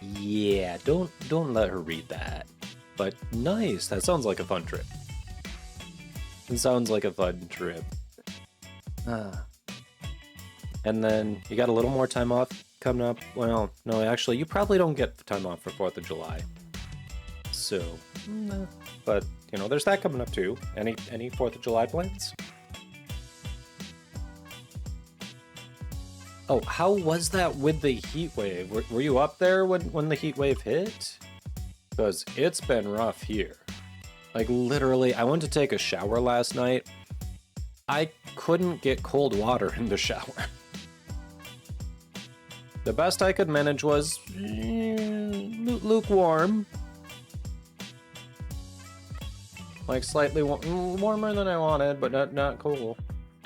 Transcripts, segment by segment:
Yeah, don't let her read that. But nice, that sounds like a fun trip. It sounds like a fun trip. And then you got a little more time off coming up. Well, no, actually, you probably don't get time off for 4th of July. So, but, you know, there's that coming up too. Any 4th of July plans? Oh, how was that with the heat wave? Were you up there when the heat wave hit? Because it's been rough here. Like, literally, I went to take a shower last night. I couldn't get cold water in the shower. The best I could manage was lukewarm. Like, slightly warmer than I wanted, but not cold.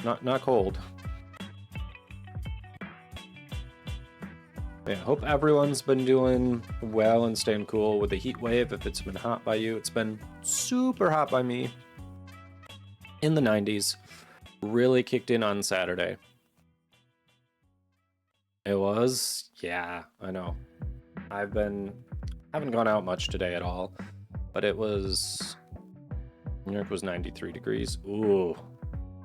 Not cold. Yeah, hope everyone's been doing well and staying cool with the heat wave. If it's been hot by you, it's been super hot by me. In the 90s. Really kicked in on Saturday. It was? Yeah, I know. Haven't gone out much today at all, but it was, New York was 93 degrees. Ooh.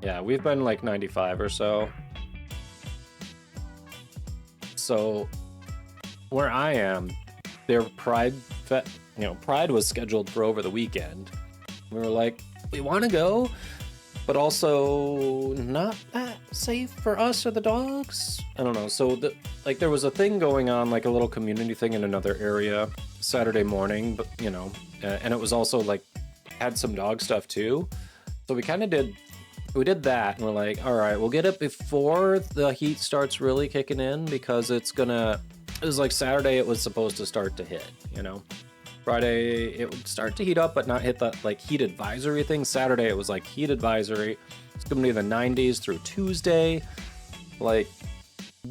Yeah, we've been like 95 or so. So, where I am, their Pride was scheduled for over the weekend. We were like, we want to go, but also not that safe for us or the dogs. I don't know. So there was a thing going on, like a little community thing in another area Saturday morning, but you know, and it was also like had some dog stuff too. So we did that, and we're like, all right, we'll get it before the heat starts really kicking in, because it was like Saturday it was supposed to start to hit, you know. Friday, it would start to heat up, but not hit the like heat advisory thing. Saturday, it was like heat advisory. It's going to be the 90s through Tuesday. Like,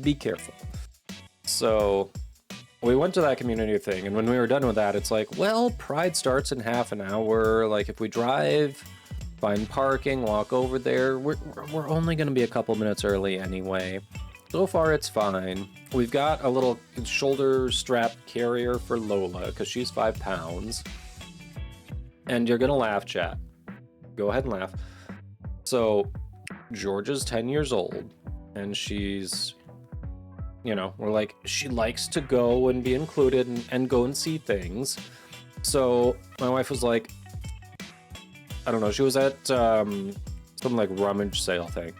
be careful. So we went to that community thing, and when we were done with that, it's like, well, Pride starts in half an hour. Like, if we drive, find parking, walk over there, we're only going to be a couple minutes early anyway. So far, it's fine. We've got a little shoulder strap carrier for Lola, because she's 5 pounds. And you're going to laugh, chat. Go ahead and laugh. So, Georgia's 10 years old, and she's, you know, we're like, she likes to go and be included and go and see things. So, my wife was like, I don't know, she was at some like rummage sale thing.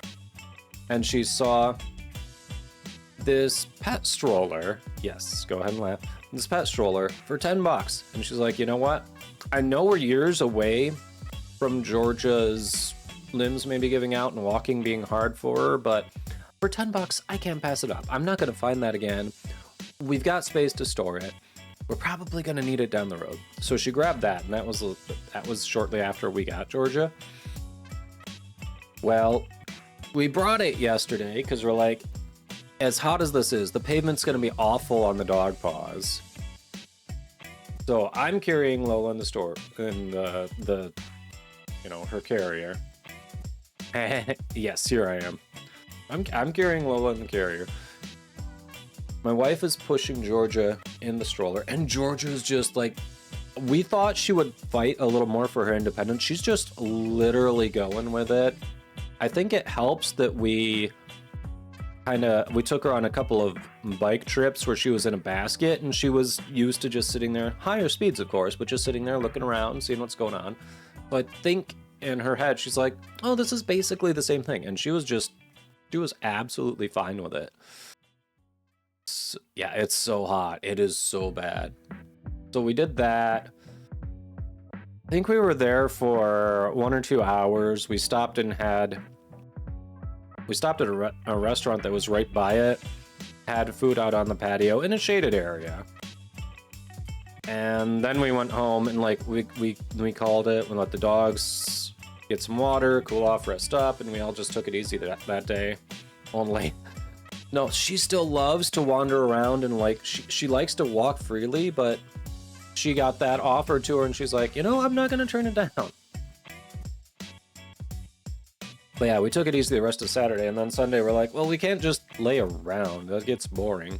And she saw this pet stroller. Yes, go ahead and laugh. This pet stroller for $10. And she's like, you know what? I know we're years away from Georgia's limbs maybe giving out and walking being hard for her, but for $10, I can't pass it up. I'm not going to find that again. We've got space to store it. We're probably going to need it down the road. So she grabbed that, and that was shortly after we got Georgia. Well, we brought it yesterday because we're like, as hot as this is, the pavement's going to be awful on the dog paws. So I'm carrying Lola in the store, in the you know, her carrier. Yes, here I am. I'm carrying Lola in the carrier. My wife is pushing Georgia in the stroller, and Georgia's just like, we thought she would fight a little more for her independence. She's just literally going with it. I think it helps that we took her on a couple of bike trips where she was in a basket, and she was used to just sitting there, higher speeds of course, but just sitting there looking around, seeing what's going on. So I think in her head, she's like, oh, this is basically the same thing. And she was absolutely fine with it. So, yeah, it's so hot. It is so bad. So we did that. I think we were there for 1 or 2 hours. We stopped at a restaurant that was right by it, had food out on the patio in a shaded area. And then we went home, and like we called it. We let the dogs get some water, cool off, rest up, and we all just took it easy that day. Only, no, she still loves to wander around, and like she likes to walk freely, but she got that offered to her, and she's like, you know, I'm not gonna turn it down. But yeah, we took it easy the rest of Saturday, and then Sunday we're like, well, we can't just lay around. That gets boring.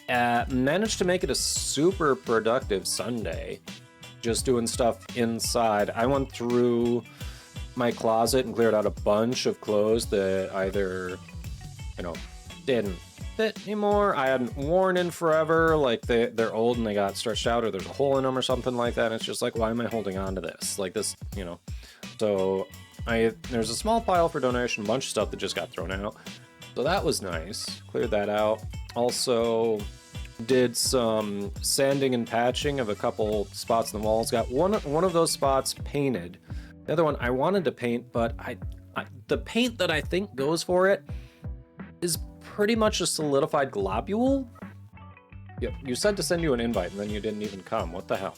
Managed to make it a super productive Sunday. Just doing stuff inside. I went through my closet and cleared out a bunch of clothes that either, you know, didn't fit anymore. I hadn't worn in forever. Like they're old and they got stretched out, or there's a hole in them or something like that. And it's just like, why am I holding on to this? Like this, you know. So there's a small pile for donation, a bunch of stuff that just got thrown out. So that was nice. Cleared that out. Also did some sanding and patching of a couple spots in the walls. Got one of those spots painted. The other one I wanted to paint, but the paint that I think goes for it is pretty much a solidified globule. Yep, you said to send you an invite and then you didn't even come. What the hell?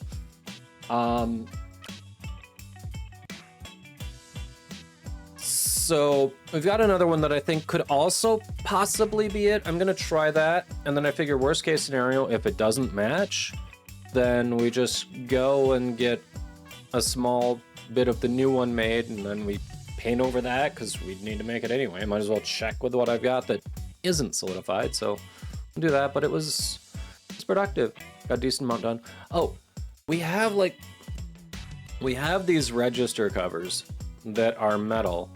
So we've got another one that I think could also possibly be it. I'm gonna try that, and then I figure worst case scenario, if it doesn't match, then we just go and get a small bit of the new one made, and then we paint over that because we need to make it anyway. Might as well check with what I've got that isn't solidified, so I'll do that. But it's productive. Got a decent amount done. Oh, we have these register covers that are metal.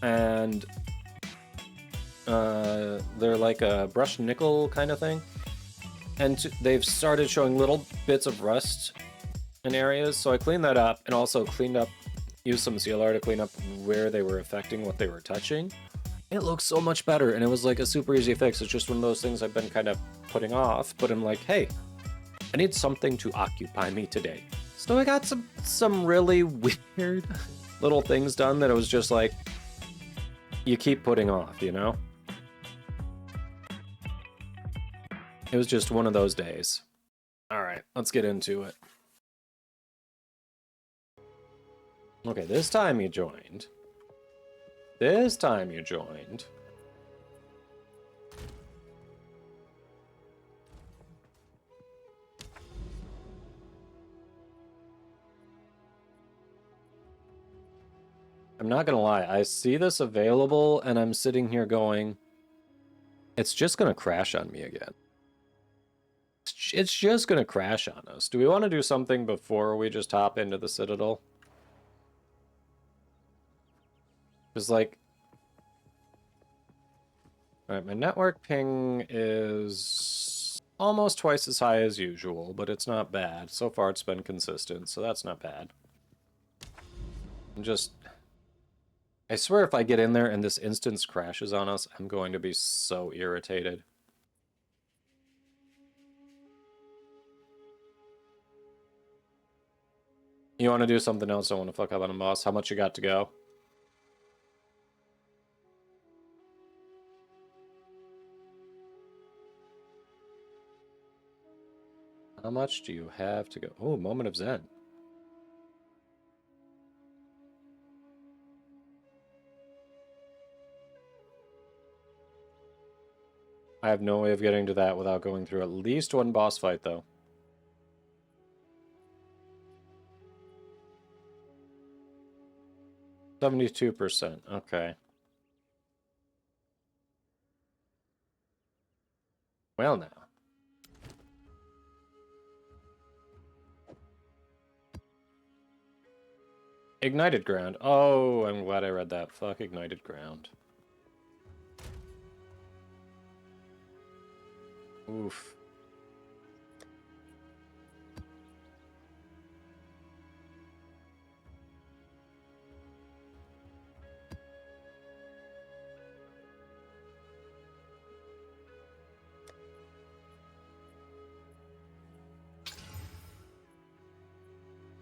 And they're like a brushed nickel kind of thing. And they've started showing little bits of rust in areas. So I cleaned that up and also used some CLR to clean up where they were affecting what they were touching. It looks so much better. And it was like a super easy fix. It's just one of those things I've been kind of putting off. But I'm like, hey, I need something to occupy me today. So I got some really weird little things done that it was just like, you keep putting off, you know? It was just one of those days. All right, let's get into it. Okay, this time you joined. I'm not gonna lie, I see this available and I'm sitting here going, it's just gonna crash on me again. It's just gonna crash on us. Do we want to do something before we just hop into the Citadel? Because like, alright, my network ping is almost twice as high as usual, but it's not bad. So far it's been consistent, so that's not bad. I swear if I get in there and this instance crashes on us, I'm going to be so irritated. You want to do something else? I want to fuck up on a boss. How much you got to go? How much do you have to go? Oh, Moment of Zen. I have no way of getting to that without going through at least one boss fight, though. %. Okay. Well, now. Ignited Ground. Oh, I'm glad I read that. Fuck Ignited Ground. Oof.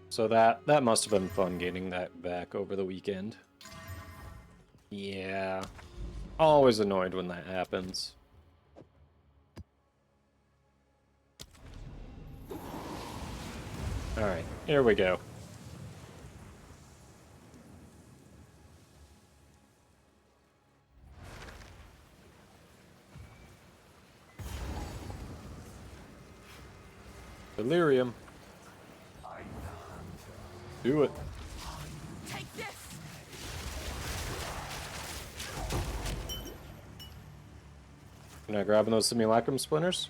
So that must have been fun getting that back over the weekend. Yeah. Always annoyed when that happens. Alright, here we go. Delirium. Do it. Take this. You're not grabbing those simulacrum splinters?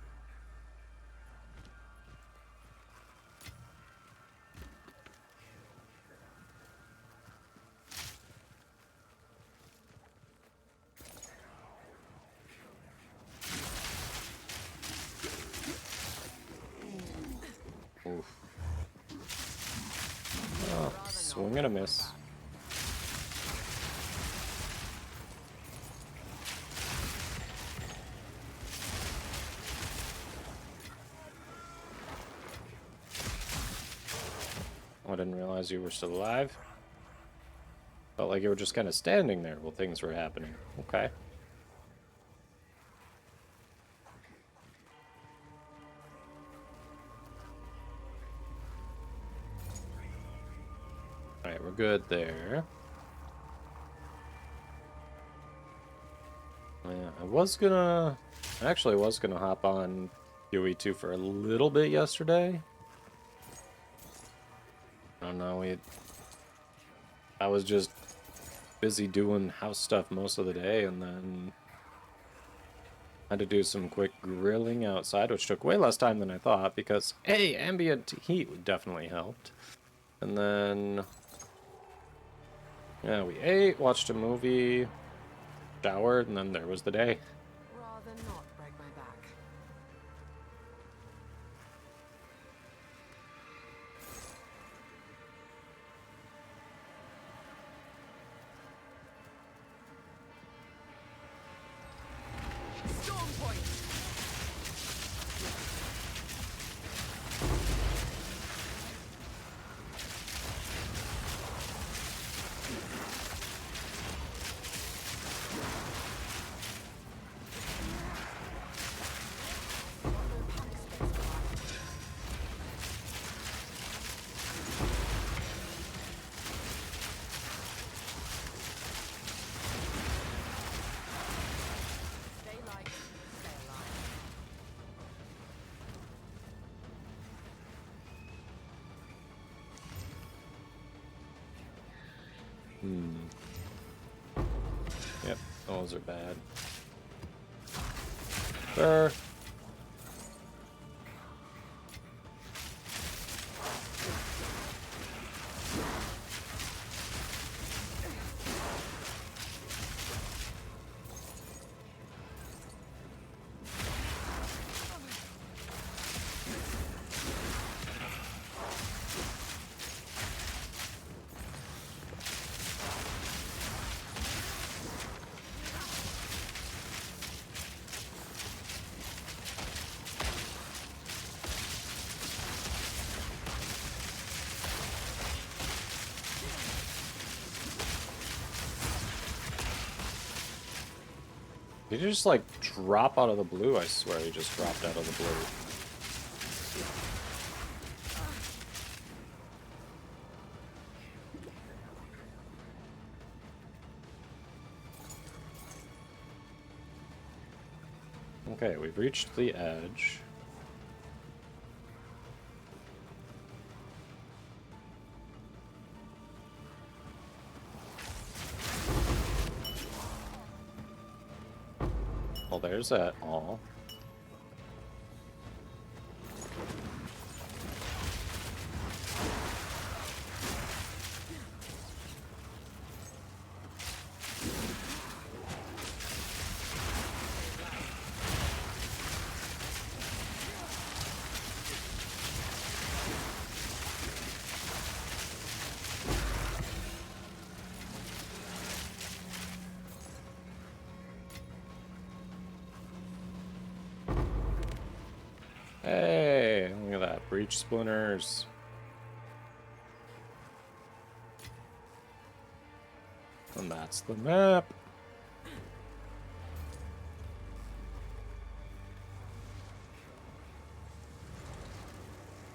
Swing and a miss. I didn't realize you were still alive. Felt like you were just kind of standing there while things were happening. Okay. Alright, we're good there. Yeah, I actually was gonna hop on UE2 for a little bit yesterday. I don't know, I was just busy doing house stuff most of the day, and then had to do some quick grilling outside, which took way less time than I thought, because, hey, ambient heat definitely helped. And then, yeah, we ate, watched a movie, showered, and then there was the day. Rather not break my back. Storm point. Stay light, stay alive. Yep, those are bad. Sure. Did he just, like, drop out of the blue? I swear he just dropped out of the blue. Okay, we've reached the edge. Well, there's that all. Hey, look at that. Breach splinters. And that's the map.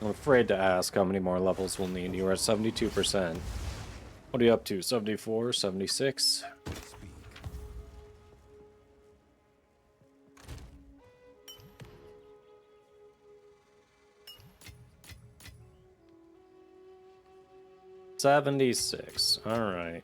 I'm afraid to ask how many more levels we'll need. You are at 72%. What are you up to? 74? 76? $76. All right.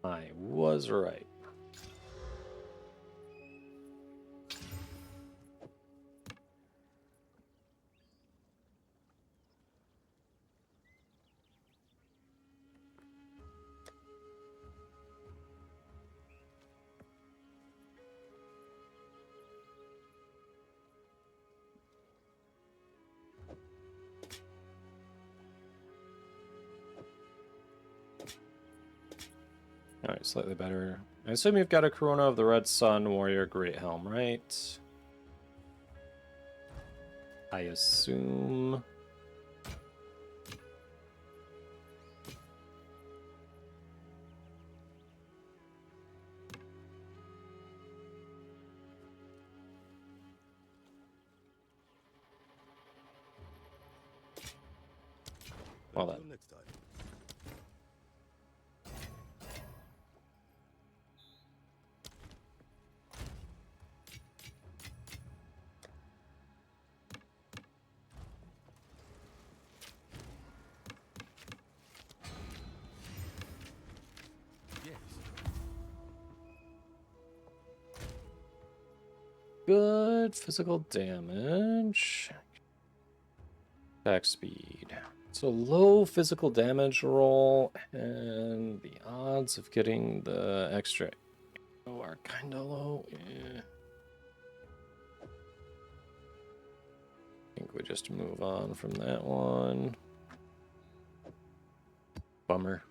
I was right. Alright, slightly better. I assume you've got a Corona of the Red Sun, Warrior, Great Helm, right? I assume. Well then. Next time. Yes. Good physical damage. Attack speed. So low physical damage roll, and the odds of getting the extra are kind of low. Yeah. I think we just move on from that one. Bummer.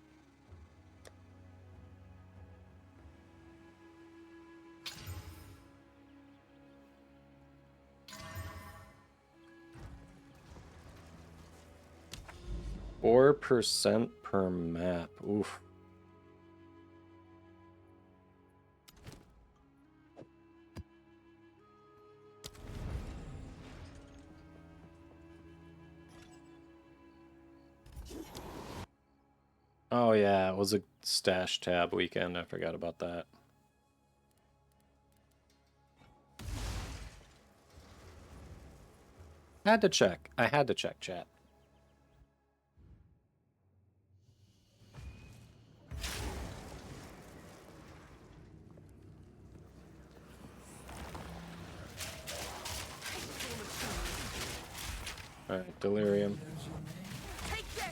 %4 per map. Oof. Oh yeah, it was a stash tab weekend. I forgot about that. Had to check. I had to check, chat. Alright, delirium. Take this!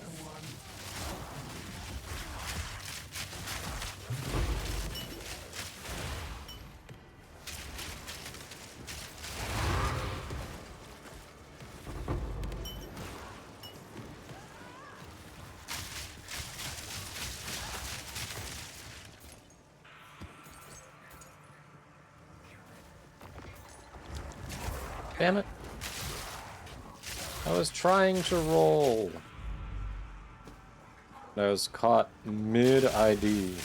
Damn it. I was trying to roll. I was caught mid-ID.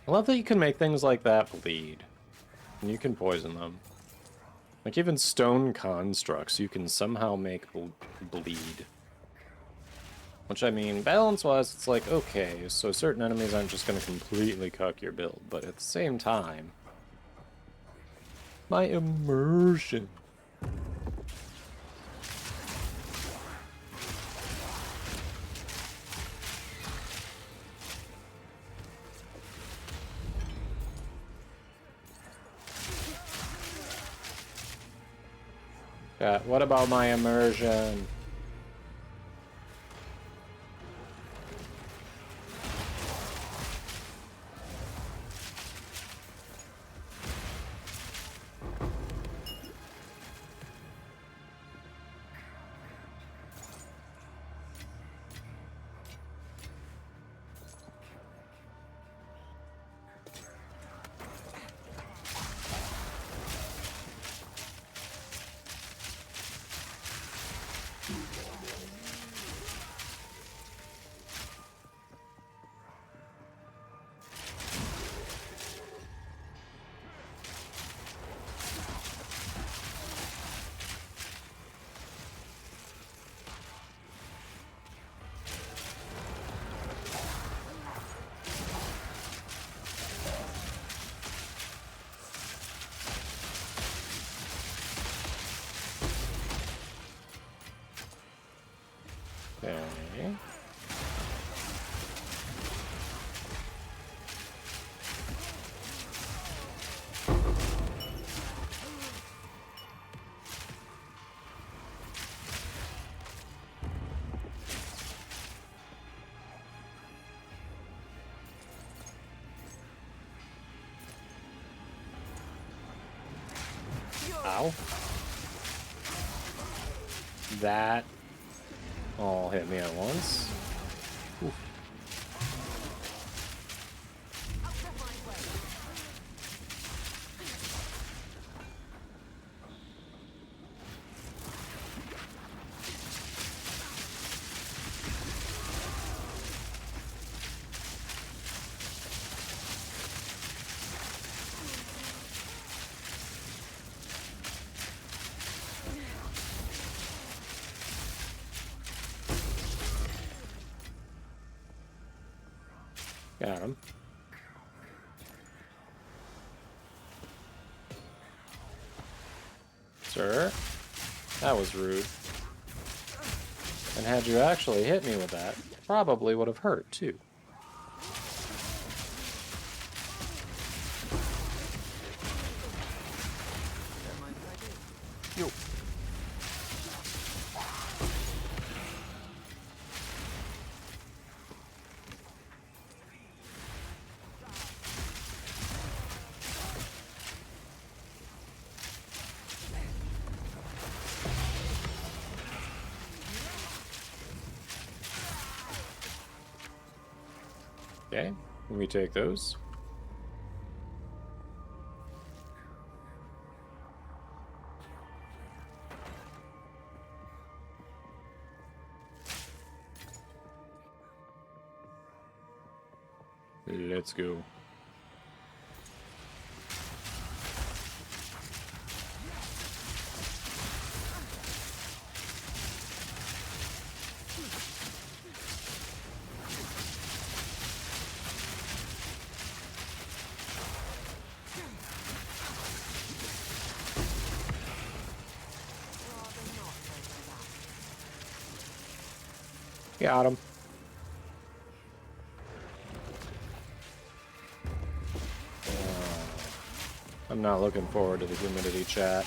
I love that you can make things like that bleed. And you can poison them. Like even stone constructs, you can somehow make bleed. Which I mean, balance-wise, it's like, okay, so certain enemies aren't just going to completely cuck your build, but at the same time... My immersion. Yeah, what about my immersion? Okay. Ow. That all hit me at once. Oof. Got him. Sir, that was rude. And had you actually hit me with that, probably would have hurt too. Yo. Okay, let me take those. Let's go. Got him. I'm not looking forward to the humidity chat.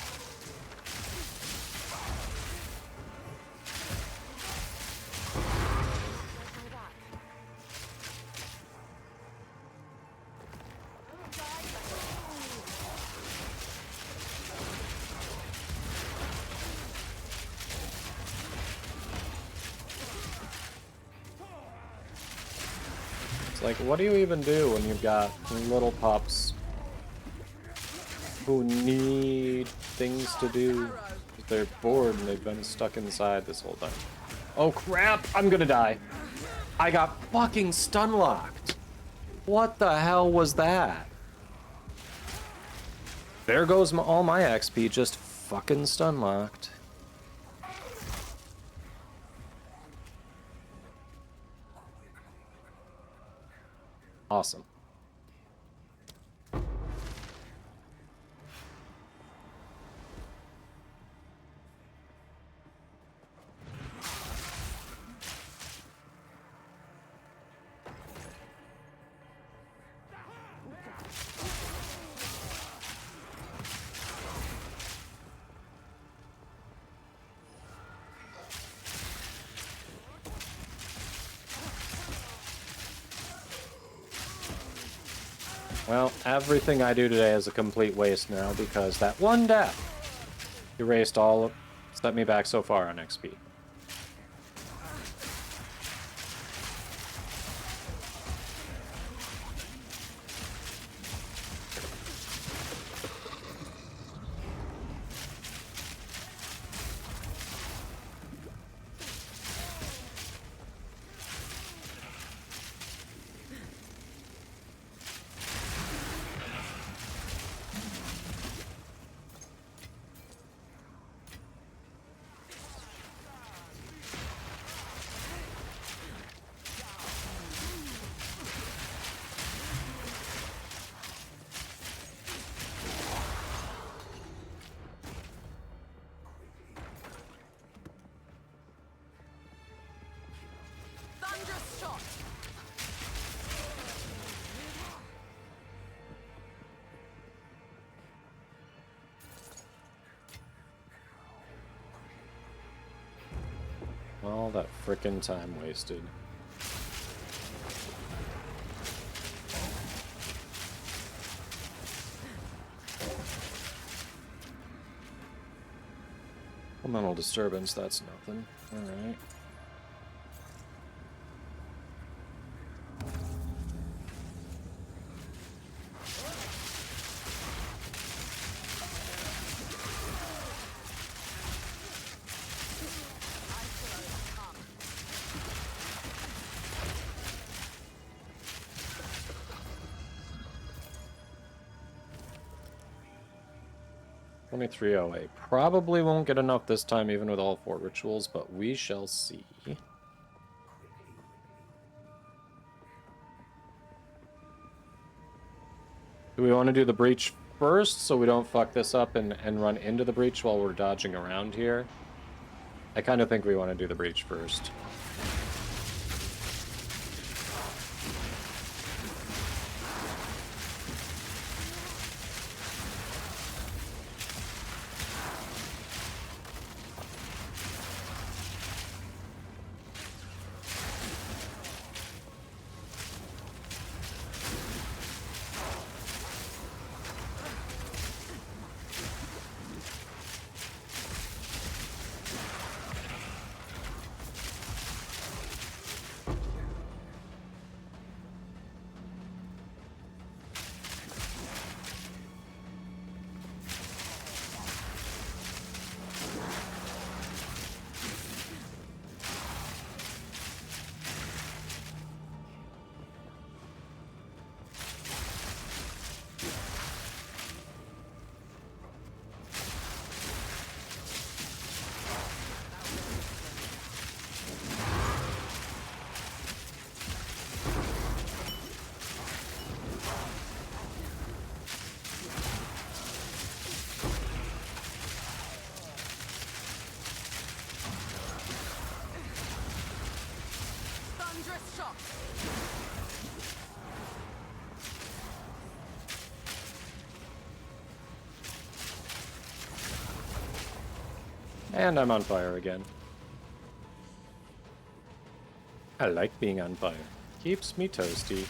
It's like, what do you even do when you've got little pups who need things to do? They're bored and they've been stuck inside this whole time. Oh crap, I'm gonna die. I got fucking stun locked. What the hell was that? There goes all my XP just fucking stun locked. Awesome. Well, everything I do today is a complete waste now because that one death erased all, set me back so far on XP. All that frickin' time wasted. Elemental disturbance, that's nothing. Alright. $23.08. Probably won't get enough this time, even with all 4 rituals, but we shall see. Do we want to do the breach first, so we don't fuck this up and run into the breach while we're dodging around here? I kind of think we want to do the breach first. And I'm on fire again. I like being on fire. Keeps me toasty.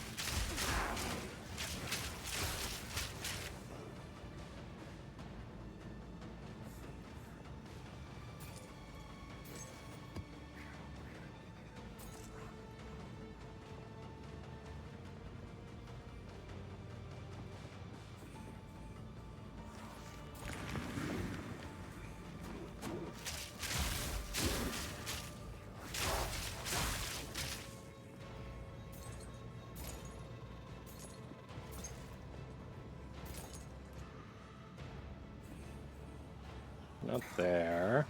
Not there.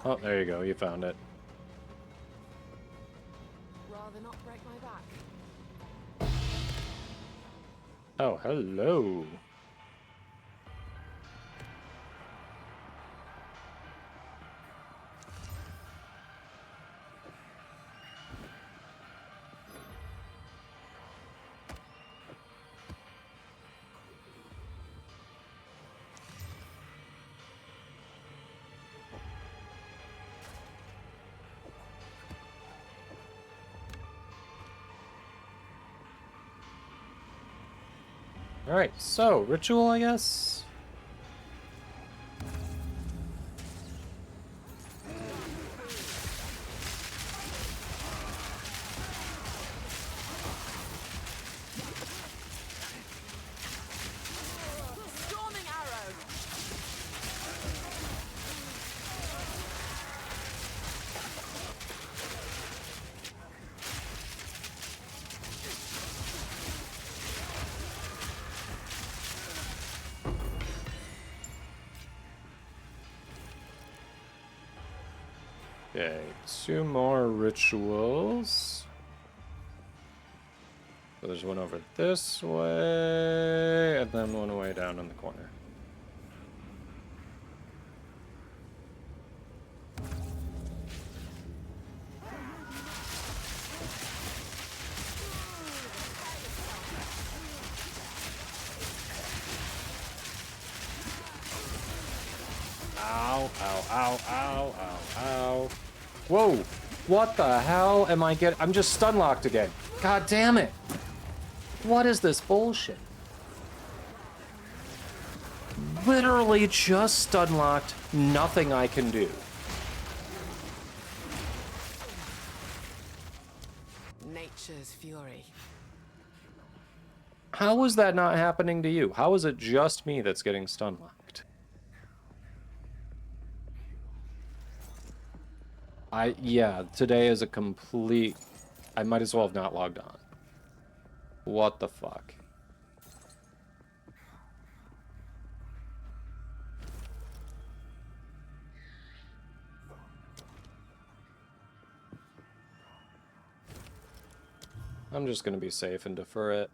Oh, there you go. You found it. Rather not break my back. Oh, hello. Alright, so, ritual, I guess? Storming arrow. Okay, 2 more rituals. So there's one over this way, and then one way down in the corner. Ow, ow, ow, ow, ow, ow. Whoa! What the hell am I getting? I'm just stun locked again. God damn it! What is this bullshit? Literally just stun locked. Nothing I can do. Nature's fury. How is that not happening to you? How is it just me that's getting stun locked? Yeah, today is a complete... I might as well have not logged on. What the fuck? I'm just gonna be safe and defer it.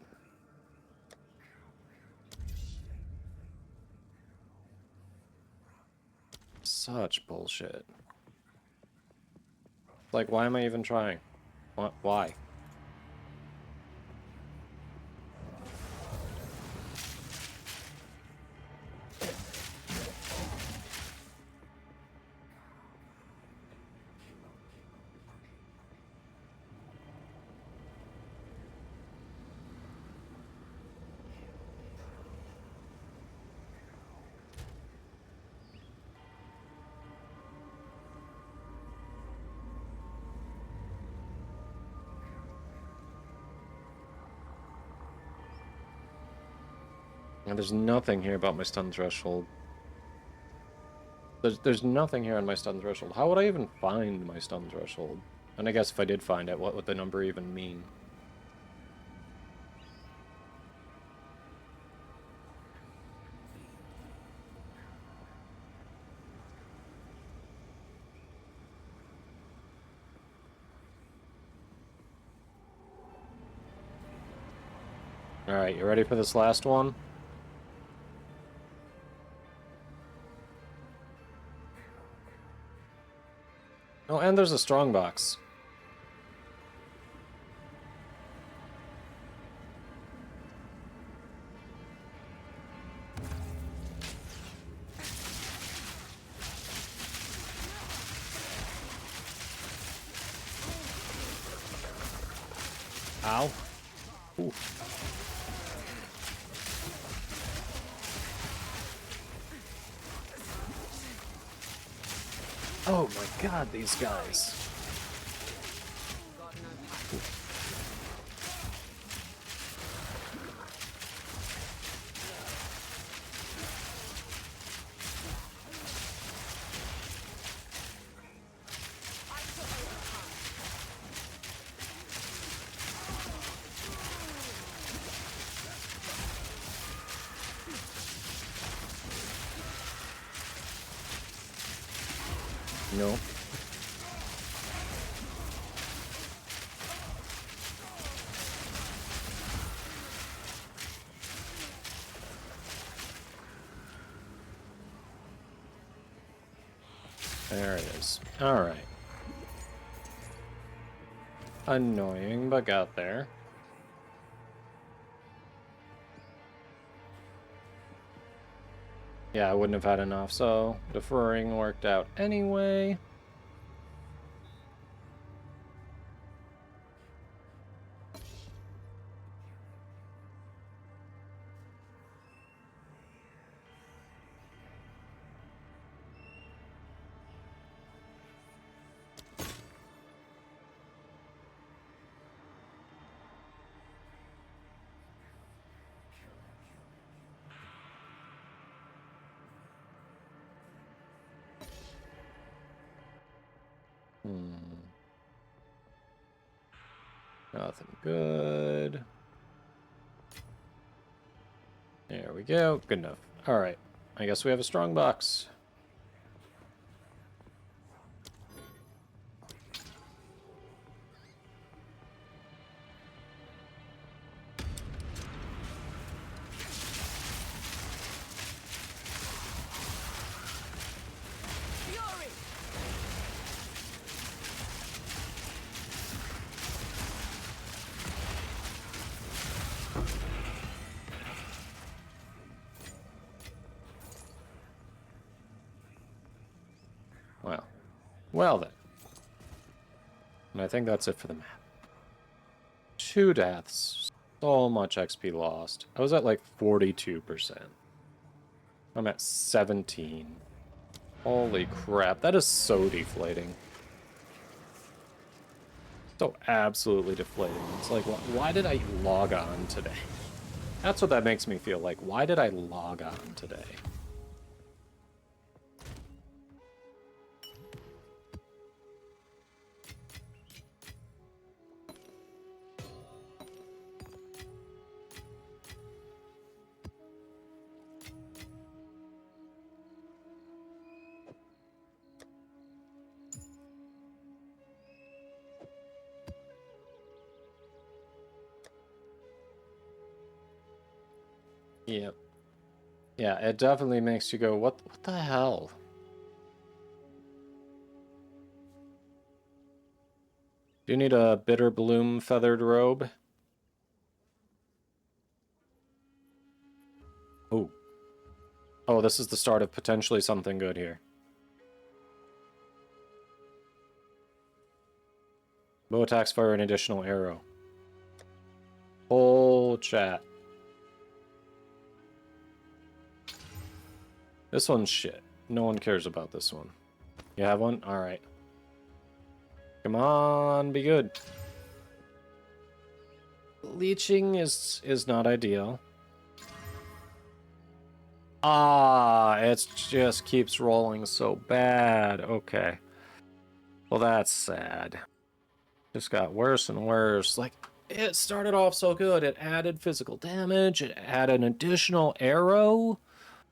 Such bullshit. Like, why am I even trying? What? Why? Now, there's nothing here about my stun threshold. There's nothing here on my stun threshold. How would I even find my stun threshold? And I guess if I did find it, what would the number even mean? Alright, you ready for this last one? Oh, and there's a strong box. Ow. Ooh. Oh my god, these guys. No. There it is. Alright. Annoying, but got there. Yeah, I wouldn't have had enough, so deferring worked out anyway. Nothing good. There we go. Good enough. Alright. I guess we have a strong box. Well then. And I think that's it for the map. 2 deaths. So much XP lost. I was at like 42%. I'm at 17. Holy crap, that is so deflating. So absolutely deflating. It's like, why did I log on today? That's what that makes me feel like. Why did I log on today? Yep. Yeah, it definitely makes you go, what the hell? Do you need a bitter bloom feathered robe? Oh. Oh, this is the start of potentially something good here. Bow attacks fire an additional arrow. Whole chat. This one's shit. No one cares about this one. You have one? Alright. Come on, be good. Leeching is not ideal. Ah, it just keeps rolling so bad. Okay. Well, that's sad. Just got worse and worse. Like, it started off so good. It added physical damage. It added an additional arrow.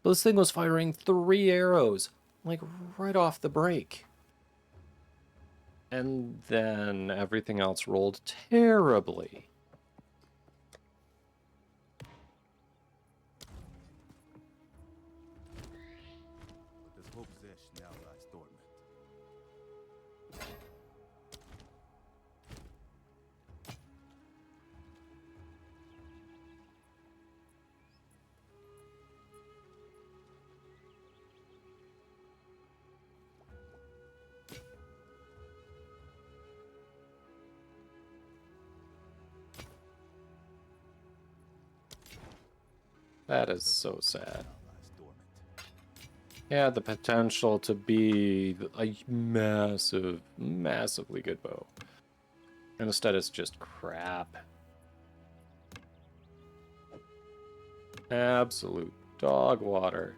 This thing was firing 3 arrows, like, right off the break. And then everything else rolled terribly. That is so sad. Yeah, the potential to be a massive, massively good bow. And instead it's just crap. Absolute dog water.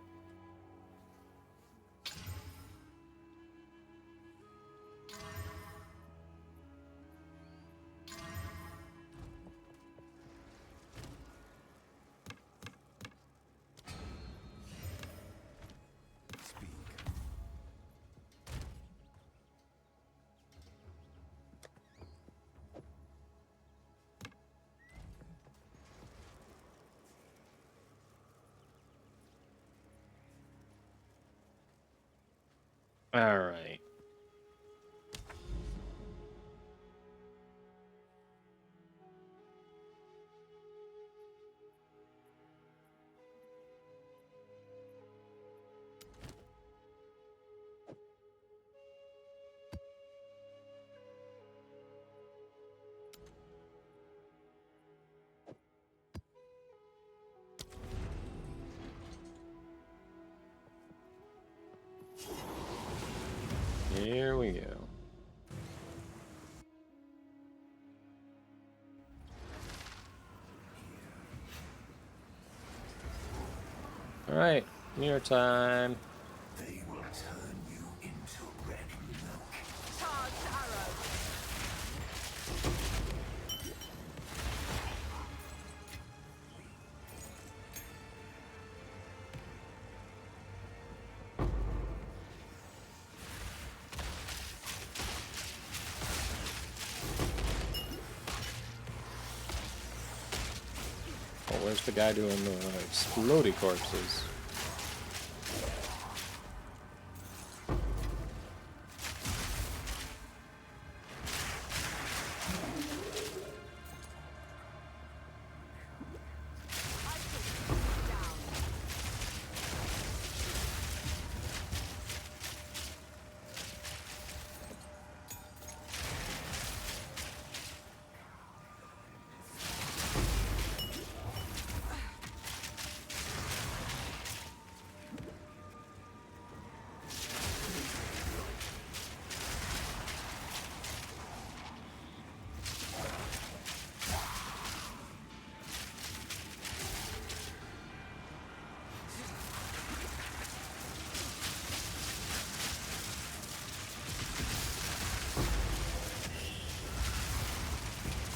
All right. Here we go. All right, mirror time. They will turn you into red milk. Charged arrow. Oh, where's the guy doing the explodey corpses?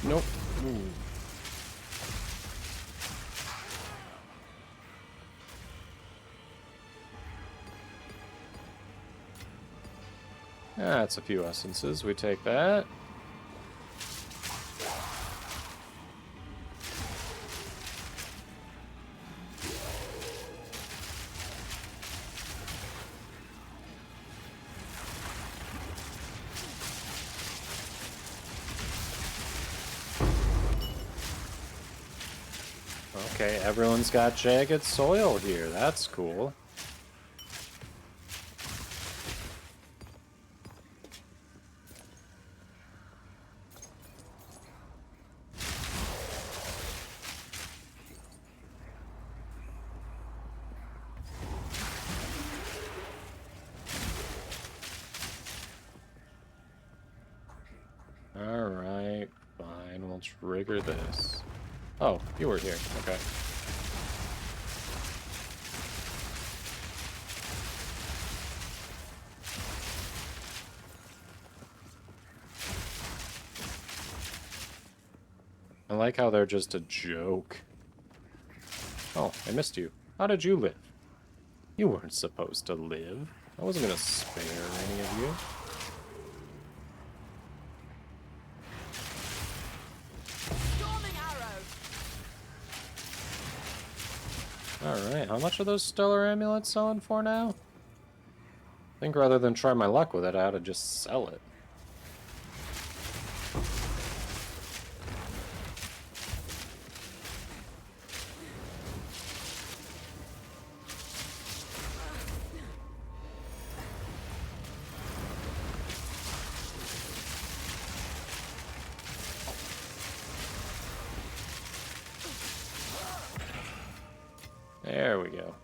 Nope. Ooh. That's a few essences. We take that. Okay, everyone's got jagged soil here. That's cool. Alright, fine. We'll trigger this. Oh, you were here. Okay. I like how they're just a joke. Oh, I missed you. How did you live? You weren't supposed to live. I wasn't gonna spare any of you. Storming arrow. Alright, how much are those stellar amulets selling for now? I think rather than try my luck with it, I ought to just sell it. There we go.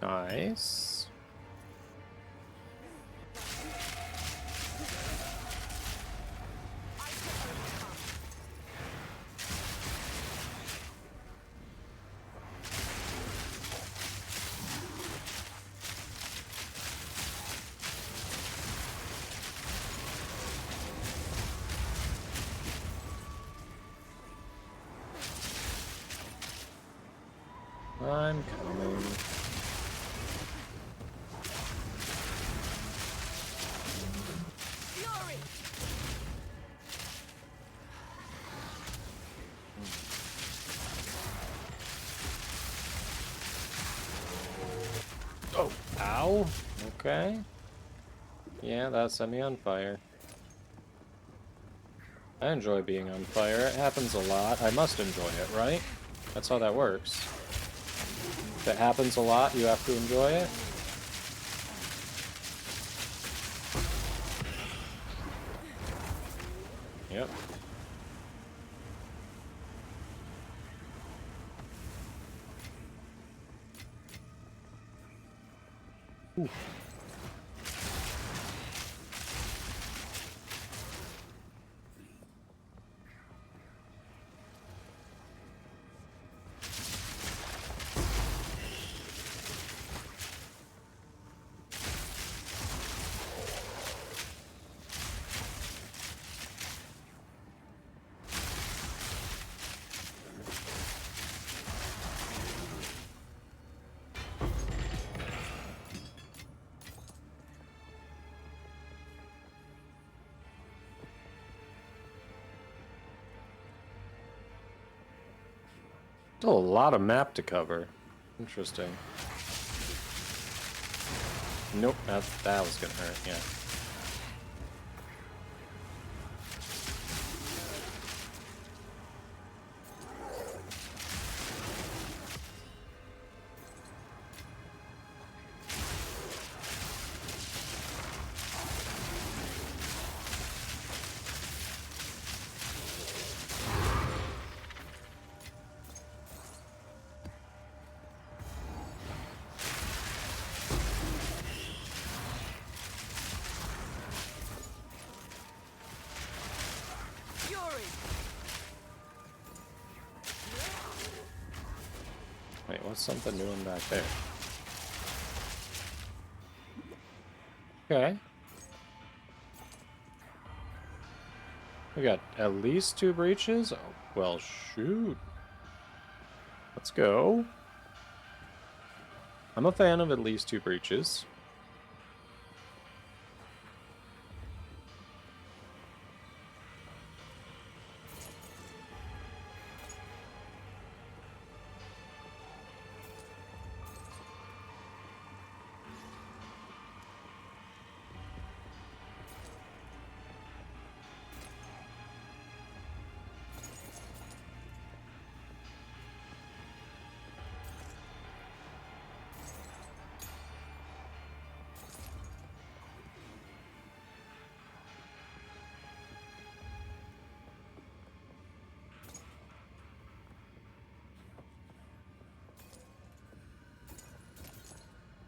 Nice. I'm coming. Fury. Oh, ow. Okay. Yeah, that set me on fire. I enjoy being on fire. It happens a lot. I must enjoy it, right? That's how that works. If it happens a lot, you have to enjoy it. Yep. Ooh. Still a lot of map to cover. Interesting. Nope, that was gonna hurt, yeah. what's something doing back there? Okay. We got at least 2 breaches? Oh, well, shoot. Let's go. I'm a fan of at least 2 breaches.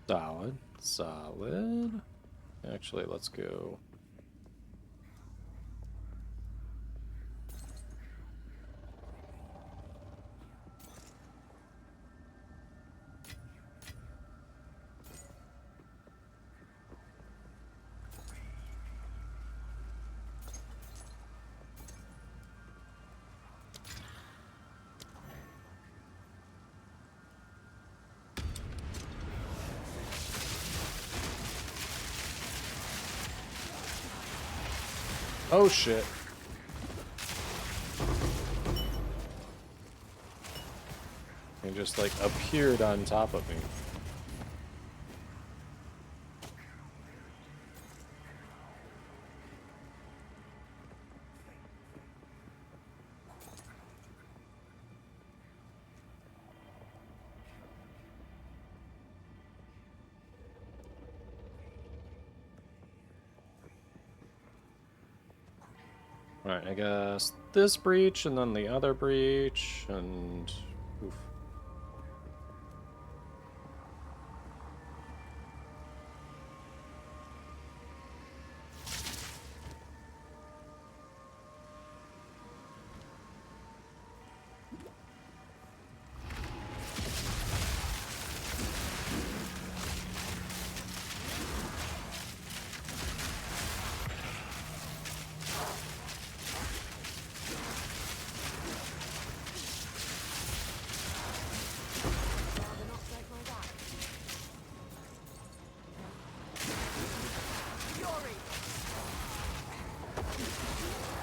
Solid. Solid. Actually, let's go. Oh shit. He just like appeared on top of me. Alright, I guess this breach and then the other breach and oof.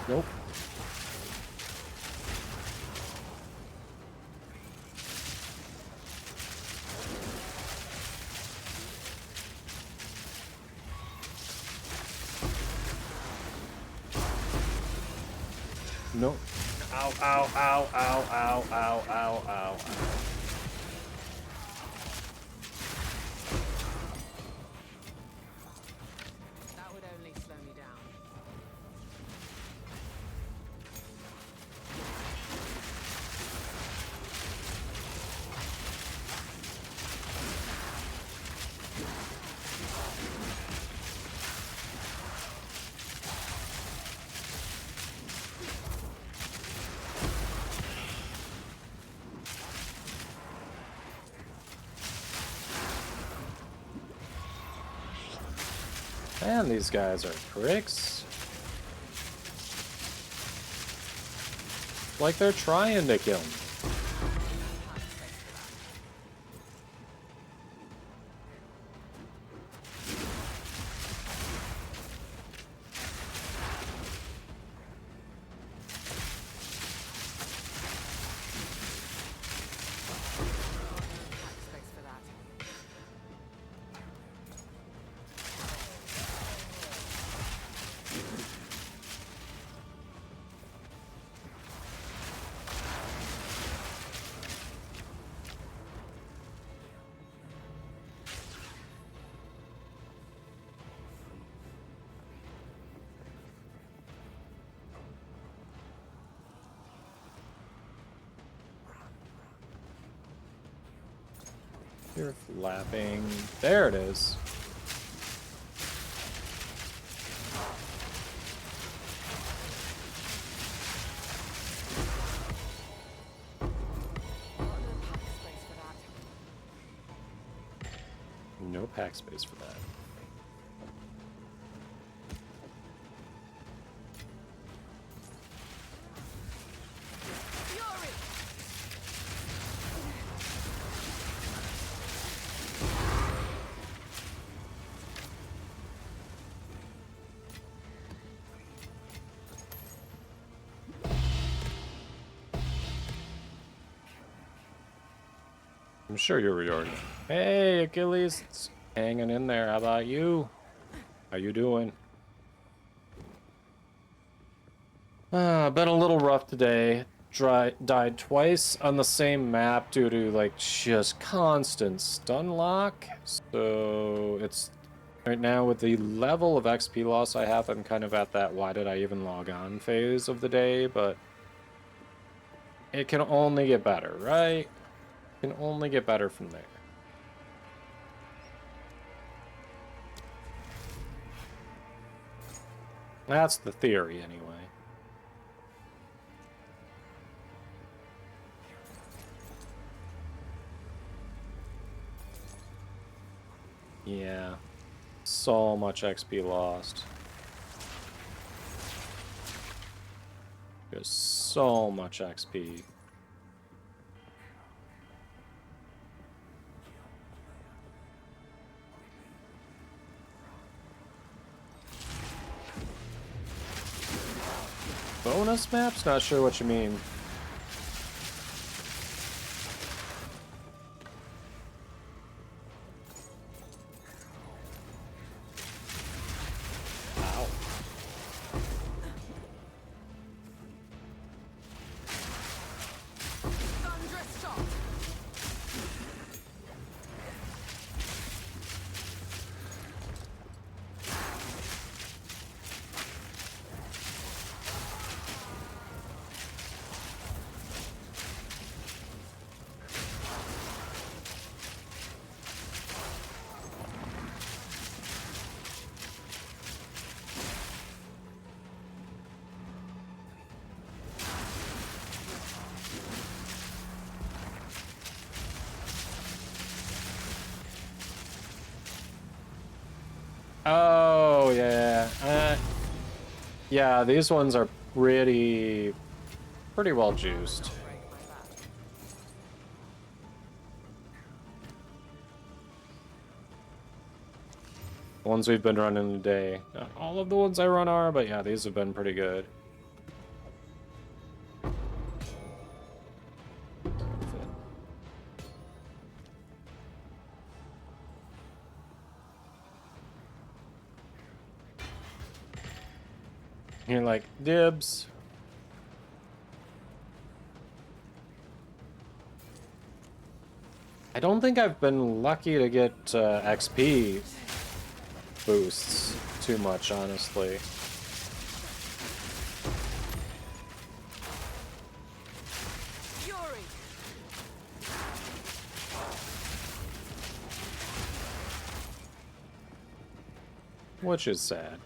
Nope. Nope. Ow, ow, ow, ow, ow, ow, ow, ow, ow. That would only slow me down. Man, these guys are pricks. Like they're trying to kill me. Space for that. You're flapping. There it is. Got no pack space for that. No pack space for that. I'm sure you're already. Hey, Achilles, it's hanging in there. How about you? How you doing? Been a little rough today. Died twice on the same map due to like just constant stun lock. So it's right now with the level of XP loss I have, I'm kind of at that why did I even log on phase of the day, but it can only get better, right? It can only get better from there. That's the theory, anyway. Yeah. So much XP lost. Just so much XP. Bonus maps? Not sure what you mean. Ow. Thunderous shot. Oh, yeah. Yeah, these ones are pretty well juiced. Break my back. Ones we've been running today. Not all of the ones I run are, but yeah, these have been pretty good. You're like, dibs. I don't think I've been lucky to get XP boosts too much, honestly. Fury. Which is sad.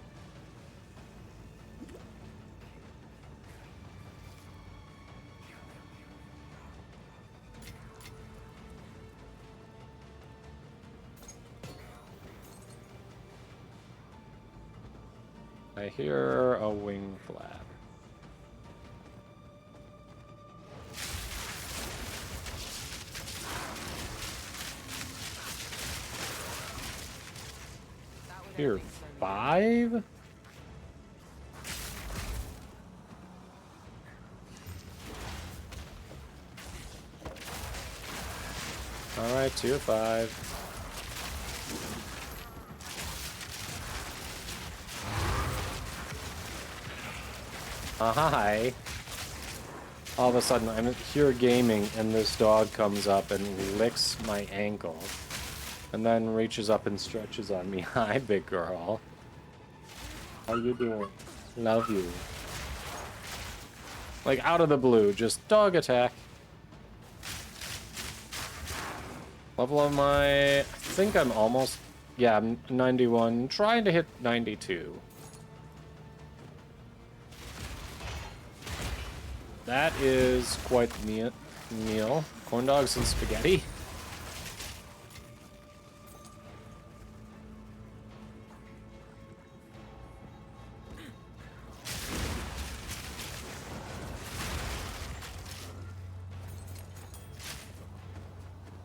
I hear a wing flap. That would Here, end me slowly. 5? Alright, tier 5. Hi. All of a sudden, I'm here gaming, and this dog comes up and licks my ankle. And then reaches up and stretches on me. Hi, big girl. How you doing? Love you. Like, out of the blue, just dog attack. Level of my... I think I'm almost... Yeah, I'm 91. Trying to hit 92. That is quite the meal. Corn dogs and spaghetti.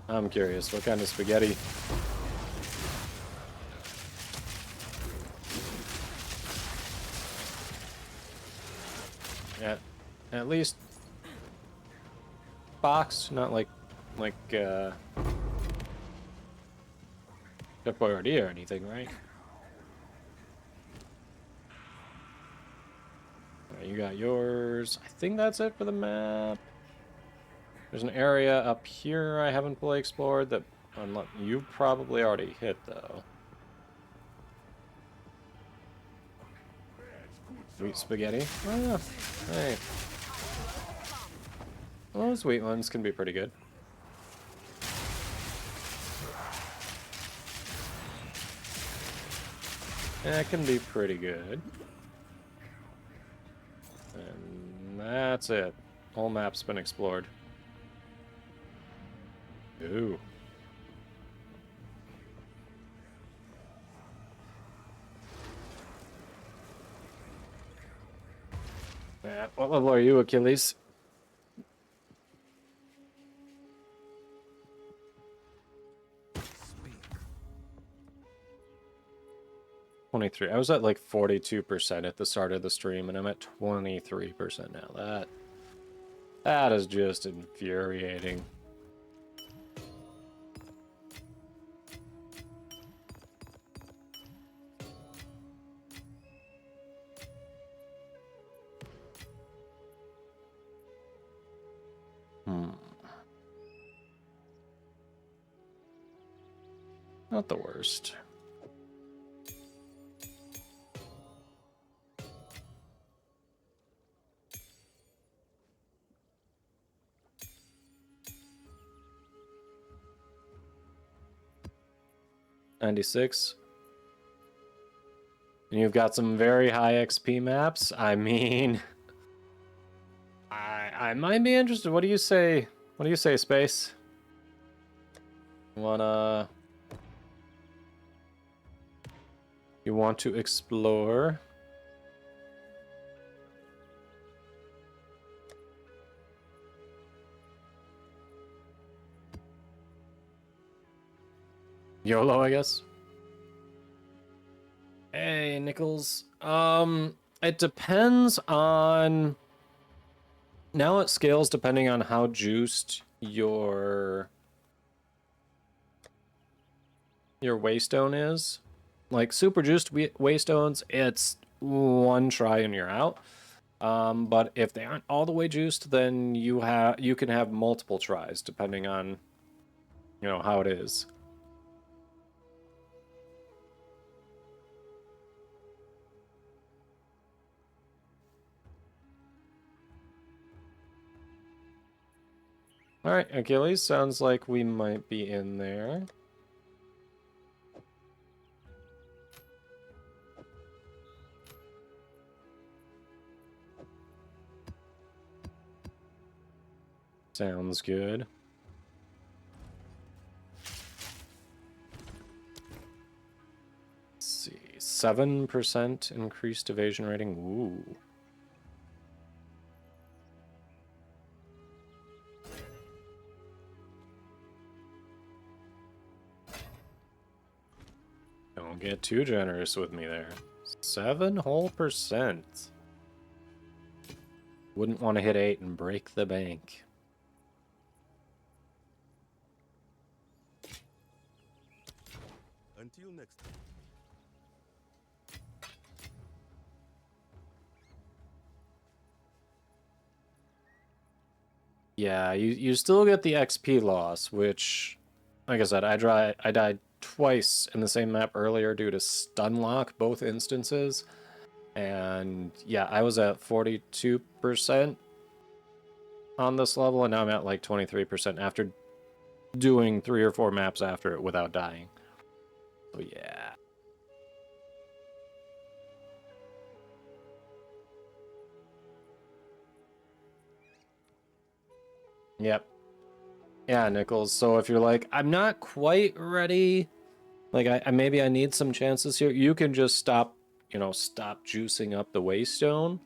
I'm curious, what kind of spaghetti? At least boxed, not like Chef Boyardee or anything, right? Alright, you got yours. I think that's it for the map. There's an area up here I haven't fully explored that you probably already hit, though. Sweet spaghetti. Oh, yeah. Hey. Well, those sweet ones can be pretty good. Yeah, it can be pretty good. And that's it. Whole map's been explored. Ooh. What level are you, Achilles? Speak. 23. I was at like 42% at the start of the stream, and I'm at 23% now. That is just infuriating. Not the worst. $96. And you've got some very high XP maps. I mean, I might be interested. What do you say? What do you say, Space? You want to explore? YOLO, I guess. Hey, Nichols. It depends on... Now it scales depending on how juiced your waystone is. Like, super juiced waystones, it's one try and you're out. But if they aren't all the way juiced, then you can have multiple tries, depending on, how it is. Alright, Achilles, sounds like we might be in there. Sounds good. Let's see, 7% increased evasion rating. Ooh. Don't get too generous with me there. 7 whole %. Wouldn't want to hit 8 and break the bank. Until next time. Yeah, you still get the XP loss, which, like I said, I died twice in the same map earlier due to stun lock, both instances. And yeah, I was at 42% on this level, and now I'm at like 23% after doing 3 or 4 maps after it without dying. So yeah. Yep. Yeah, Nichols. So if you're like, I'm not quite ready, like maybe I need some chances here, you can just stop juicing up the waystone,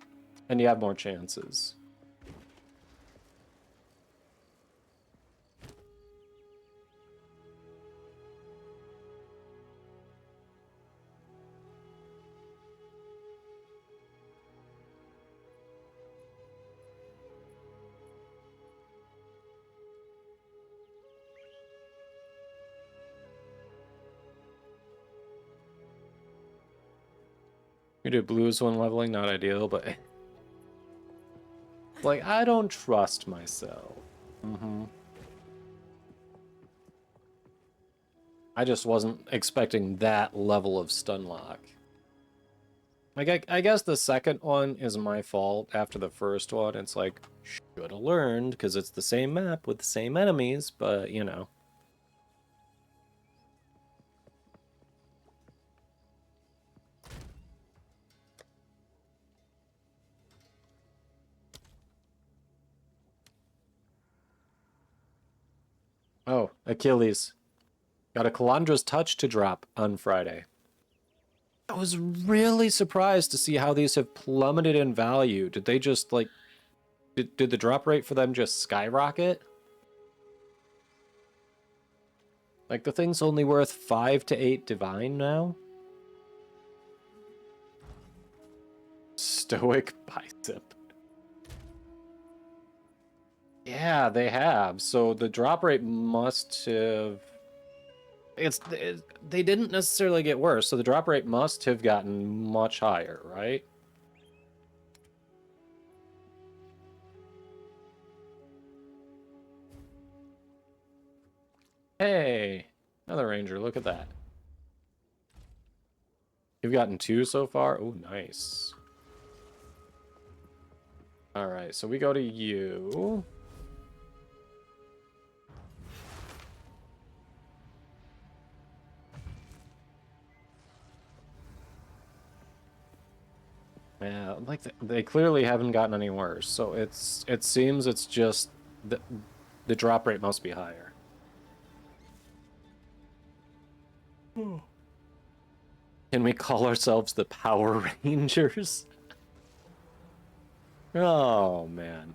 and you have more chances. You do blues when leveling, not ideal, but like I don't trust myself. I just wasn't expecting that level of stun lock. Like I guess the second one is my fault. After the first one, it's like should have learned because it's the same map with the same enemies, but you know. Oh, Achilles. Got a Calandra's Touch to drop on Friday. I was really surprised to see how these have plummeted in value. Did they just, like... Did the drop rate for them just skyrocket? Like, the thing's only worth 5 to 8 divine now? Stoic Bicep. Yeah, they have. So the drop rate must have... They didn't necessarily get worse, so the drop rate must have gotten much higher, right? Hey, another ranger, look at that. You've gotten 2 so far? Oh, nice. Alright, so we go to you. Yeah, like they clearly haven't gotten any worse, so it seems it's just the drop rate must be higher. Can we call ourselves the Power Rangers? Oh, man.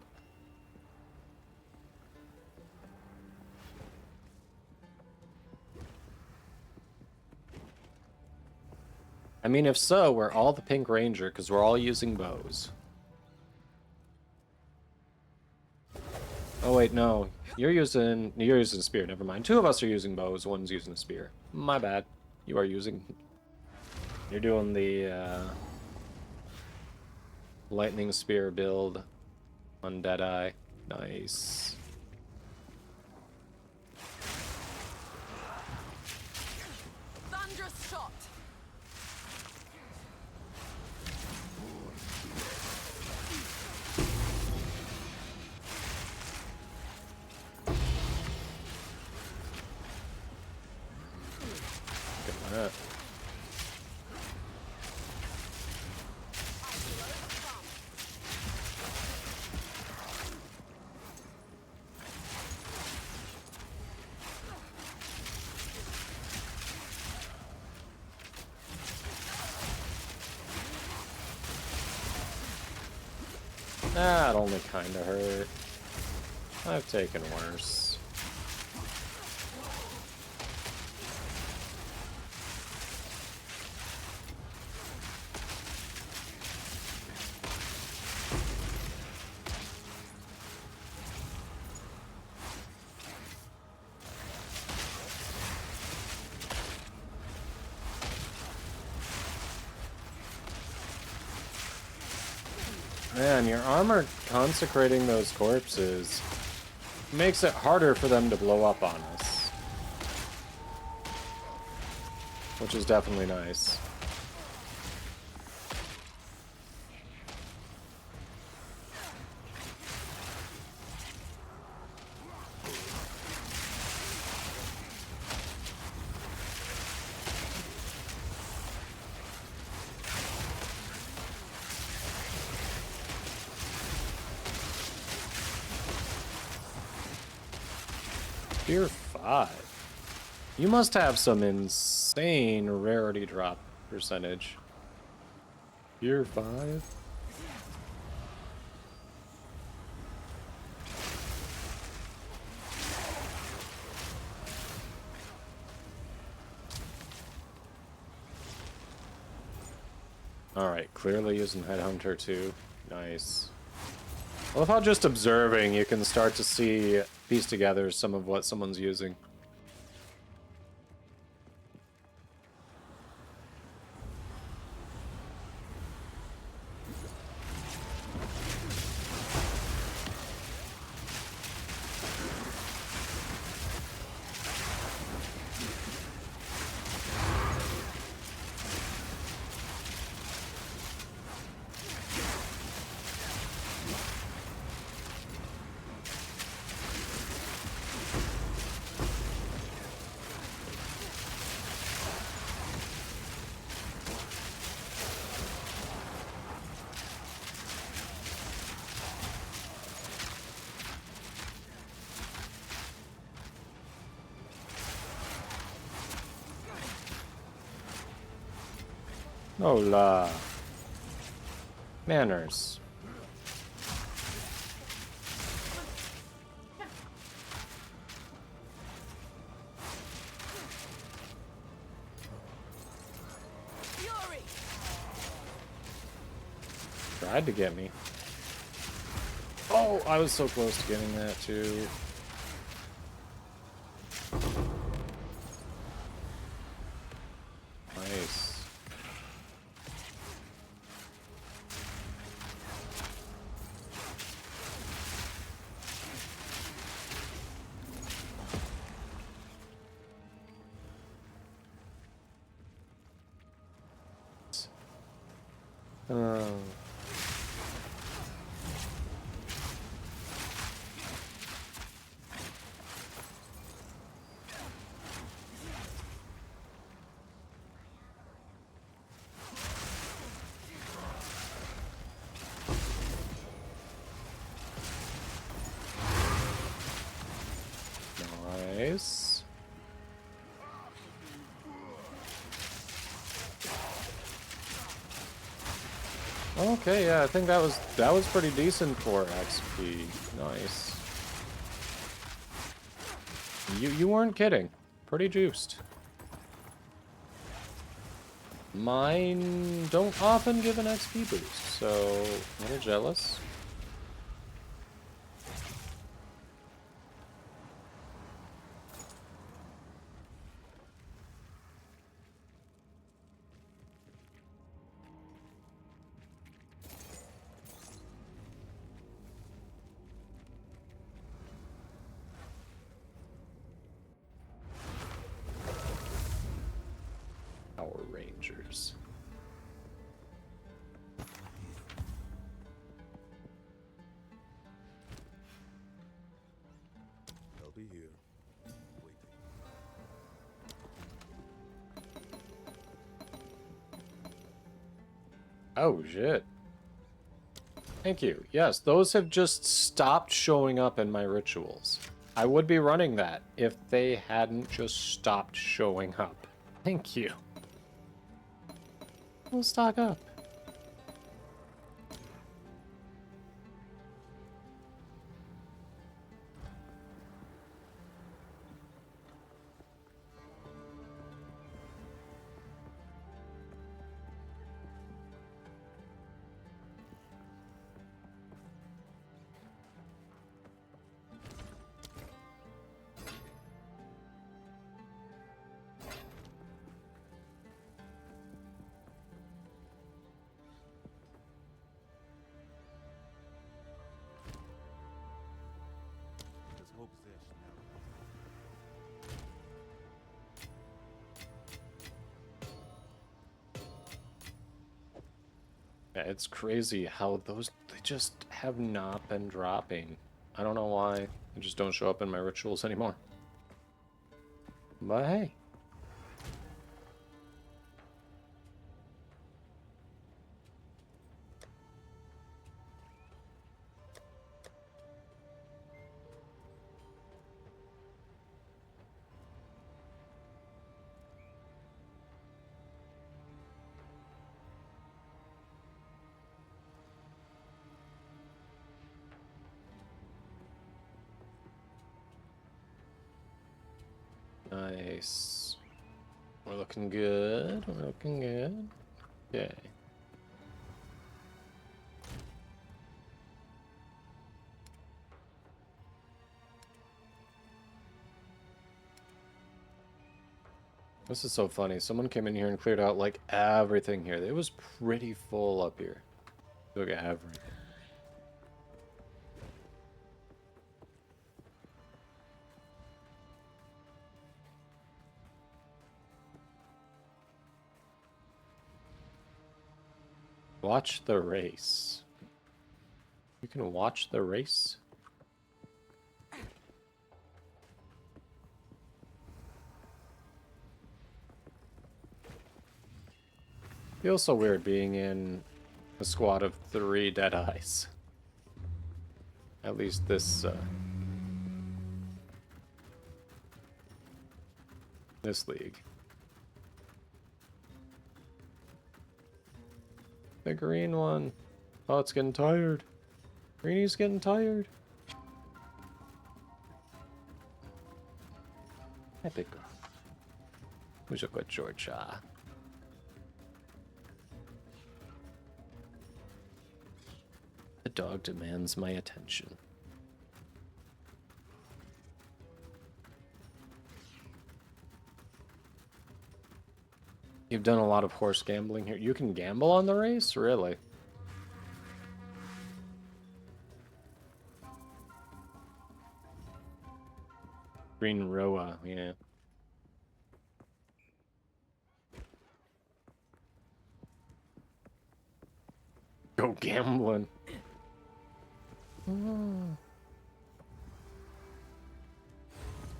I mean, if so, we're all the Pink Ranger, because we're all using bows. Oh, wait, no. You're using spear, never mind. 2 of us are using bows, 1's using a spear. My bad. You are using... You're doing the, lightning spear build on Deadeye. Nice. Thunderous shot. Look at that. That only kinda hurt. I've taken worse. Man, your armor consecrating those corpses makes it harder for them to blow up on us. Which is definitely nice. Tier 5. You must have some insane rarity drop percentage. Tier 5? Alright, clearly using Headhunter too. Nice. I love how just observing you can start to see, piece together some of what someone's using. Hola. Manners. Fury! Tried to get me. Oh, I was so close to getting that too. Nice. Oh. Nice. Okay, yeah, I think that was pretty decent for XP. Nice. You weren't kidding. Pretty juiced. Mine don't often give an XP boost, so a little jealous. Power Rangers. I'll be here, waiting. Oh, shit. Thank you. Yes, those have just stopped showing up in my rituals. I would be running that if they hadn't just stopped showing up. Thank you. We'll stock up. Let's hope this now. Yeah, it's crazy how those, they just have not been dropping. I don't know why. They just don't show up in my rituals anymore. But hey. Nice. We're looking good. We're looking good. Okay. This is so funny. Someone came in here and cleared out like everything here. It was pretty full up here. Look at everything. Watch the race. You can watch the race? Feels so weird being in a squad of 3 Deadeyes. At least this league. The green one. Oh, it's getting tired. Greenie's getting tired. Hi, big girl. Who's a good Georgia? The dog demands my attention. You've done a lot of horse gambling here. You can gamble on the race? Really? Green Roa, yeah. Go gambling.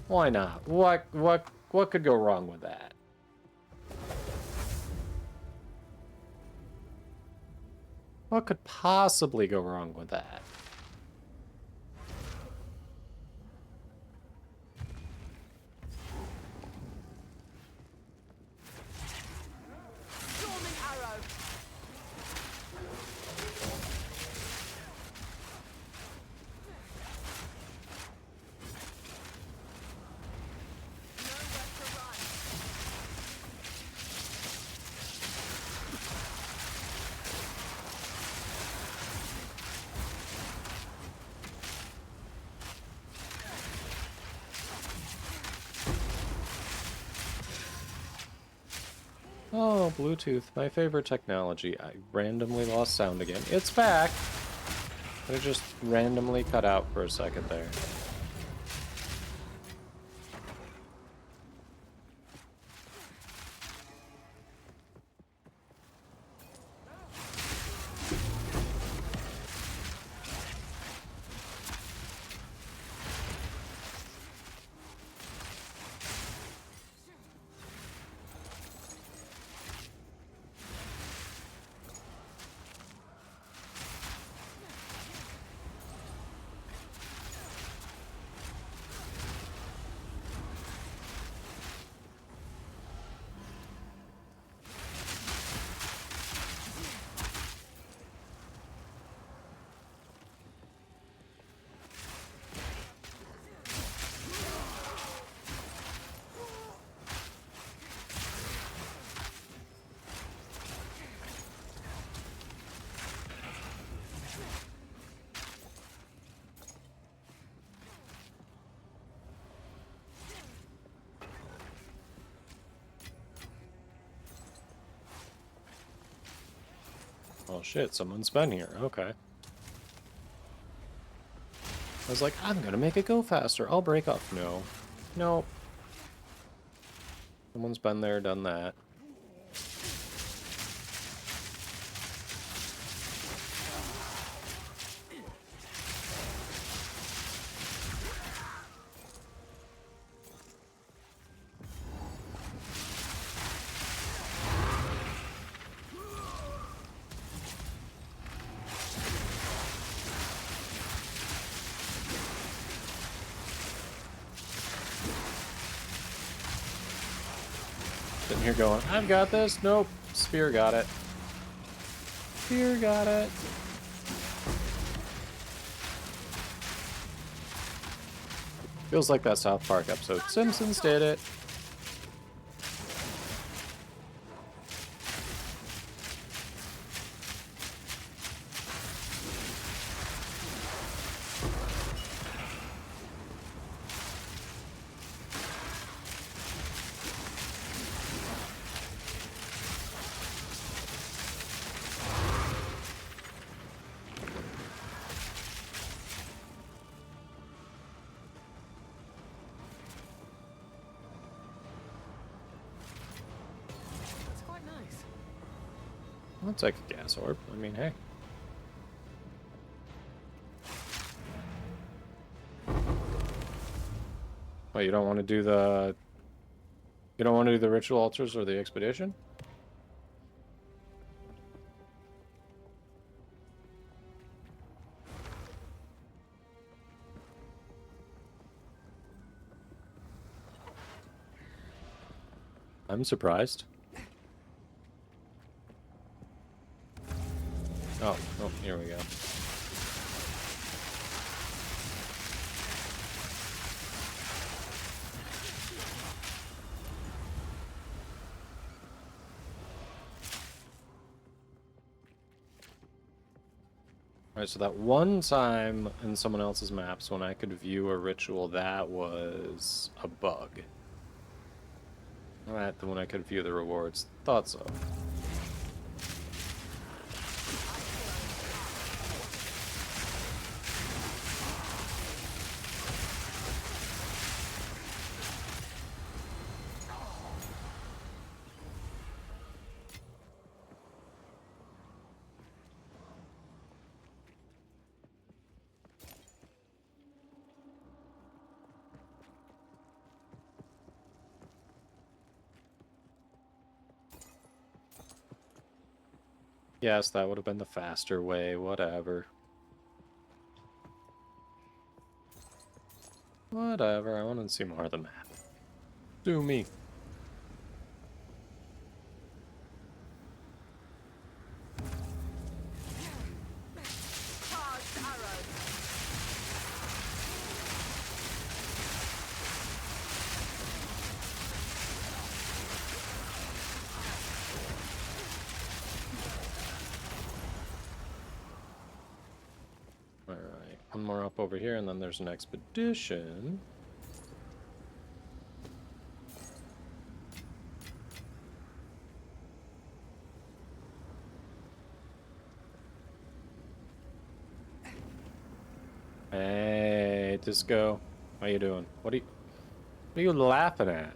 Why not? What could go wrong with that? What could possibly go wrong with that? Storming arrow. Nowhere to run. Oh, Bluetooth, my favorite technology. I randomly lost sound again. It's back! It just randomly cut out for a second there. Oh shit, someone's been here. Okay. I was like, I'm gonna make it go faster. I'll break off. No. Nope. Someone's been there, done that. Sitting here going, I've got this. Nope. Spear got it. Spear got it. Feels like that South Park episode. Simpsons did it. It's quite nice. I'll take a gas orb. I mean, hey. Well, you don't want to do the... You don't want to do the ritual altars or the expedition? I'm surprised. Oh, here we go. Alright, so that one time in someone else's maps when I could view a ritual, that was a bug. Alright, the one I could view the rewards. Thought so. Yes, that would have been the faster way, whatever. Whatever, I want to see more of the map. Do me. Charged arrow. Alright, one more up over here, and then there's an expedition. Hey, Disco. How you doing? What are you laughing at?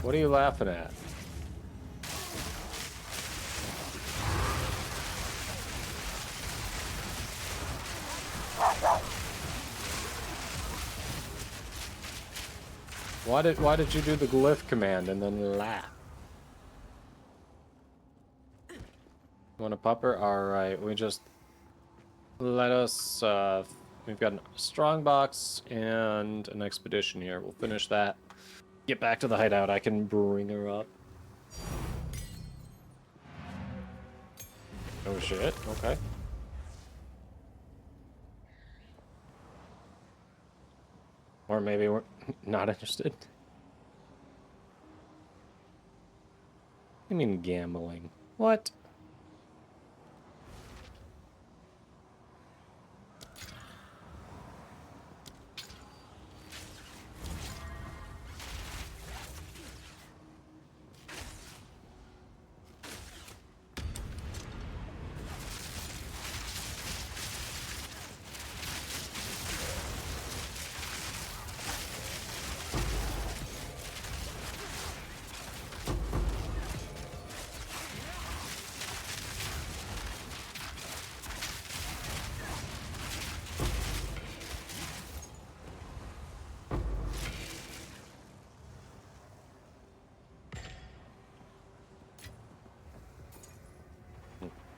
What are you laughing at? Why did you do the glyph command and then laugh? Want a pupper? Alright, we just let us we've got a strong box and an expedition here. We'll finish that. Get back to the hideout. I can bring her up. Oh shit, okay. Or maybe we're not interested. I mean gambling. What?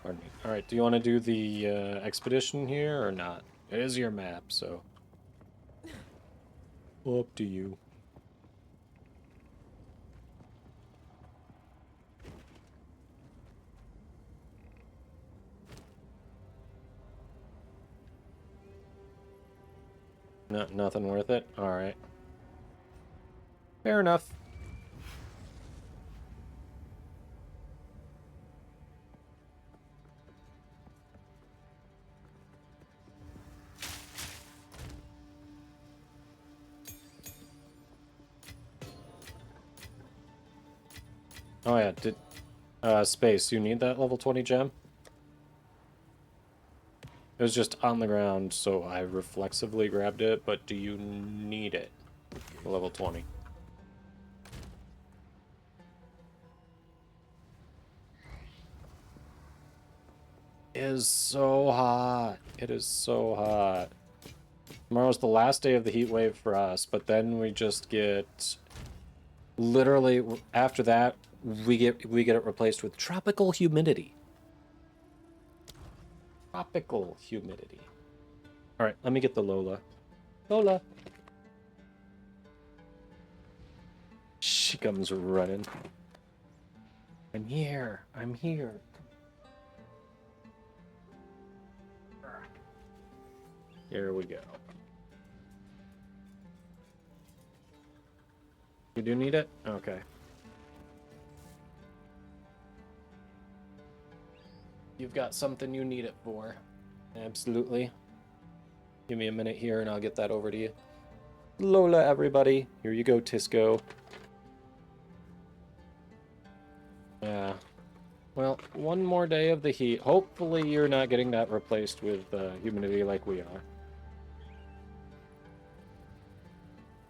Pardon me. Alright, do you want to do the expedition here or not? It is your map, so... Up to you. No, nothing worth it? Alright. Fair enough. Oh yeah, Space, you need that level 20 gem? It was just on the ground, so I reflexively grabbed it, but do you need it? Level 20. It is so hot. It is so hot. Tomorrow's the last day of the heat wave for us, but then we just get... Literally, after that, we get it replaced with tropical humidity. Tropical humidity. Alright, let me get the Lola. Lola! She comes running. I'm here. I'm here. Here we go. You do need it? Okay. You've got something you need it for. Absolutely. Give me a minute here and I'll get that over to you. Lola, everybody. Here you go, Tisco. Yeah. Well, one more day of the heat. Hopefully you're not getting that replaced with humidity like we are.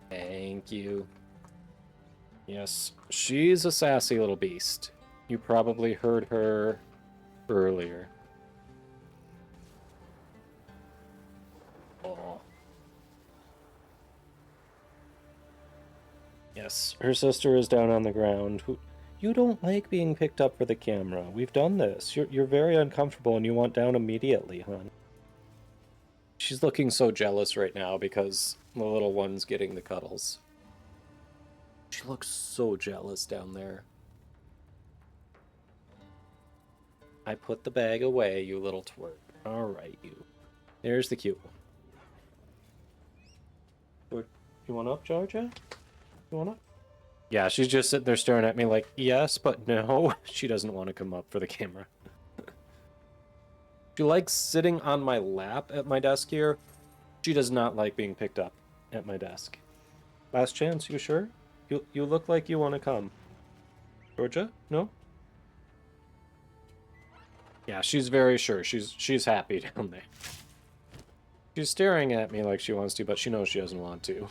Thank you. Yes, she's a sassy little beast. You probably heard her earlier. Oh. Yes, her sister is down on the ground. You don't like being picked up for the camera. We've done this. You're very uncomfortable and you want down immediately, hon. She's looking so jealous right now because the little one's getting the cuddles. She looks so jealous down there. I put the bag away, you little twerp. Alright, you. There's the cute one. You want up, Georgia? You want up? Yeah, she's just sitting there staring at me like, yes, but no. She doesn't want to come up for the camera. She likes sitting on my lap at my desk here. She does not like being picked up at my desk. Last chance, you sure? You look like you want to come. Georgia? No? Yeah, she's very sure. She's happy down there. She's staring at me like she wants to, but she knows she doesn't want to.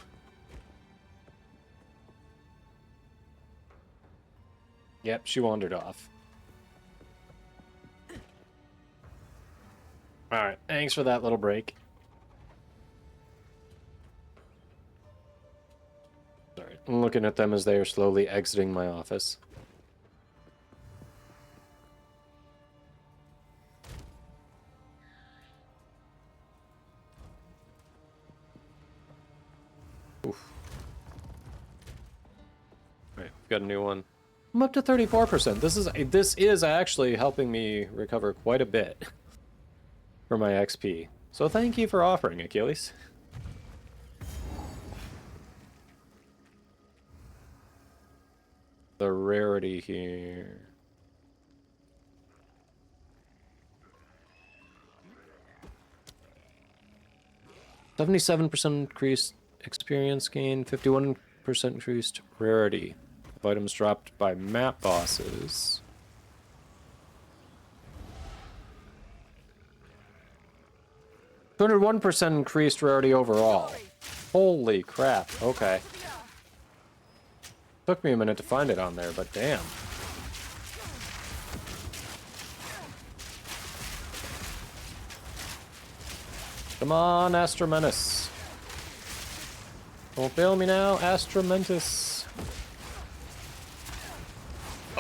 Yep, she wandered off. Alright, thanks for that little break. Sorry, I'm looking at them as they are slowly exiting my office. Oof. Alright, we've got a new one. I'm up to 34%. This is actually helping me recover quite a bit for my XP. So thank you for offering, Achilles. The rarity here. $77% increased experience gain, 51% increased rarity. If items dropped by map bosses. 201% increased rarity overall. Holy crap, okay. Took me a minute to find it on there, but damn. Come on, Astromentus. Don't fail me now, Astromentus.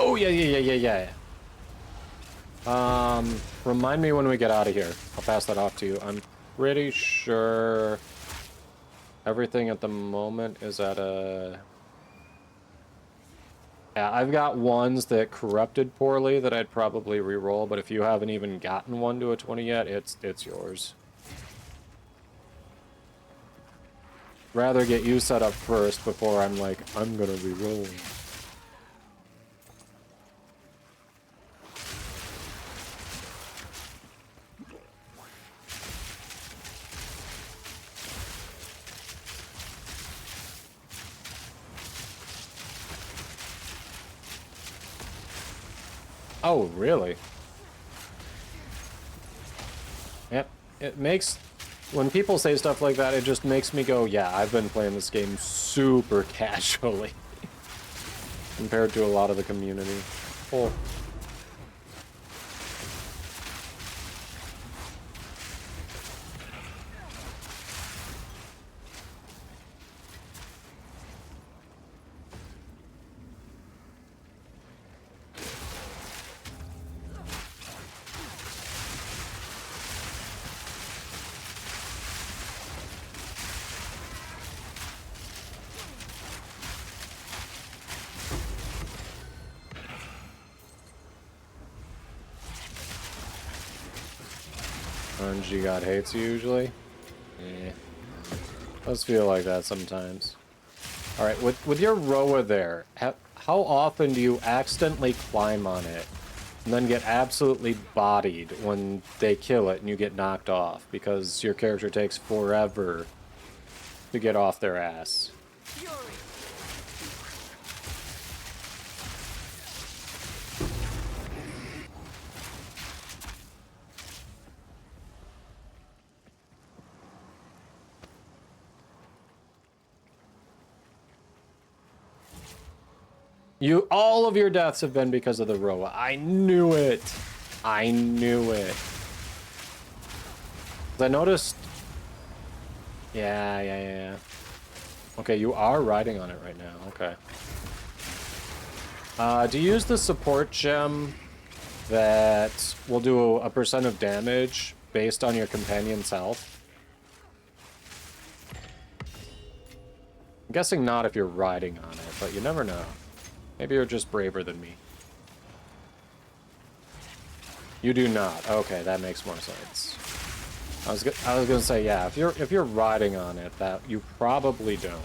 Oh, yeah. Remind me when we get out of here. I'll pass that off to you. I'm pretty sure everything at the moment is at a... Yeah, I've got ones that corrupted poorly that I'd probably re-roll, but if you haven't even gotten one to a 20 yet, it's yours. Rather get you set up first before I'm like, I'm gonna re-roll. Oh, really? Yep. It makes... When people say stuff like that, it just makes me go, yeah, I've been playing this game super casually. Compared to a lot of the community. Oh. G God hates you usually. Yeah. Does feel like that sometimes. Alright, with your Roa there, how often do you accidentally climb on it and then get absolutely bodied when they kill it and you get knocked off because your character takes forever to get off their ass? Fury. All of your deaths have been because of the Roa. I knew it. I knew it. I noticed. Yeah. Okay, you are riding on it right now. Okay. Do you use the support gem that will do a percent of damage based on your companion's health? I'm guessing not if you're riding on it, but you never know. Maybe you're just braver than me. You do not. Okay, that makes more sense. I was gonna say, yeah, if you're riding on it, that you probably don't.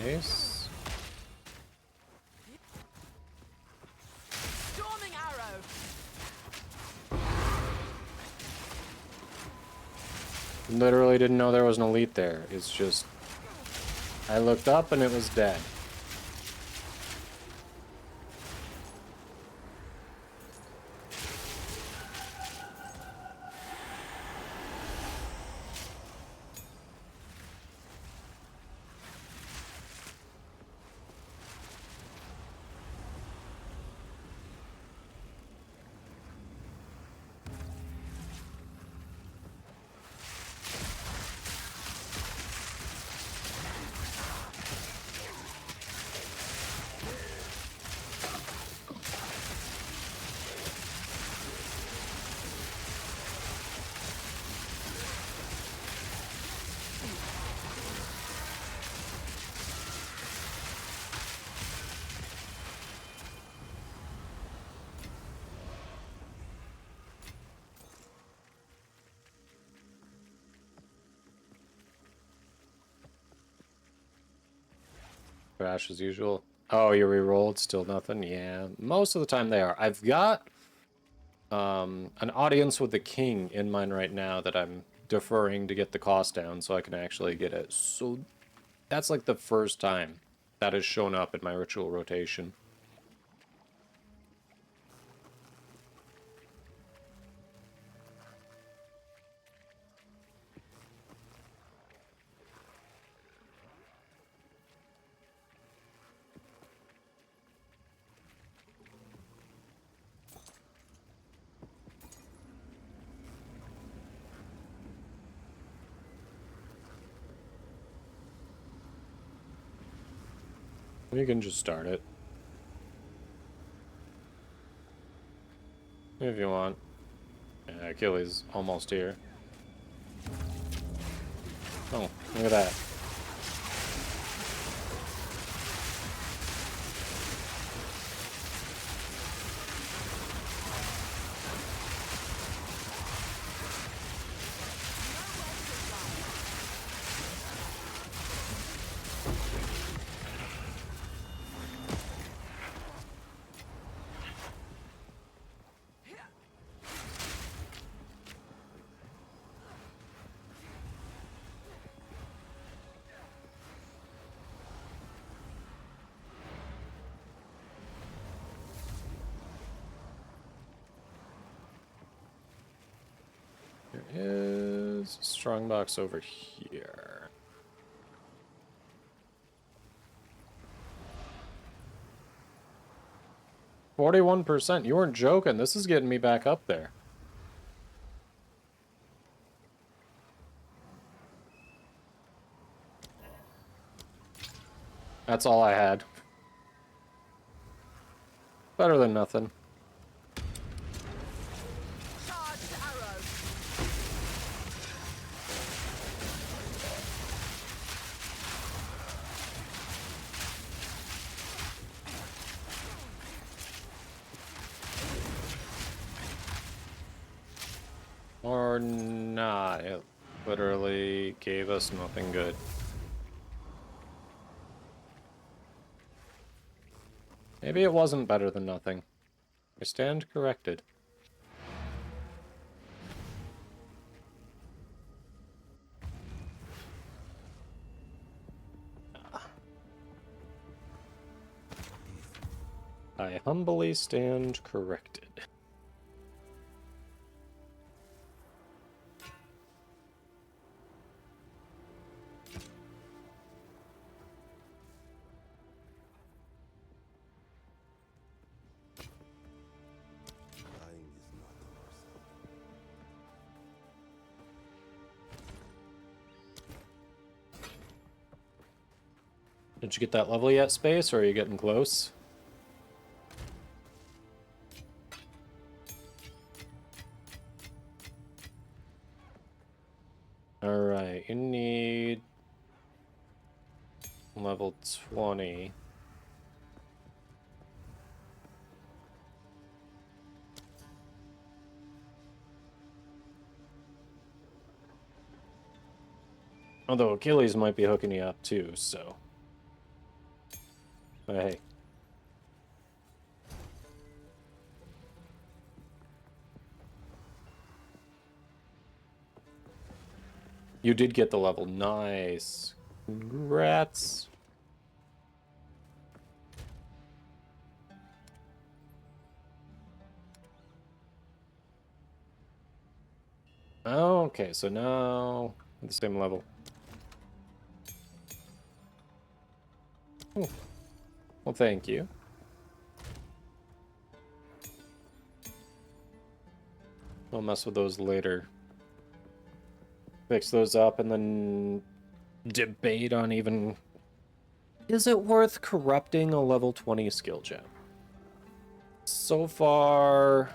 Nice. Storming arrow. Literally didn't know there was an elite there. It's just... I looked up and it was dead. Crash as usual. Oh, you re-rolled, still nothing? Yeah, most of the time they are. I've got an audience with the king in mind right now that I'm deferring to get the cost down so I can actually get it. So that's like the first time that has shown up in my ritual rotation. You can just start it. If you want. Yeah, Achilles almost here. Oh, look at that. There is a strongbox over here. 41%. You weren't joking. This is getting me back up there. That's all I had. Better than nothing. Charged arrow. Or not. It literally gave us nothing good. Maybe it wasn't better than nothing. I stand corrected. I humbly stand corrected. Dying is not the worst. Did you get that level yet, Space, or are you getting close? Alright, you need level 20. Although Achilles might be hooking you up too, so. But hey. You did get the level. Nice. Congrats. Okay, so now at the same level. Ooh. Well, thank you. I'll mess with those later. Fix those up and then debate on even... Is it worth corrupting a level 20 skill gem? So far...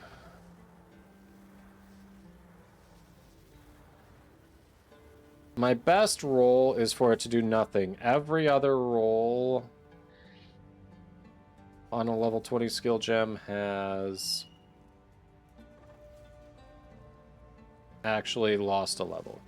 My best roll is for it to do nothing. Every other roll on a level 20 skill gem has actually lost a level.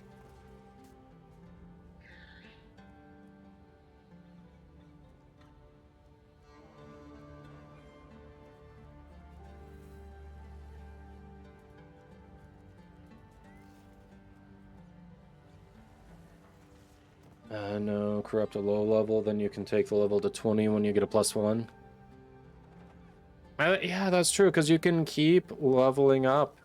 No, corrupt a low level, then you can take the level to 20 when you get a +1. Yeah, that's true, because you can keep leveling up.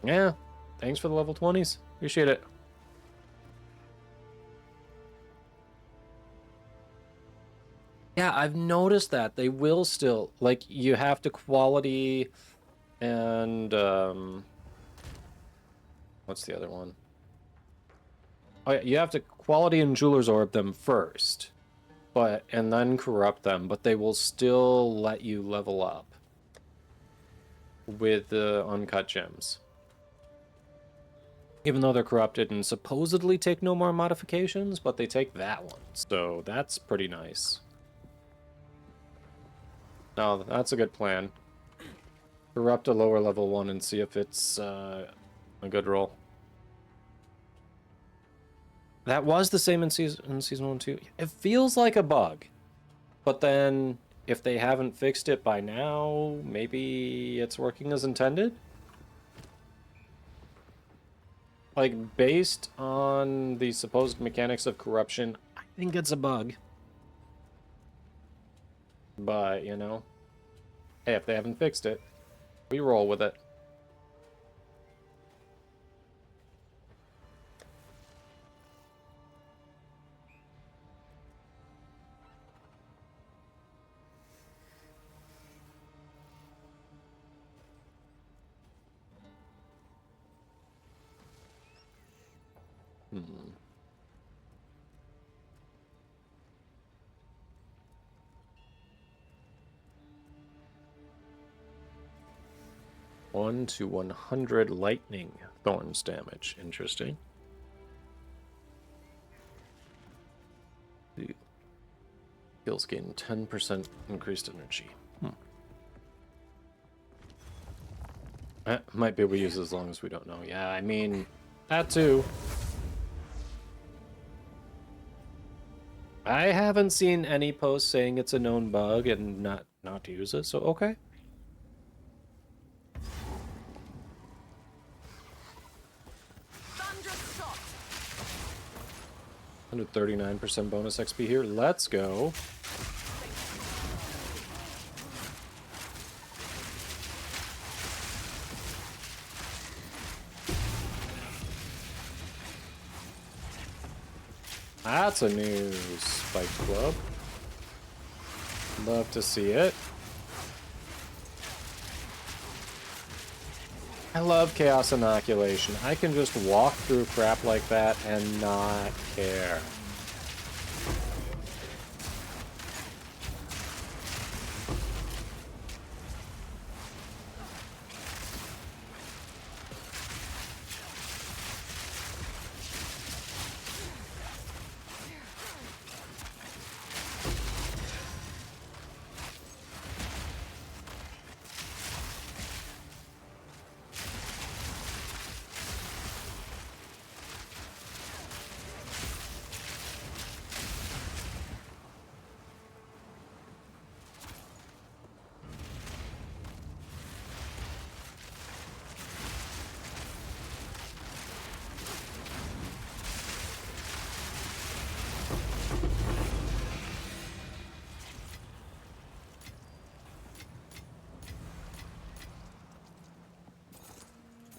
Yeah, thanks for the level 20s. Appreciate it. Yeah, I've noticed that. They will still, like, you have to quality and, what's the other one? Oh, yeah, you have to quality and Jeweler's Orb them first, and then corrupt them, but they will still let you level up with the uncut gems. Even though they're corrupted and supposedly take no more modifications, but they take that one, so that's pretty nice. No, that's a good plan. Corrupt a lower level one and see if it's a good roll. That was the same in season 1 too. It feels like a bug, but then if they haven't fixed it by now, maybe it's working as intended. Like, based on the supposed mechanics of corruption, I think it's a bug. But, you know, hey, if they haven't fixed it, we roll with it. Hmm. One to 100 lightning thorns damage. Interesting. The skills gain 10% increased energy. Might be able to use it as long as we don't know. Yeah, I mean, that too. I haven't seen any posts saying it's a known bug and not to use it, so okay. Thunderous shot. 139% bonus XP here. Let's go. That's a new spike club. Love to see it. I love chaos inoculation. I can just walk through crap like that and not care.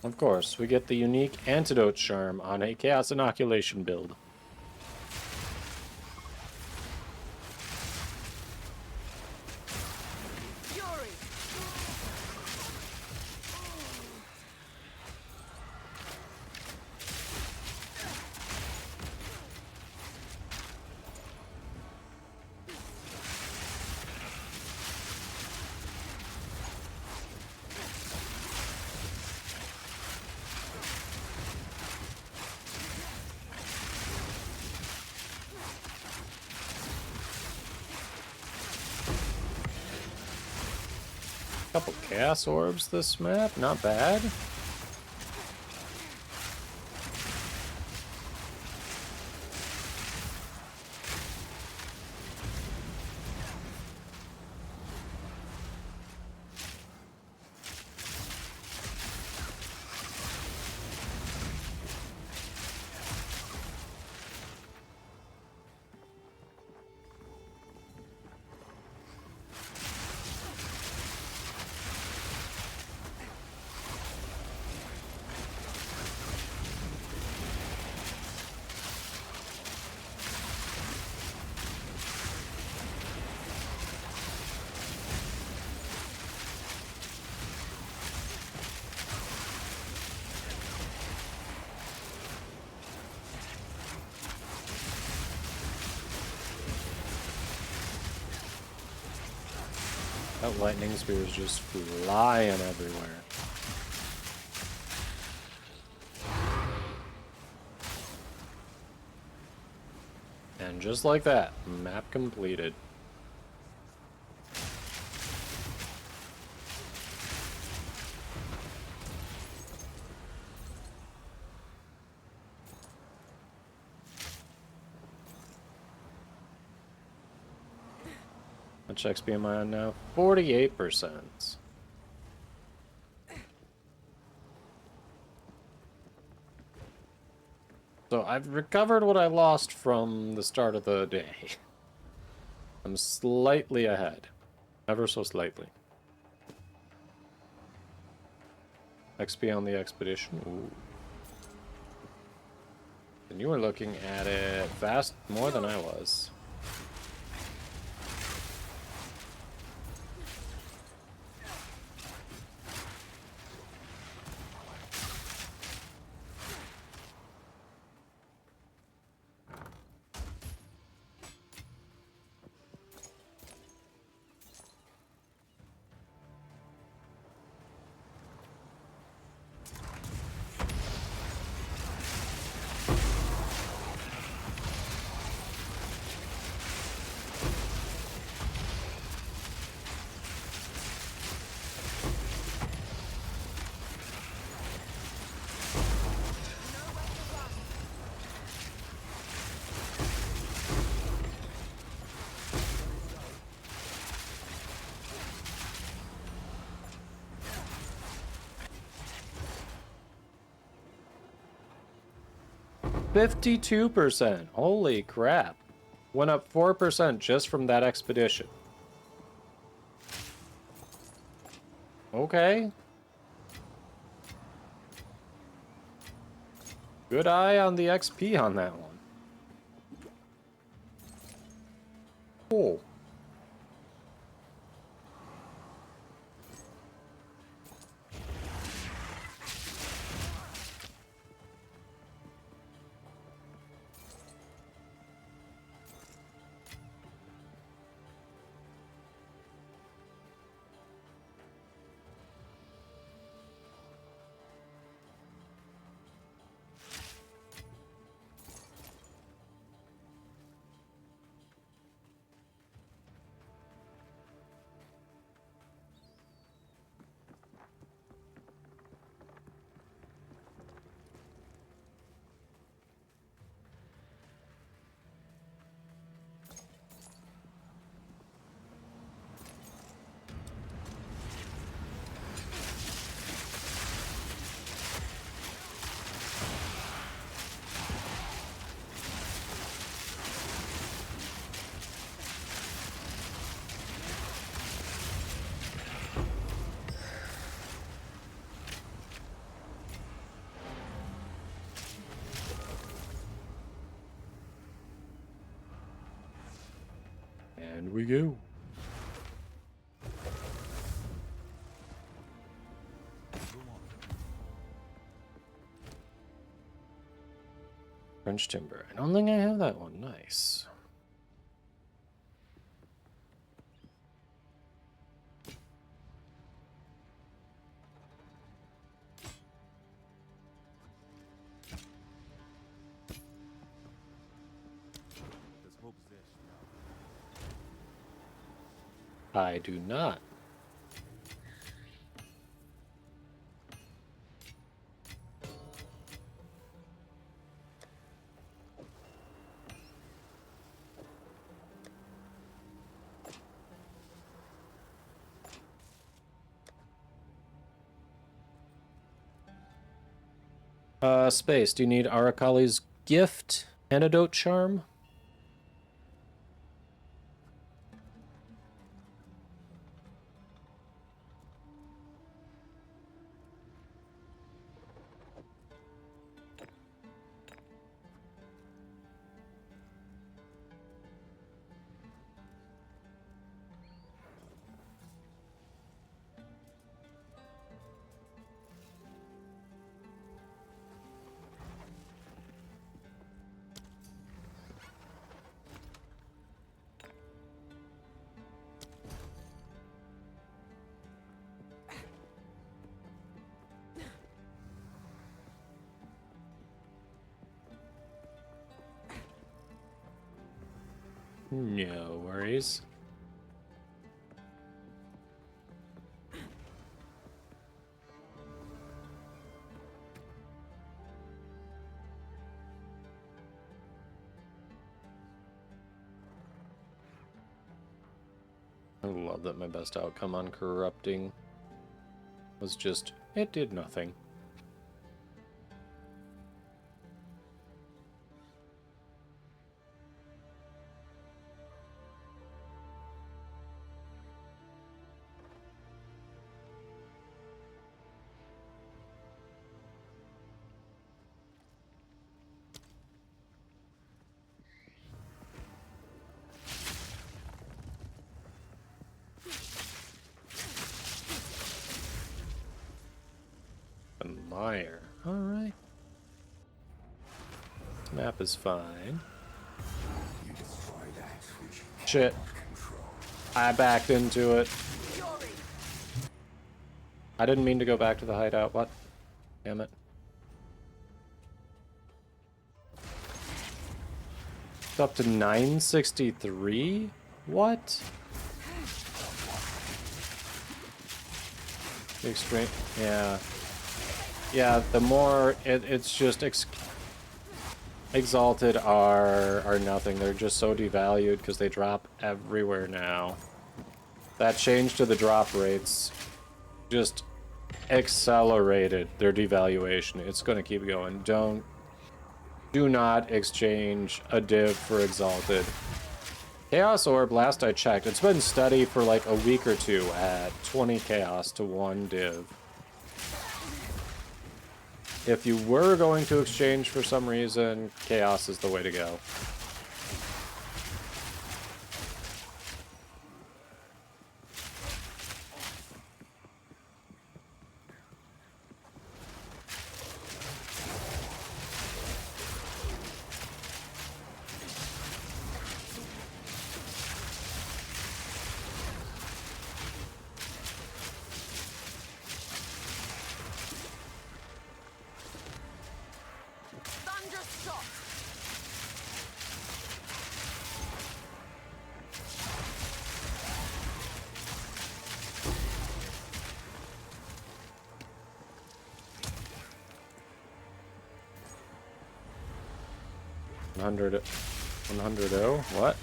Of course, we get the unique antidote charm on a chaos inoculation build. Fury. Couple chaos orbs this map, not bad. That lightning spear is just flying everywhere. And just like that, map completed. How much XP am I on now? 48%. So I've recovered what I lost from the start of the day. I'm slightly ahead. Ever so slightly. XP on the expedition. Ooh. And you were looking at it fast more than I was. 52%. Holy crap. Went up 4% just from that expedition. Okay. Good eye on the XP on that one. Cool. And we go. French timber. I don't think I have that one. Nice. I do not. Space, do you need Arakali's gift? Antidote charm? No worries. I love that my best outcome on corrupting was just, it did nothing. Admire. Alright. This map is fine. Shit. I backed into it. I didn't mean to go back to the hideout. What? Damn it. It's up to 963? What? Extreme. Yeah. Yeah, the more it's just Exalted are nothing. They're just so devalued because they drop everywhere now. That change to the drop rates just accelerated their devaluation. It's going to keep going. Do not exchange a div for Exalted. Chaos Orb, last I checked, it's been steady for like a week or two at 20 Chaos to 1 div. If you were going to exchange for some reason, Chaos is the way to go. Thunderstruck. 100 0? What?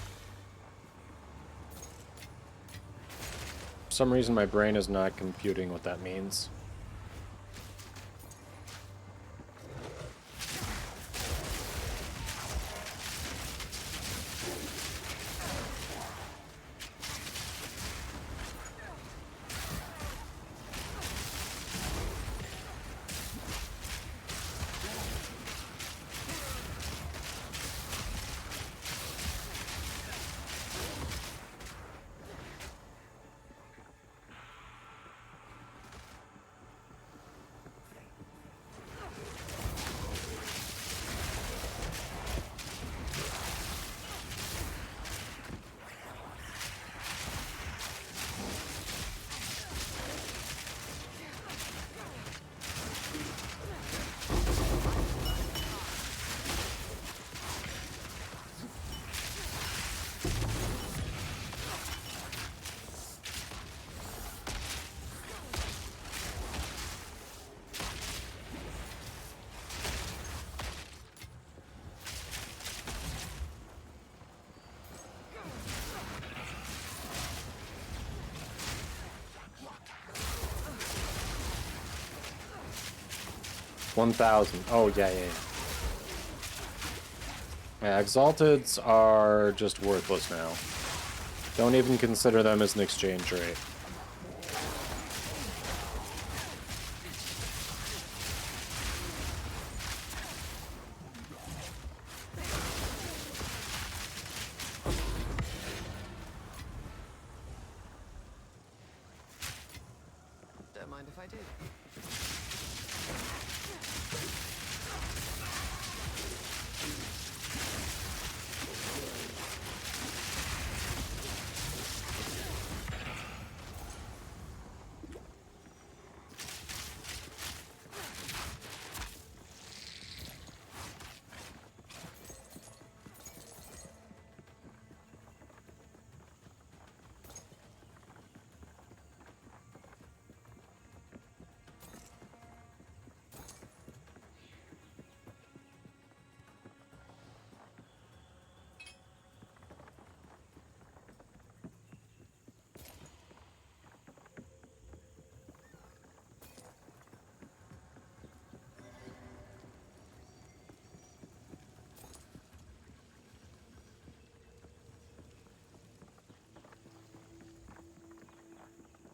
For some reason my brain is not computing what that means. $1,000. Oh, yeah. Yeah, Exalteds are just worthless now. Don't even consider them as an exchange rate. Don't mind if I do.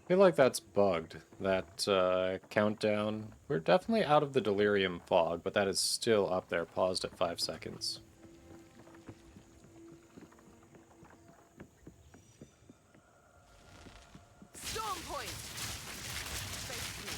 I feel like that's bugged, that countdown. We're definitely out of the delirium fog, but that is still up there, paused at 5 seconds. Storm point. Face me.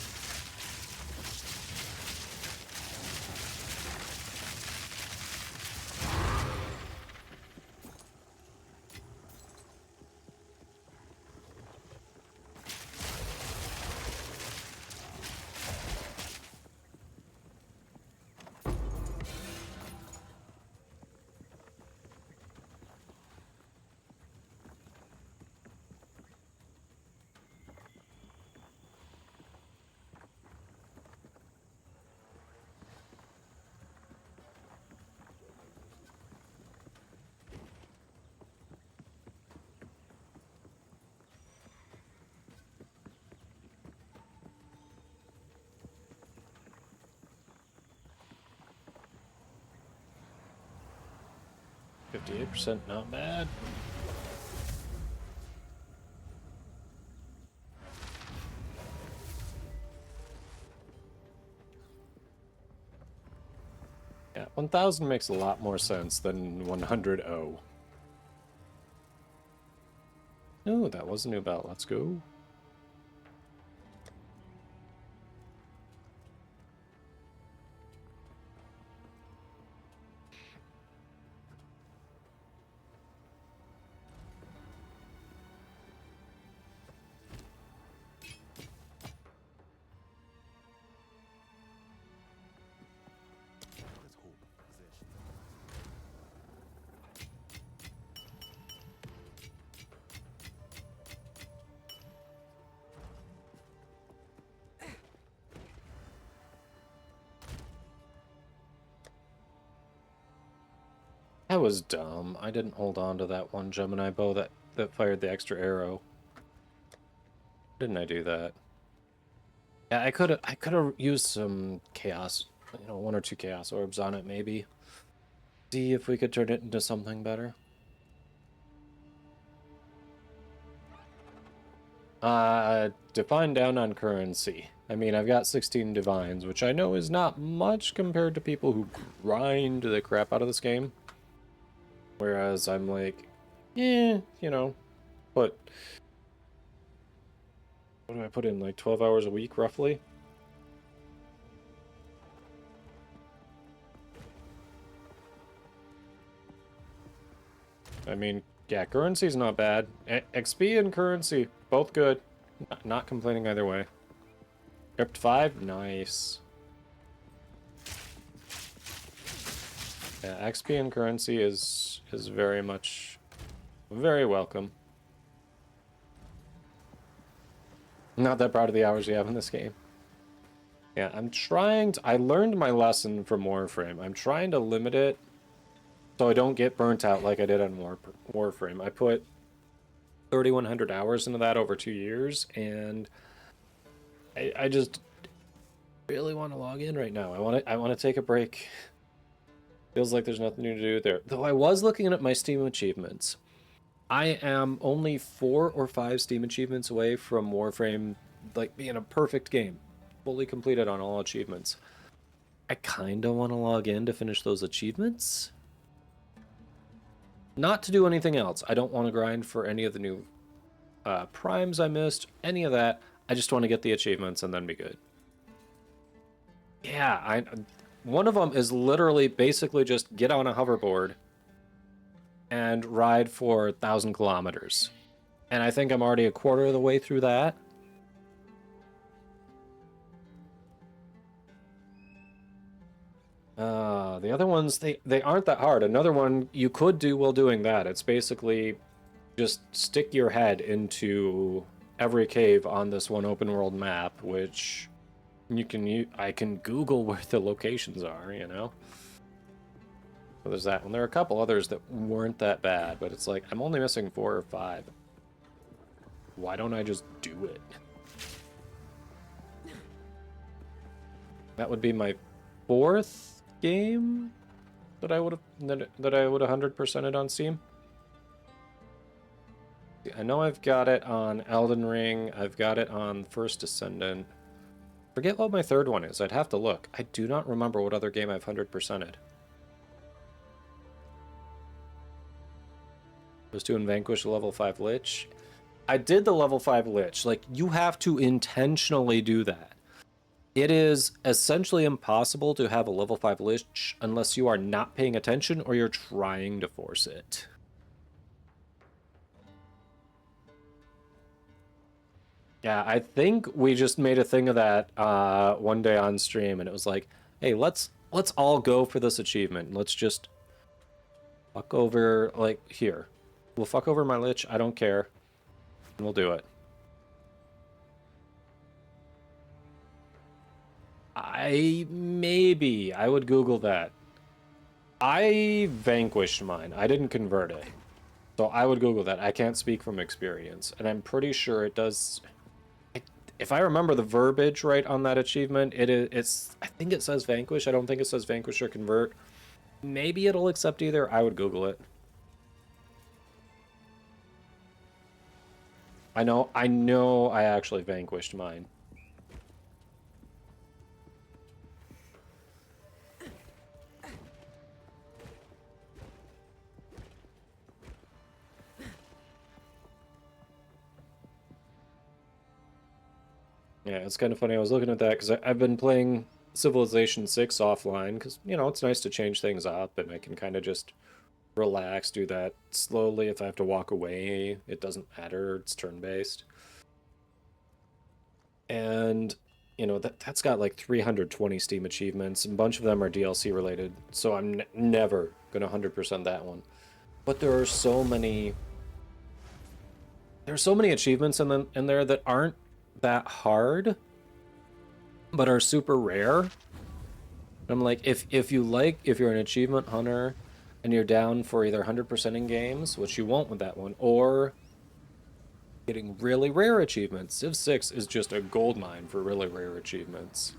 58%, not bad. Yeah, 1000 makes a lot more sense than 100-0. Oh, that was a new belt. Let's go. Let's hold possession. That was dumb. I didn't hold on to that one Gemini bow that fired the extra arrow. Didn't I do that? Yeah, I could have used some chaos, you know, 1 or 2 chaos orbs on it maybe. See if we could turn it into something better. Divine down on currency. I mean, I've got 16 divines, which I know is not much compared to people who grind the crap out of this game. Whereas I'm like, you know, but what do I put in, like 12 hours a week, roughly? I mean, yeah, currency's not bad. XP and currency, both good. Not complaining either way. Crypt 5, nice. Yeah, XP and currency is very much, very welcome. Not that proud of the hours we have in this game. Yeah, I learned my lesson from Warframe. I'm trying to limit it so I don't get burnt out like I did on Warframe. I put 3,100 hours into that over 2 years, and I just really want to log in right now. I want to take a break. Feels like there's nothing new to do there. Though I was looking at my Steam achievements. I am only 4 or 5 Steam achievements away from Warframe, like, being a perfect game. Fully completed on all achievements. I kind of want to log in to finish those achievements. Not to do anything else. I don't want to grind for any of the new primes I missed, any of that. I just want to get the achievements and then be good. Yeah, one of them is literally basically just get on a hoverboard and ride for 1,000 kilometers. And I think I'm already a quarter of the way through that. The other ones, they aren't that hard. Another one you could do while doing that. It's basically just stick your head into every cave on this one open world map, which I can Google where the locations are, you know? So there's that one. There are a couple others that weren't that bad, but it's like, I'm only missing 4 or 5. Why don't I just do it? That would be my 4th game that I would have 100%ed on Steam. I know I've got it on Elden Ring. I've got it on First Descendant. Forget what my 3rd one is. I'd have to look. I do not remember what other game I've 100%ed. I was doing Vanquish level 5 Lich. I did the level 5 Lich. Like, you have to intentionally do that. It is essentially impossible to have a level 5 Lich unless you are not paying attention or you're trying to force it. Yeah, I think we just made a thing of that one day on stream, and it was like, hey, let's all go for this achievement. Let's just fuck over, like, here. We'll fuck over my Lich, I don't care. And we'll do it. I would Google that. I vanquished mine. I didn't convert it. So I would Google that. I can't speak from experience. And I'm pretty sure it does... If I remember the verbiage right on that achievement, it's I think it says vanquish. I don't think it says vanquish or convert. Maybe it'll accept either. I would Google it. I know I actually vanquished mine. Yeah, it's kind of funny. I was looking at that because I've been playing Civilization 6 offline because, you know, it's nice to change things up and I can kind of just relax, do that slowly. If I have to walk away, it doesn't matter. It's turn-based. And, you know, that's got like 320 Steam achievements, and a bunch of them are DLC related. So I'm never going to 100% that one. But there are so many... There's so many achievements in there that aren't that hard, but are super rare. I'm like, if you're an achievement hunter and you're down for either 100%ing games, which you won't with that one, or getting really rare achievements. Civ 6 is just a goldmine for really rare achievements.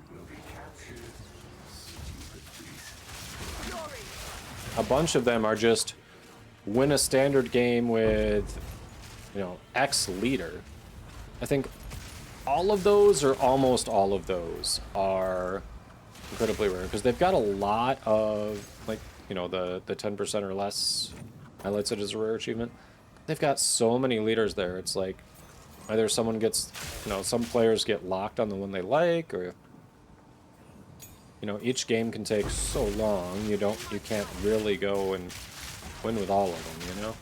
A bunch of them are just win a standard game with, you know, X leader. I think all of those, or almost all of those, are incredibly rare because they've got a lot of, like, you know, the 10% or less highlights it as a rare achievement. They've got so many leaders there. It's like either someone gets, you know, some players get locked on the one they like, or, you know, each game can take so long, you can't really go and win with all of them, you know?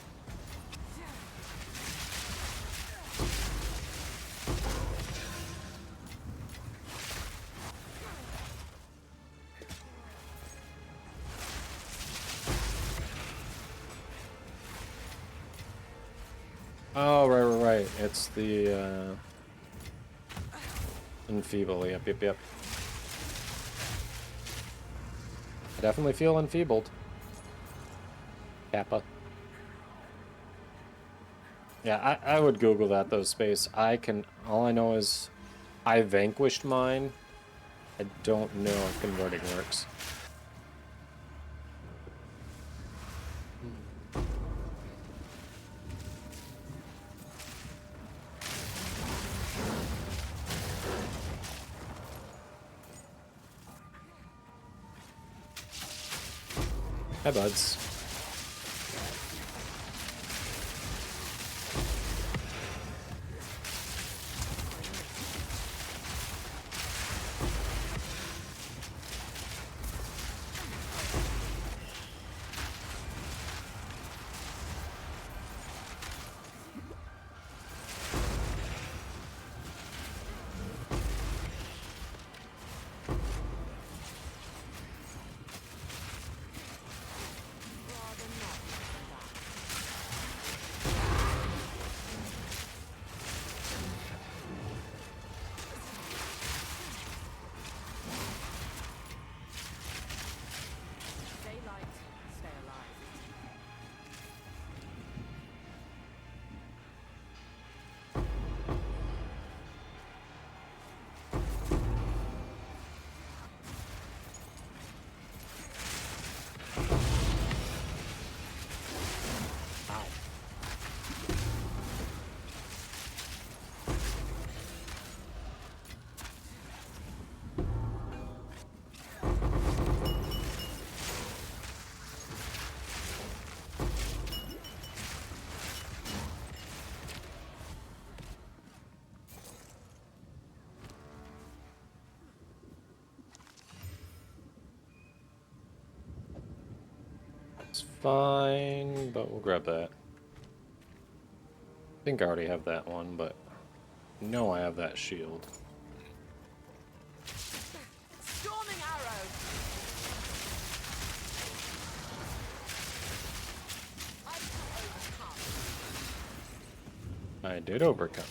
Oh, right. It's the, enfeeble, yep. I definitely feel enfeebled. Kappa. Yeah, I would Google that, though, Space. All I know is I vanquished mine. I don't know if converting works. Hi, buds. It's fine, but we'll grab that. I think I already have that one, but no, I have that shield. Storming arrow. I did overcome.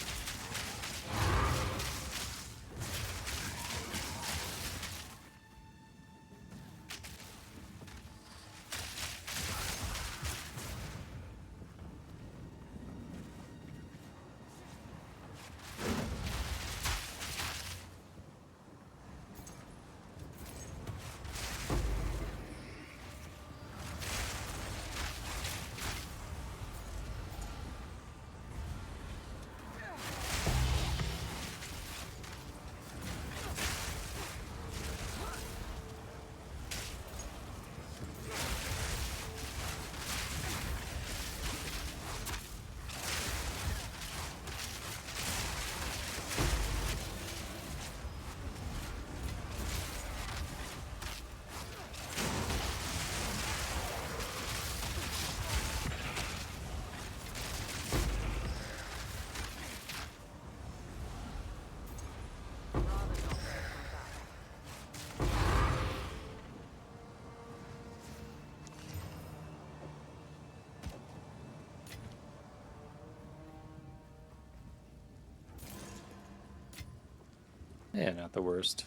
Yeah, not the worst.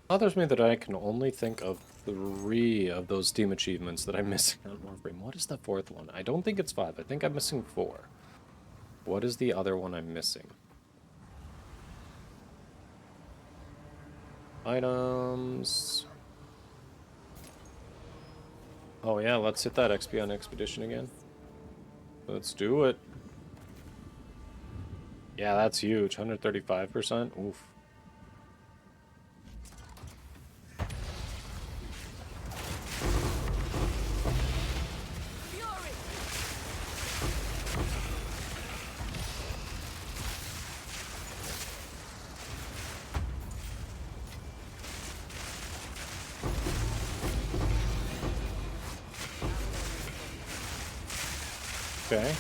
Bothers me that I can only think of 3 of those Steam achievements that I'm missing on Warframe. What is the 4th one? I don't think it's 5. I think I'm missing 4. What is the other one I'm missing? Items. Oh yeah, let's hit that XP on Expedition again. Let's do it. Yeah, that's huge. 135%. Oof. Okay.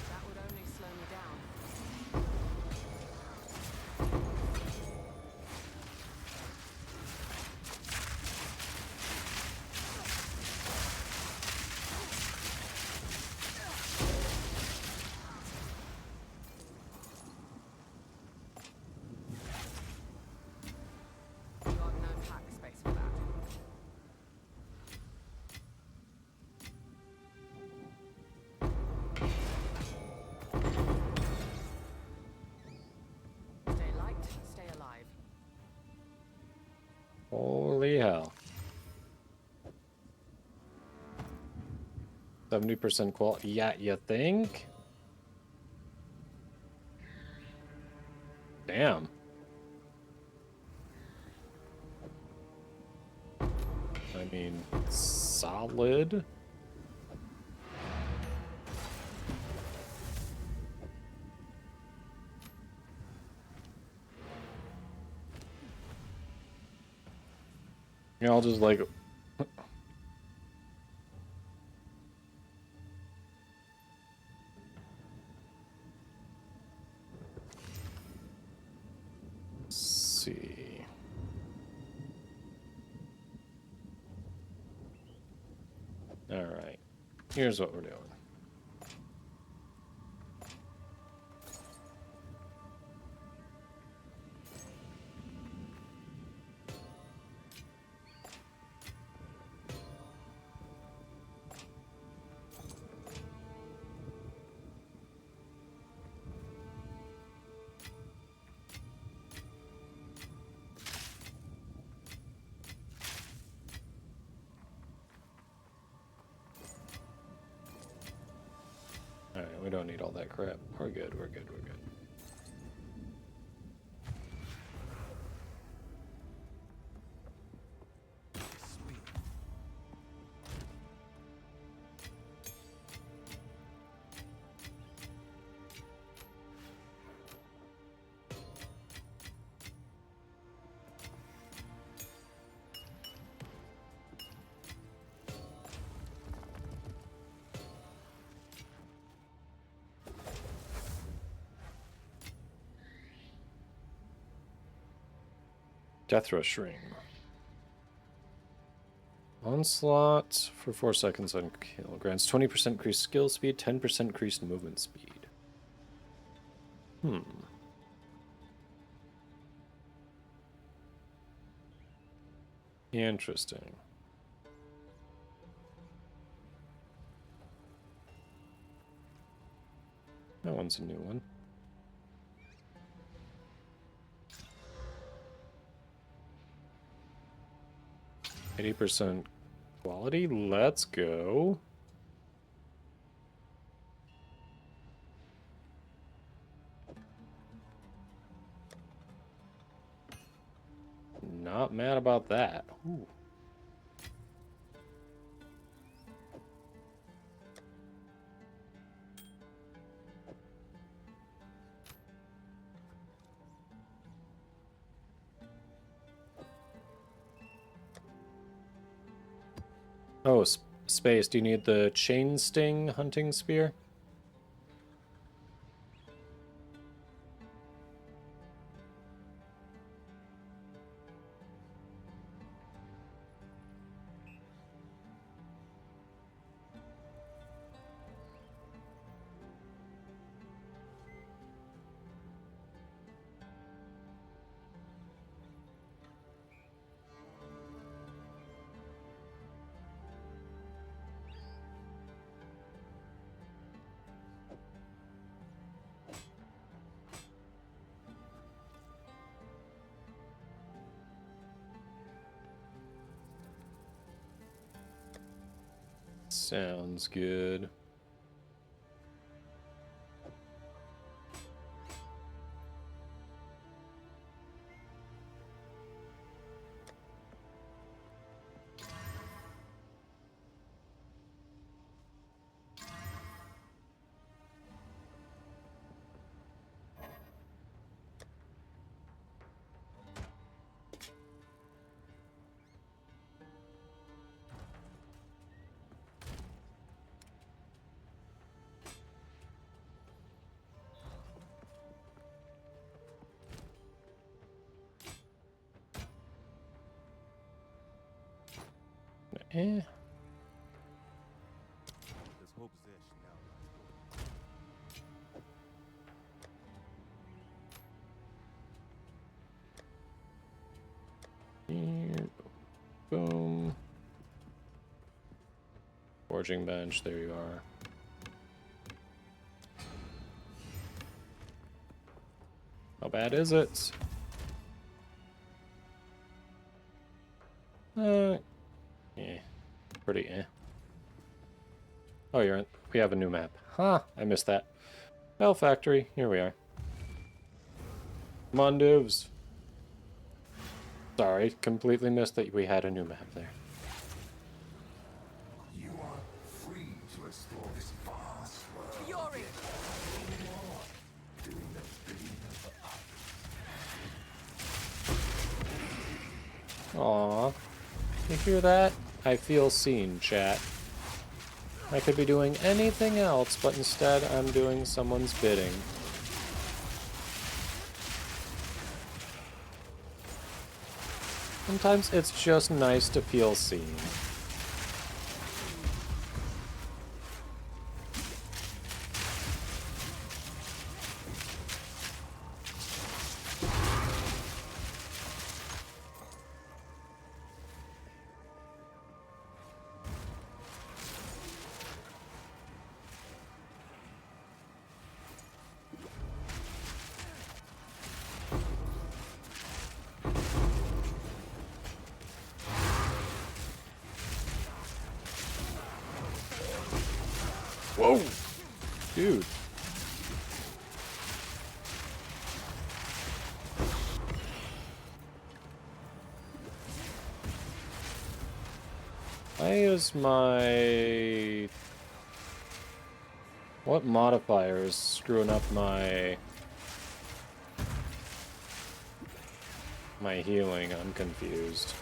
That would only slow me down. Got no pack space for that. Stay light, stay alive. Holy hell. 70% quality. Yeah, you think? Damn. I mean, solid. Yeah, I'll just like... see. Alright. Here's what we're doing. Alright, we don't need all that crap. We're good, we're good, we're good. Death Rush Ring. Onslaught for 4 seconds on kill. Grants 20% increased skill speed, 10% increased movement speed. Interesting. That one's a new one. 80% quality. Let's go. Not mad about that. Ooh. Oh, space. Do you need the chain sting hunting spear? Sounds good. Eh. There's hope there now. Here, boom. Forging bench, there you are. How bad is it? Yeah, pretty eh. Oh, you're in. We have a new map. Huh, I missed that. Bell Factory, here we are. Come on, divs. Sorry, completely missed that we had a new map there. You are free to explore this vast world. Yori! Doing the bidding of Aww. You hear that? I feel seen, chat. I could be doing anything else, but instead I'm doing someone's bidding. Sometimes it's just nice to feel seen. Whoa! Dude. I use my... What modifier is screwing up my healing? I'm confused.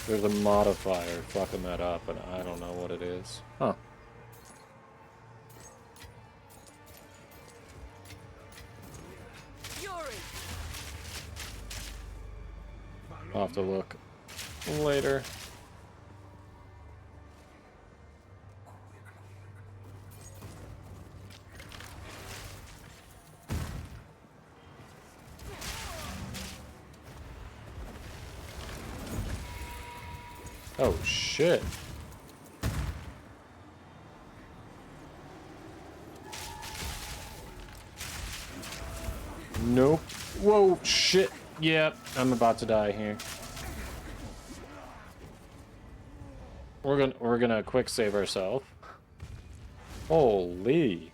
There's a modifier fucking that up, and I don't know what it is. Huh. I'll have to look later. Oh shit. Nope. Whoa, shit. Yep, I'm about to die here. We're gonna quick save ourselves. Holy.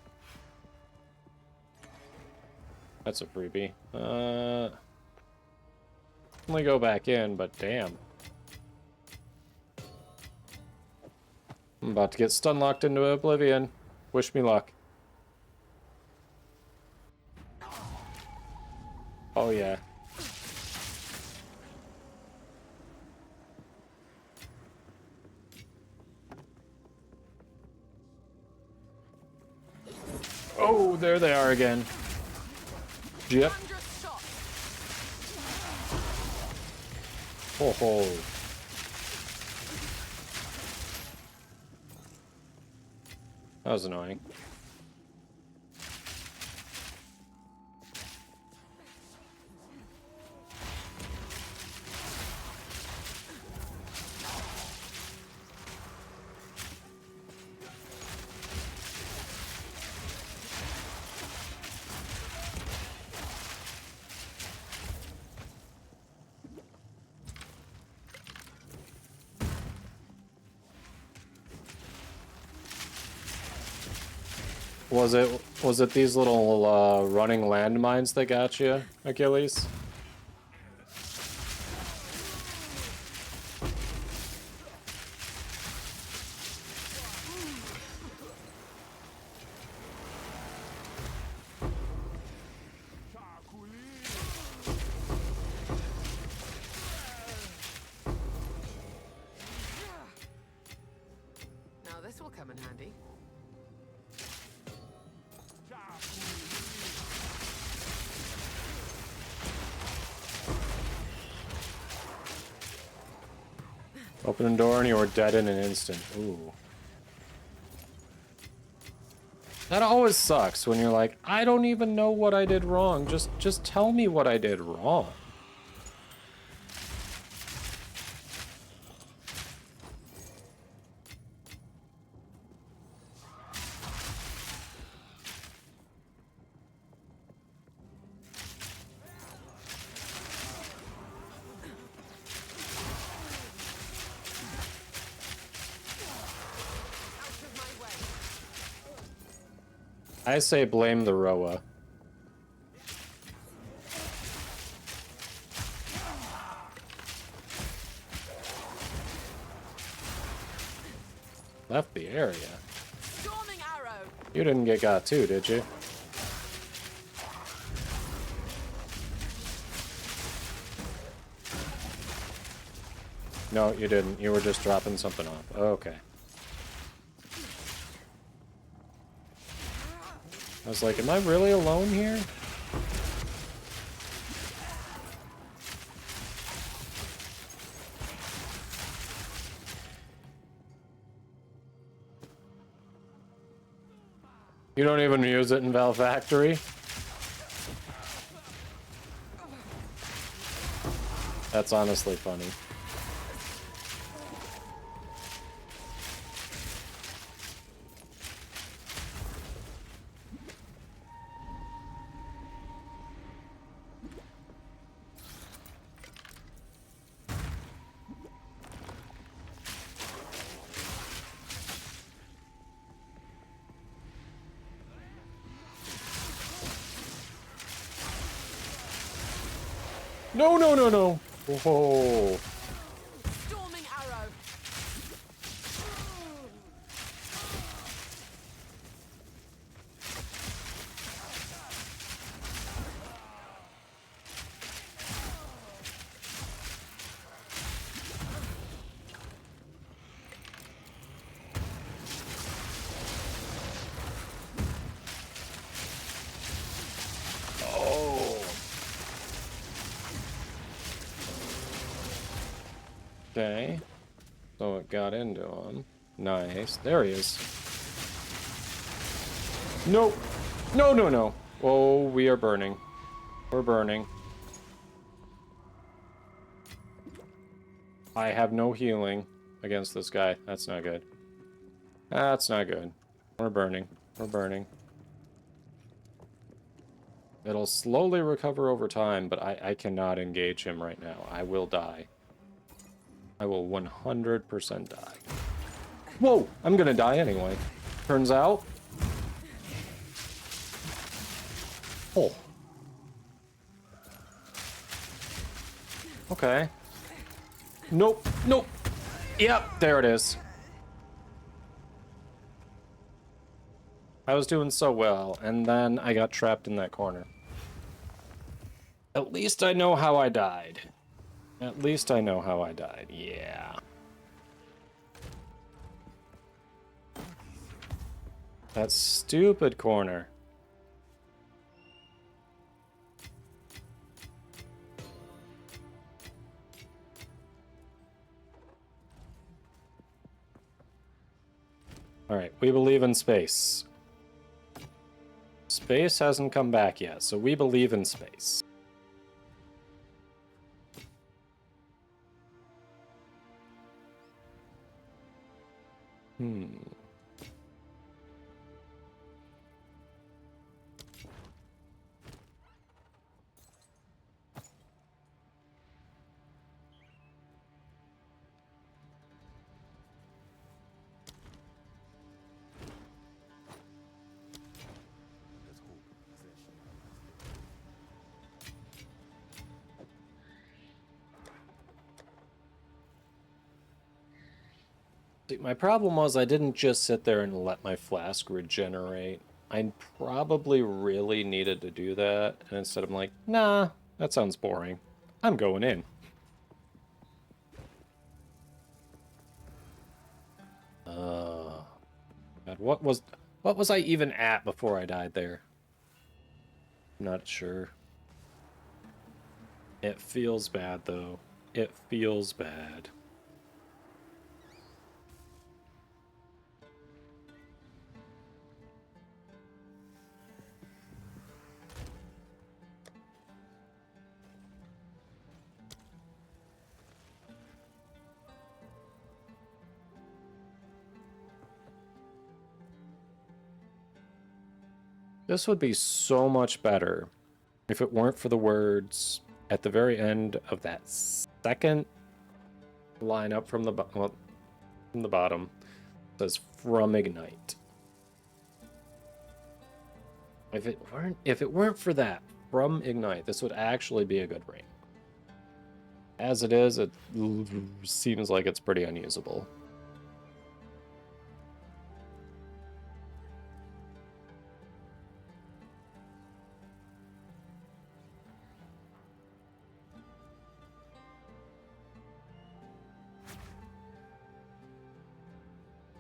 That's a freebie. Only go back in, but damn. I'm about to get stun locked into oblivion. Wish me luck. Oh yeah. Oh, there they are again. Yep. Ho ho. That was annoying. Was it these little running landmines that got you, Achilles? Now this will come in handy. Open a door and you were dead in an instant. Ooh. That always sucks when you're like, I don't even know what I did wrong. Just tell me what I did wrong. I say blame the Roa. Left the area. Storming arrow. You didn't get got too, did you? No, you didn't. You were just dropping something off. Okay. I was like, am I really alone here? You don't even use it in Val Factory? That's honestly funny. No, no, no, no. Whoa. Storming arrow. Okay. So it got into him. Nice. There he is. No. No, no, no. Oh, we are burning. We're burning. I have no healing against this guy. That's not good. That's not good. We're burning. We're burning. It'll slowly recover over time, but I cannot engage him right now. I will die. I will 100% die. Whoa! I'm gonna die anyway. Turns out... Oh. Okay. Nope. Nope. Yep, there it is. I was doing so well, and then I got trapped in that corner. At least I know how I died. At least I know how I died. Yeah. That stupid corner. All right, we believe in space. Space hasn't come back yet, so we believe in space. Let's hope possession. See, my problem was I didn't just sit there and let my flask regenerate. I probably really needed to do that, and instead I'm like, nah, that sounds boring. I'm going in. God, what was I even at before I died there? I'm not sure. It feels bad though. It feels bad. This would be so much better if it weren't for the words at the very end of that second line up from the bottom. It says from Ignite. If it weren't for that from Ignite, this would actually be a good ring. As it is, it seems like it's pretty unusable.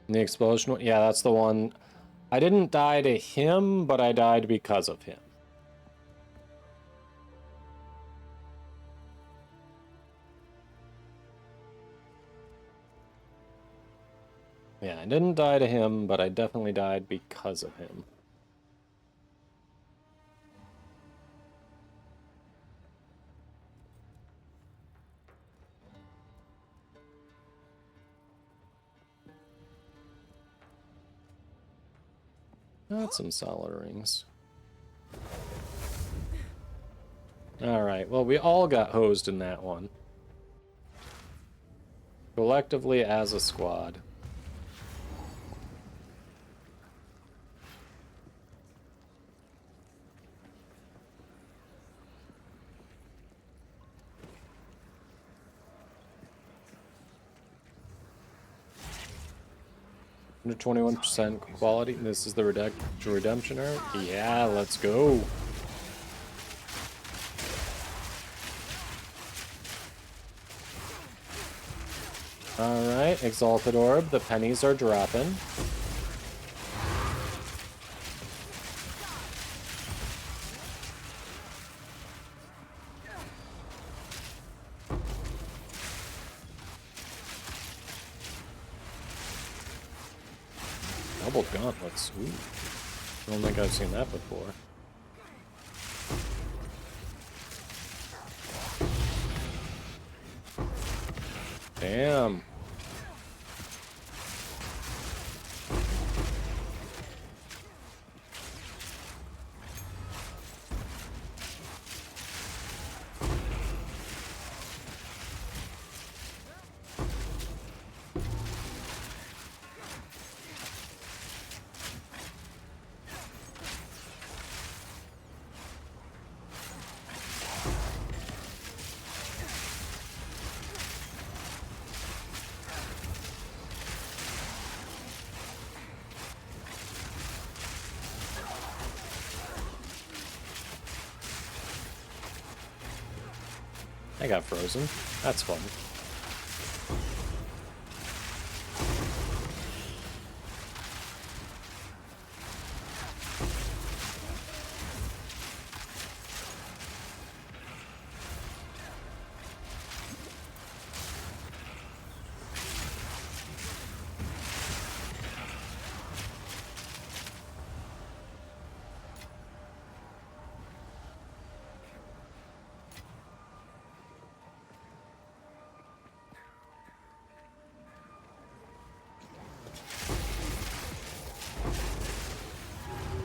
The explosion one? Yeah, that's the one. I didn't die to him, but I died because of him. Yeah, I didn't die to him, but I definitely died because of him. That's some solid rings. Alright, well, we all got hosed in that one. Collectively as a squad. Under 21% quality. This is the redemption art. Yeah, let's go. Alright, Exalted Orb. The pennies are dropping. Double gauntlets. Ooh. I don't think I've seen that before. Damn. I got frozen. That's fun.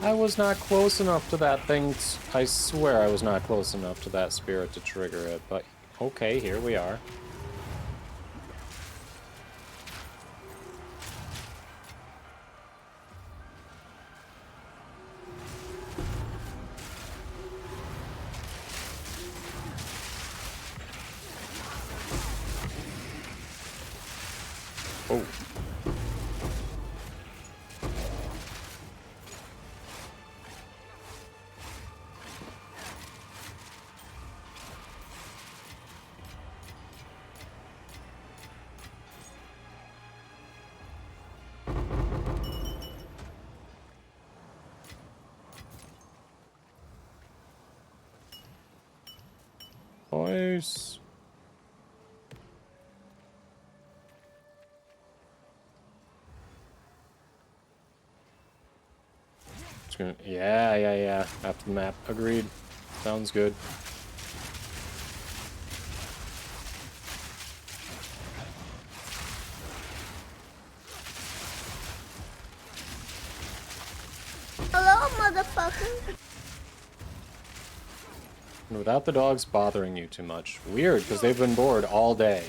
I was not close enough to that thing. I swear I was not close enough to that spirit to trigger it, but okay, here we are. Oh. Nice. Yeah. After the map. Agreed. Sounds good. Hello, motherfucker. And without the dogs bothering you too much. Weird, because they've been bored all day.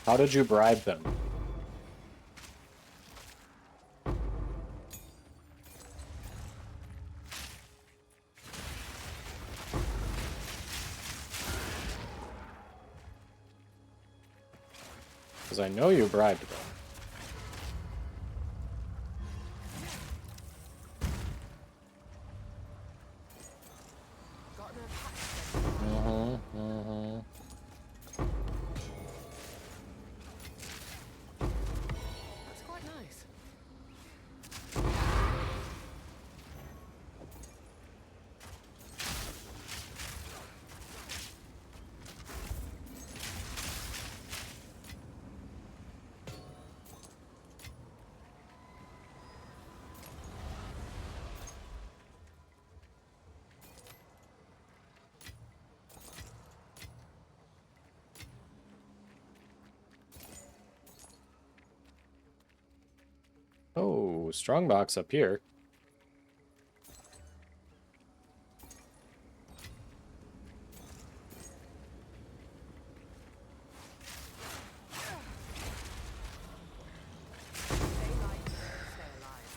How did you bribe them? Because I know you bribed them. Got no pack space. That's quite nice. Oh, strongbox up here. Stay light, stay alive.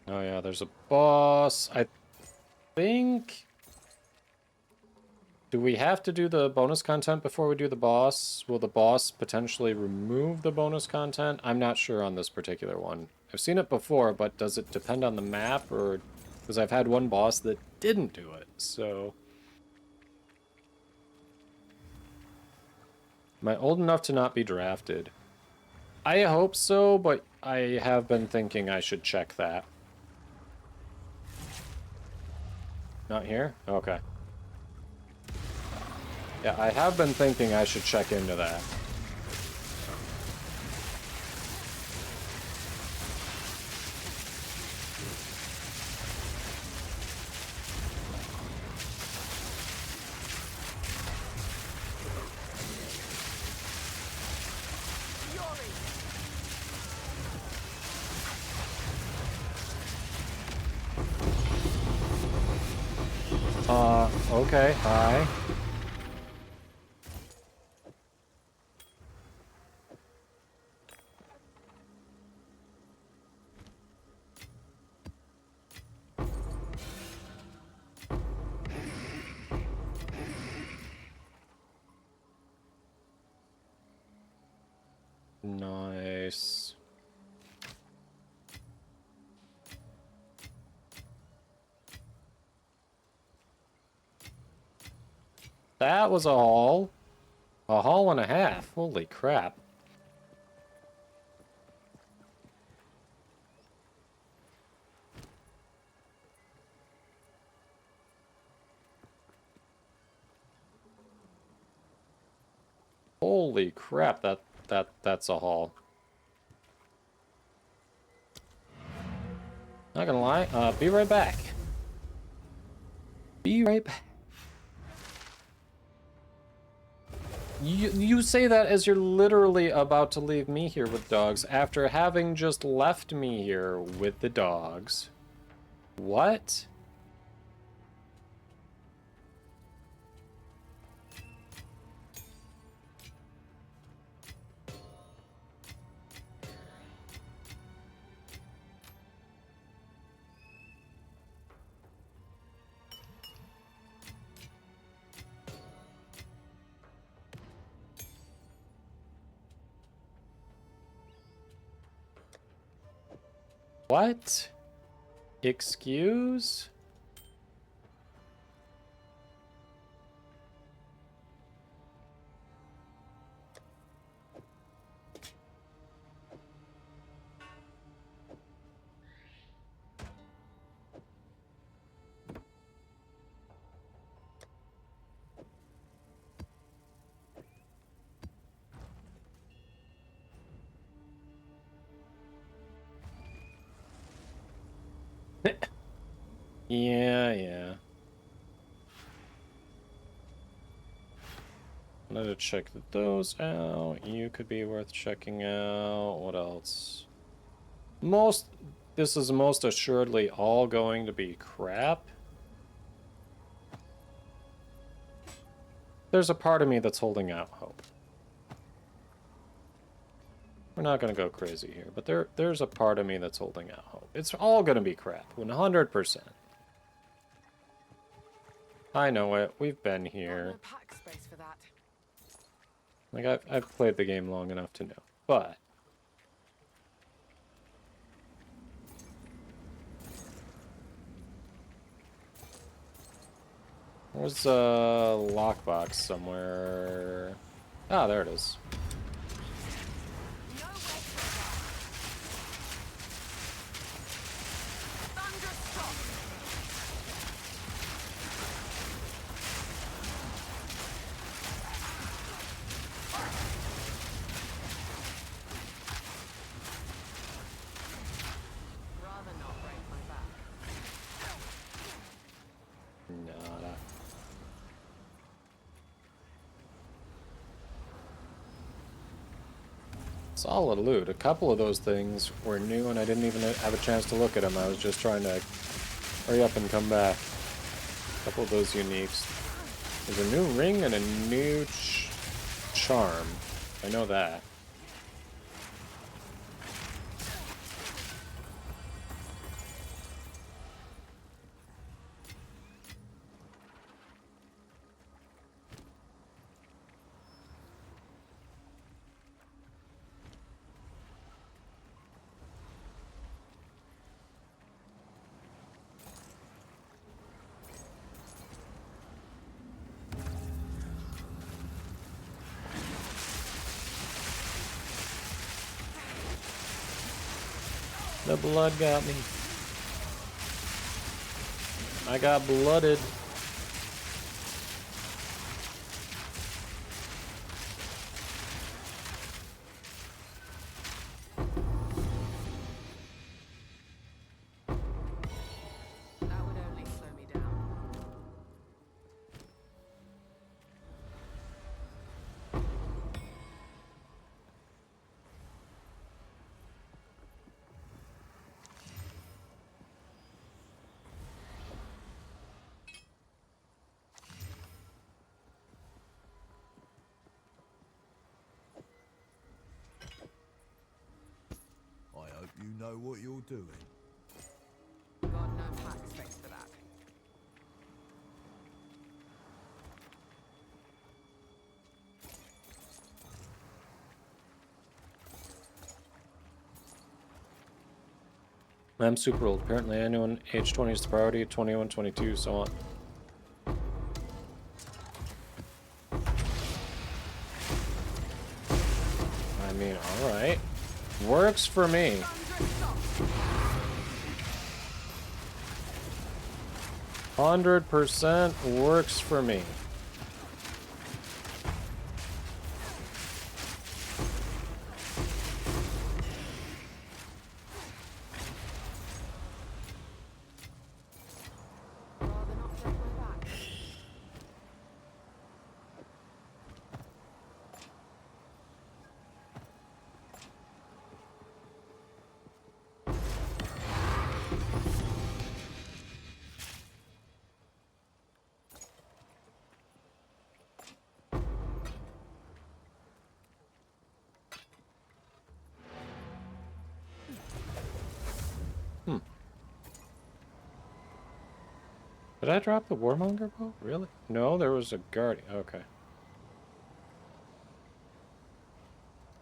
Oh yeah, there's a boss. I think... Do we have to do the bonus content before we do the boss? Will the boss potentially remove the bonus content? I'm not sure on this particular one. I've seen it before, but does it depend on the map, or... Because I've had one boss that didn't do it, so... Am I old enough to not be drafted? I hope so, but I have been thinking I should check that. Not here? Okay. Yeah, I have been thinking I should check into that. Okay, hi. Nice. That was a haul. A haul and a half. Holy crap. Holy crap, that's a haul. Not gonna lie, be right back. Be right back. You say that as you're literally about to leave me here with dogs after having just left me here with the dogs. What? What? Excuse? Yeah. I'm gonna check those out. You could be worth checking out. What else? This is most assuredly all going to be crap. There's a part of me that's holding out hope. We're not gonna go crazy here, but there's a part of me that's holding out hope. It's all gonna be crap, 100%. I know it. We've been here. No pack space for that. Like, I've played the game long enough to know. But there's a lockbox somewhere. Ah, there it is. Solid loot. A couple of those things were new and I didn't even have a chance to look at them. I was just trying to hurry up and come back. A couple of those uniques. There's a new ring and a new charm. I know that. The blood got me. I got blooded. That would only slow me down. I hope you know what you're doing. Got no pack space for that. I'm super old. Apparently anyone age 20 is the priority, 21, 22, so on. mean, alright. Works for me. 100% works for me. Did I drop the Warmonger bow? Really? No, there was a Guardian. Okay.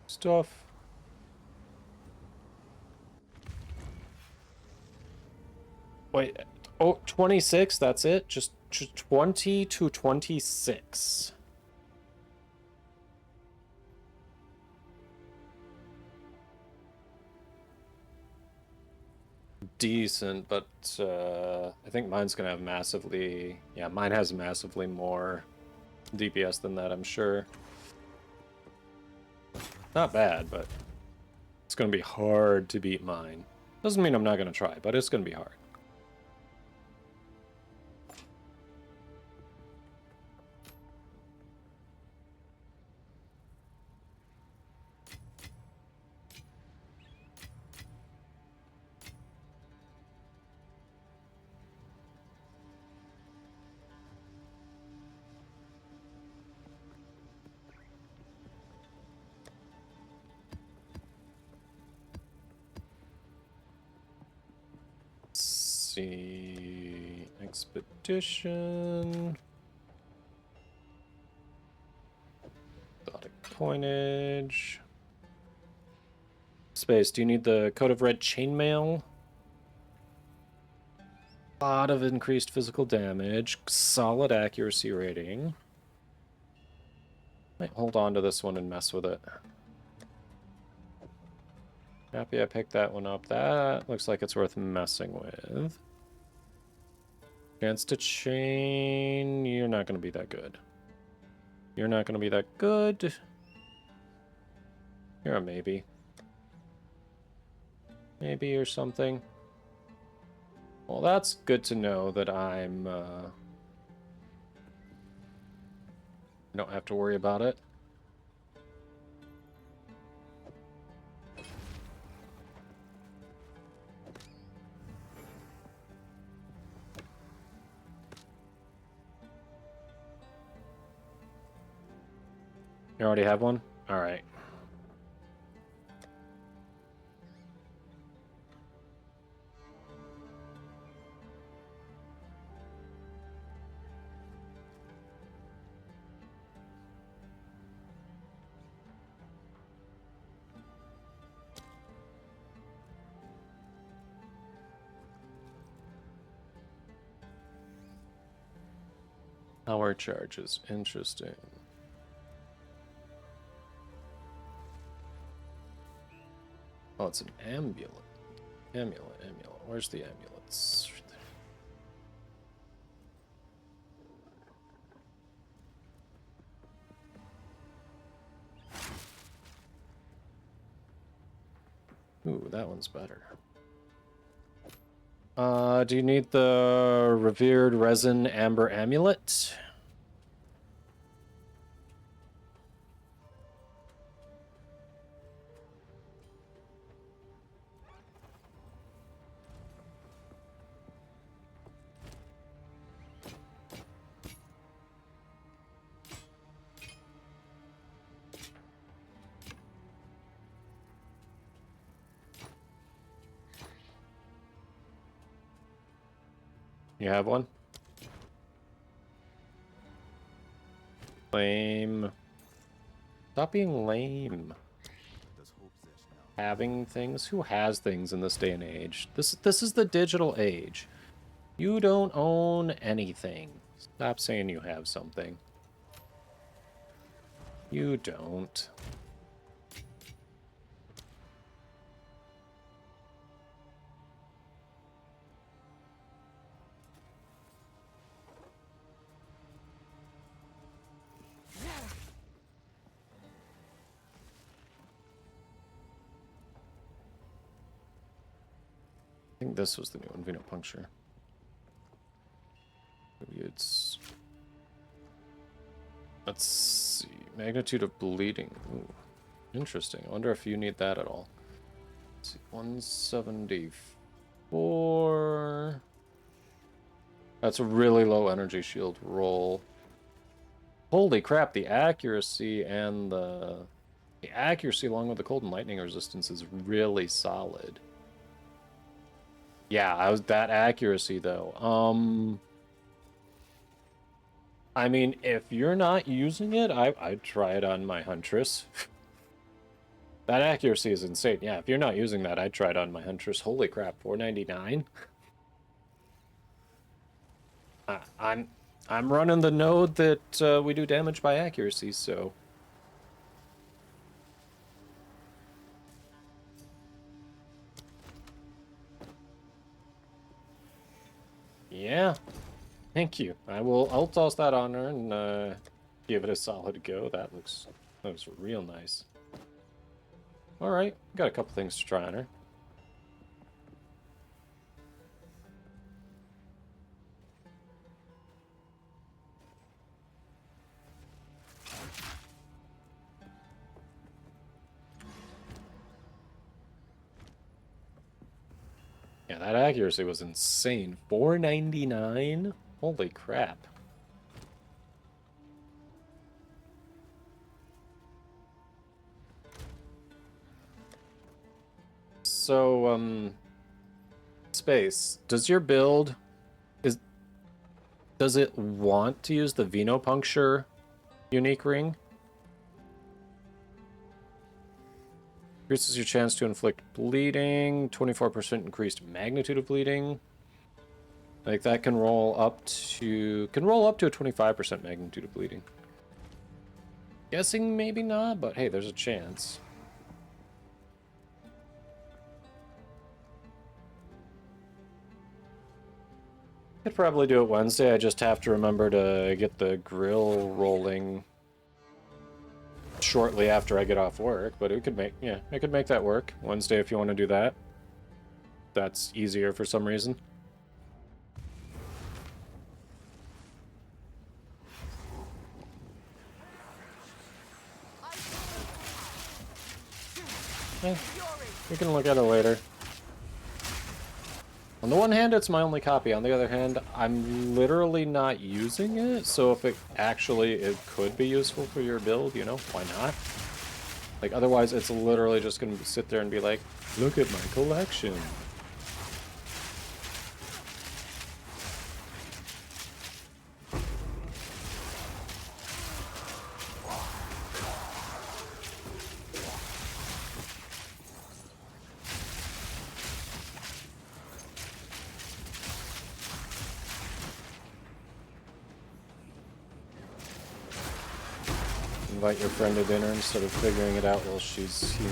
Stuff. Wait. Oh, 26? That's it? Just 20 to 26. Decent, but I think mine's gonna have massively... Yeah, mine has massively more DPS than that, I'm sure. Not bad, but it's gonna be hard to beat mine. Doesn't mean I'm not gonna try, but it's gonna be hard. See, expedition, exotic coinage, space. Do you need the coat of red chainmail? A lot of increased physical damage, solid accuracy rating. Might hold on to this one and mess with it. Happy I picked that one up. That looks like it's worth messing with. Chance to chain. You're not going to be that good. You're not going to be that good. You're a maybe. Maybe or something. Well, that's good to know that I'm... don't have to worry about it. You already have one? Alright. Power charges. Interesting. Oh, it's an amulet. Amulet. Where's the amulets? Ooh, that one's better. Do you need the revered resin amber amulet? You have one? Lame. Stop being lame. Having things? Who has things in this day and age? This is the digital age. You don't own anything. Stop saying you have something. You don't. think this was the new one, venopuncture. Maybe it's... Let's see. Magnitude of bleeding. Ooh, interesting. I wonder if you need that at all. Let's see. 174. That's a really low energy shield roll. Holy crap, the accuracy and the accuracy along with the cold and lightning resistance is really solid. Yeah, that accuracy though. I mean, if you're not using it, I'd try it on my Huntress. That accuracy is insane. Yeah, if you're not using that, I'd try it on my Huntress. Holy crap, 499? I'm running the node that we do damage by accuracy, so... Yeah. Thank you. I'll toss that on her and give it a solid go. That looks real nice. Alright, got a couple things to try on her. Yeah, that accuracy was insane. 499? Holy crap. So, Space, does your build... Does it want to use the venopuncture unique ring? Increases your chance to inflict bleeding, 24% increased magnitude of bleeding. Like that can roll up to a 25% magnitude of bleeding. Guessing maybe not, but hey, there's a chance. Could probably do it Wednesday. I just have to remember to get the grill rolling shortly after I get off work, but it could make, yeah, I could make that work Wednesday if you want to do that. That's easier for some reason. Eh, we can look at it later. On the one hand, it's my only copy. On the other hand, I'm literally not using it, so if it could be useful for your build, you know, why not? Like, otherwise, it's literally just gonna sit there and be like, look at my collection. Invite your friend to dinner instead of figuring it out while she's here.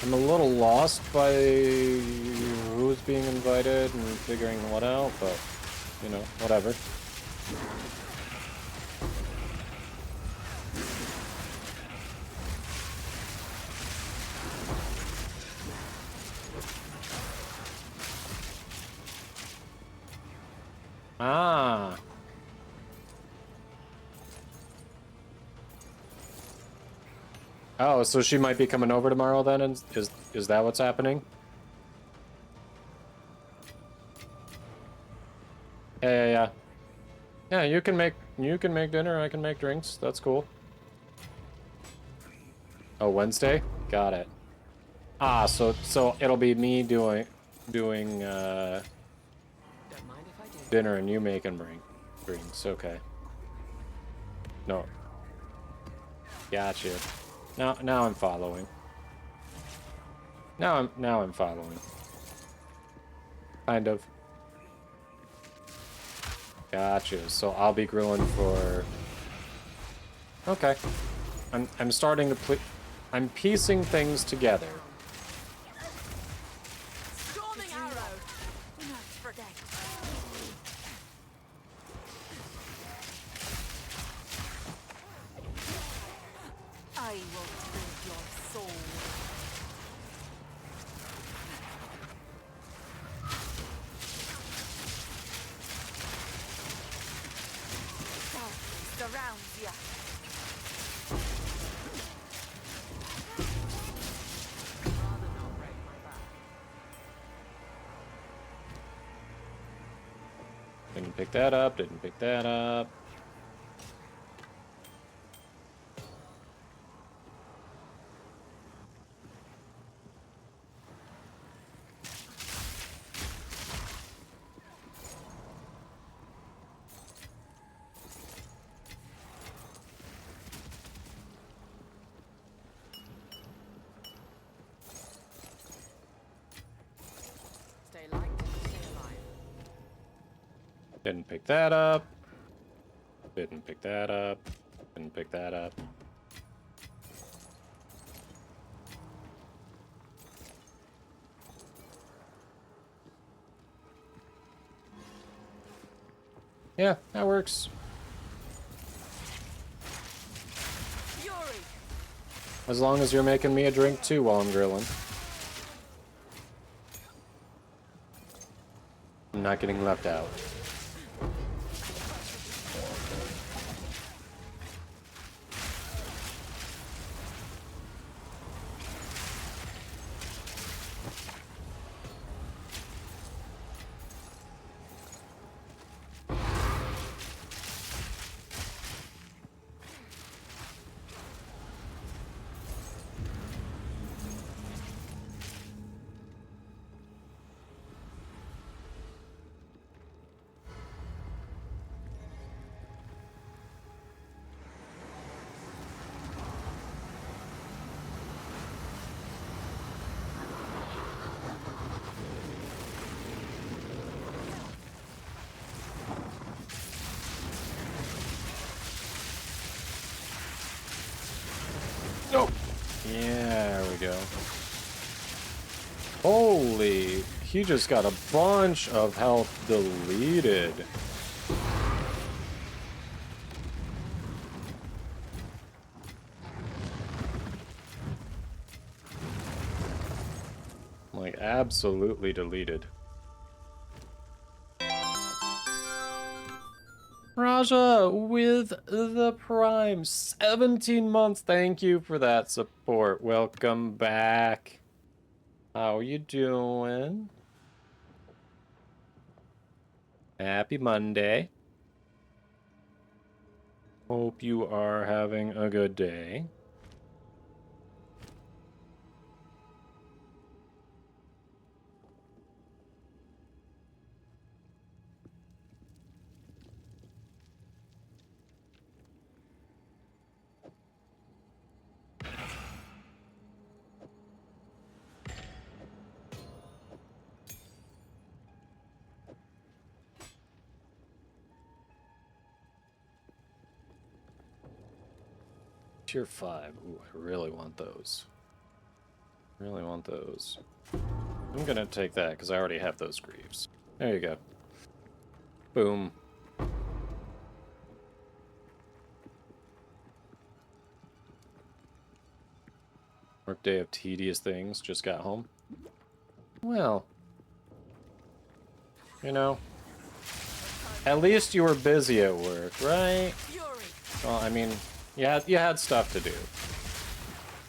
I'm a little lost by who's being invited and figuring what out, but, you know, whatever. Ah. Oh, so she might be coming over tomorrow then, and is that what's happening? Yeah. Yeah, you can make dinner, I can make drinks. That's cool. Oh, Wednesday? Got it. Ah, so it'll be me doing Don't mind if I do. dinner and you make and bring drinks. Okay. No. Gotcha. Now I'm following. Now I'm following. Kind of. Gotcha. So I'll be grilling for. Okay. I'm starting to I'm piecing things together. Storming arrow. Not forget. I will drink your soul. rounds yet. Rather not break my back. Didn't pick that up, didn't pick that up. Stay light, stay alive. Didn't pick that up. Didn't pick that up. Didn't pick that up. Yeah, that works. Fury! As long as you're making me a drink too while I'm grilling. I'm not getting left out. Nope. Yeah, there we go. Holy, he just got a bunch of health deleted. Like, absolutely deleted. Raja with the Prime. 17 months. Thank you for that support. Welcome back. How you doing? Happy Monday. Hope you are having a good day. Tier 5. Ooh, I really want those. Really want those. I'm gonna take that because I already have those greaves. There you go. Boom. Workday of tedious things. Just got home. Well. You know. At least you were busy at work, right? Fury! Well, I mean, you had stuff to do.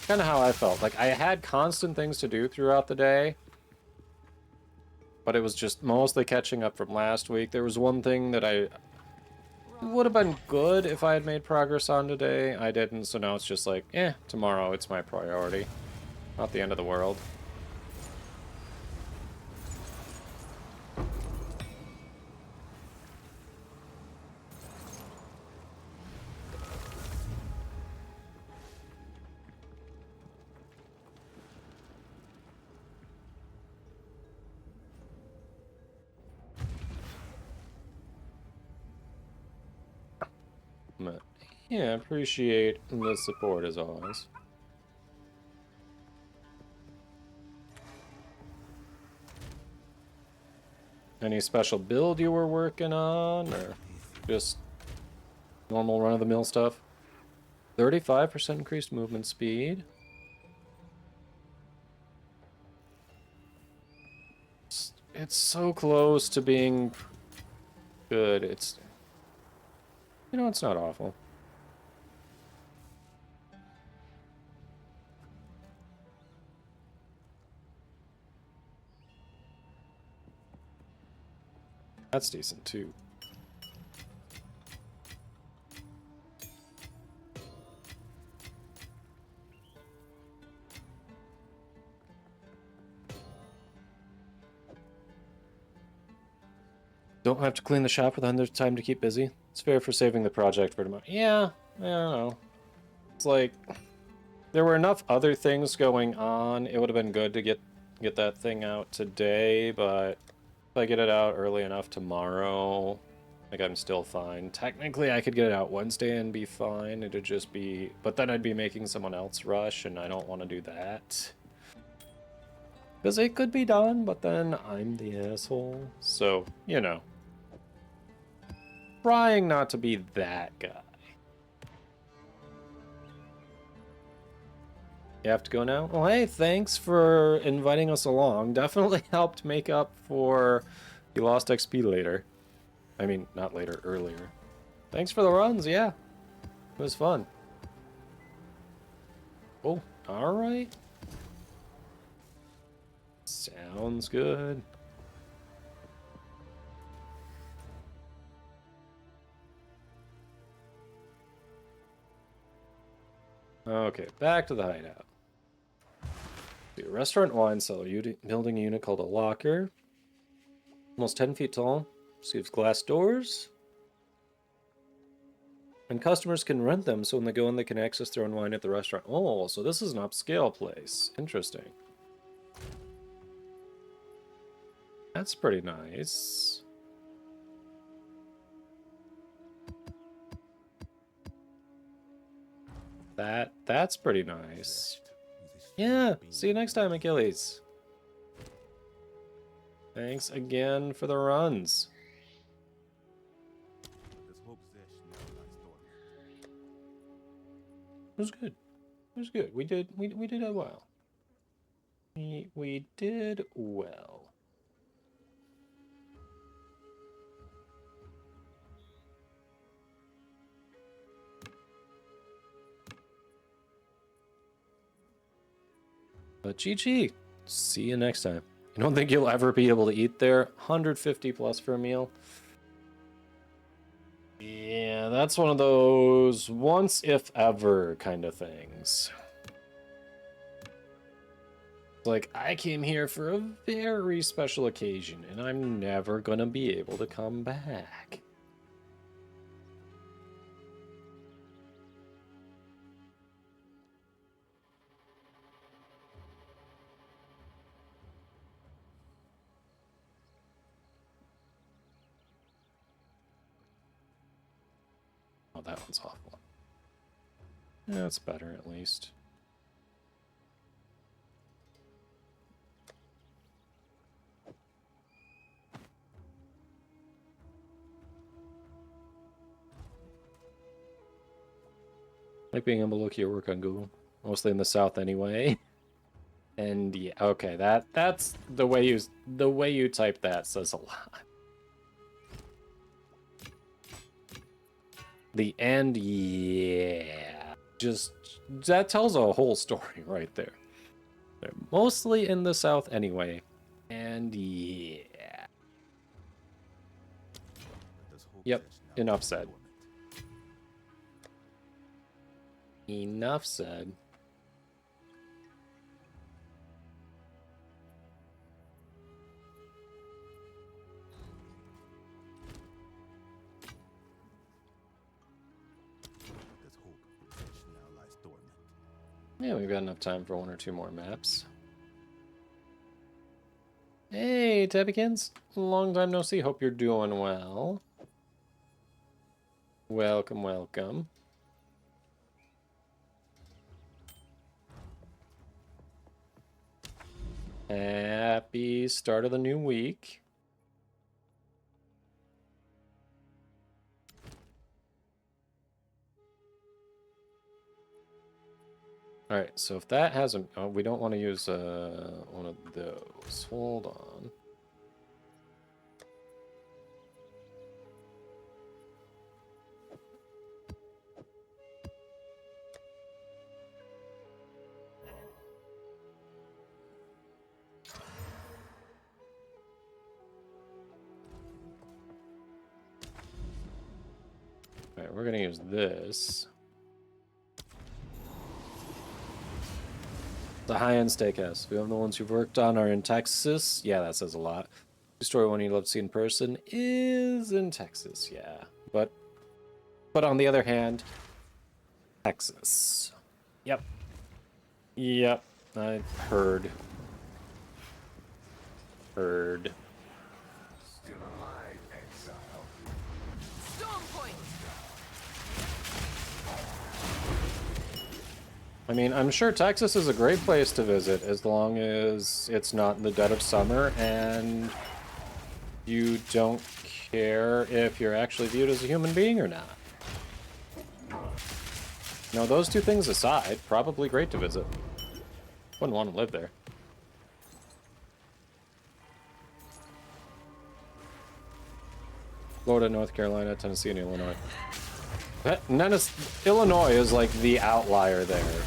Kind of how I felt. Like, I had constant things to do throughout the day. But it was just mostly catching up from last week. There was one thing that I would have been good if I had made progress on today. I didn't, so now it's just like, tomorrow it's my priority. Not the end of the world. But, yeah, appreciate the support as always. Any special build you were working on, or just normal run-of-the-mill stuff? 35% increased movement speed. It's so close to being good. It's, it's not awful. That's decent too. Don't have to clean the shop without there's time to keep busy. It's fair for saving the project for tomorrow. Yeah, I don't know. It's like there were enough other things going on. It would have been good to get that thing out today, but if I get it out early enough tomorrow, like I'm still fine. Technically, I could get it out Wednesday and be fine. It'd just be, but then I'd be making someone else rush, and I don't want to do that. Because it could be done, but then I'm the asshole. So, you know. Trying not to be that guy. You have to go now? Well, hey, thanks for inviting us along. Definitely helped make up for the lost XP later. I mean, not later, earlier. Thanks for the runs, yeah. It was fun. Oh, alright. Sounds good. Okay, back to the hideout. A restaurant wine cellar, building a unit called a locker. Almost 10 feet tall. Receives glass doors. And customers can rent them, so when they go in, they can access their own wine at the restaurant. Oh, so this is an upscale place. Interesting. That's pretty nice. That's pretty nice. Yeah, see you next time, Achilles. Thanks again for the runs. It was good. It was good. We did it well. We did well. But GG. See you next time. You don't think you'll ever be able to eat there? 150 plus for a meal? Yeah, that's one of those once if ever kind of things. Like, I came here for a very special occasion, and I'm never gonna be able to come back. Oh, that one's awful. Yeah, it's better at least. Like being able to look at your work on Google. Mostly in the South anyway. And yeah, okay, that's the way you type that says a lot. The end, yeah. Just that tells a whole story right there. They're mostly in the South anyway. And yeah. Yep, enough said. Enough said. Yeah, we've got enough time for one or two more maps. Hey, Tabbykins. Long time no see. Hope you're doing well. Welcome, welcome. Happy start of the new week. All right, so if that hasn't, oh, we don't want to use one of those. Hold on. Alright, we're gonna use this. The high-end steakhouse. We have the ones you've worked on are in Texas. Yeah, that says a lot. The story one you'd love to see in person is in Texas, yeah. But on the other hand, Texas. Yep. Yep. I heard. Heard. Still alive, Exile. Storm point. I mean, I'm sure Texas is a great place to visit as long as it's not in the dead of summer and you don't care if you're actually viewed as a human being or not. No, those two things aside, probably great to visit. Wouldn't want to live there. Florida, North Carolina, Tennessee, and Illinois. Illinois is like the outlier there.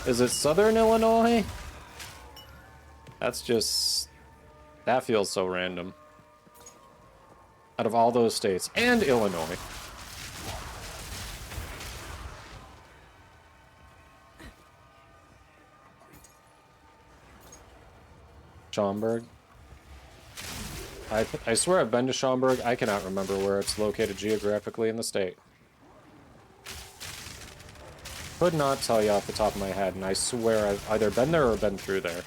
Is it Southern Illinois? That's just... that feels so random. Out of all those states. And Illinois. Schaumburg. I swear I've been to Schaumburg. I cannot remember where it's located geographically in the state. Could not tell you off the top of my head, and I swear I've either been there or been through there.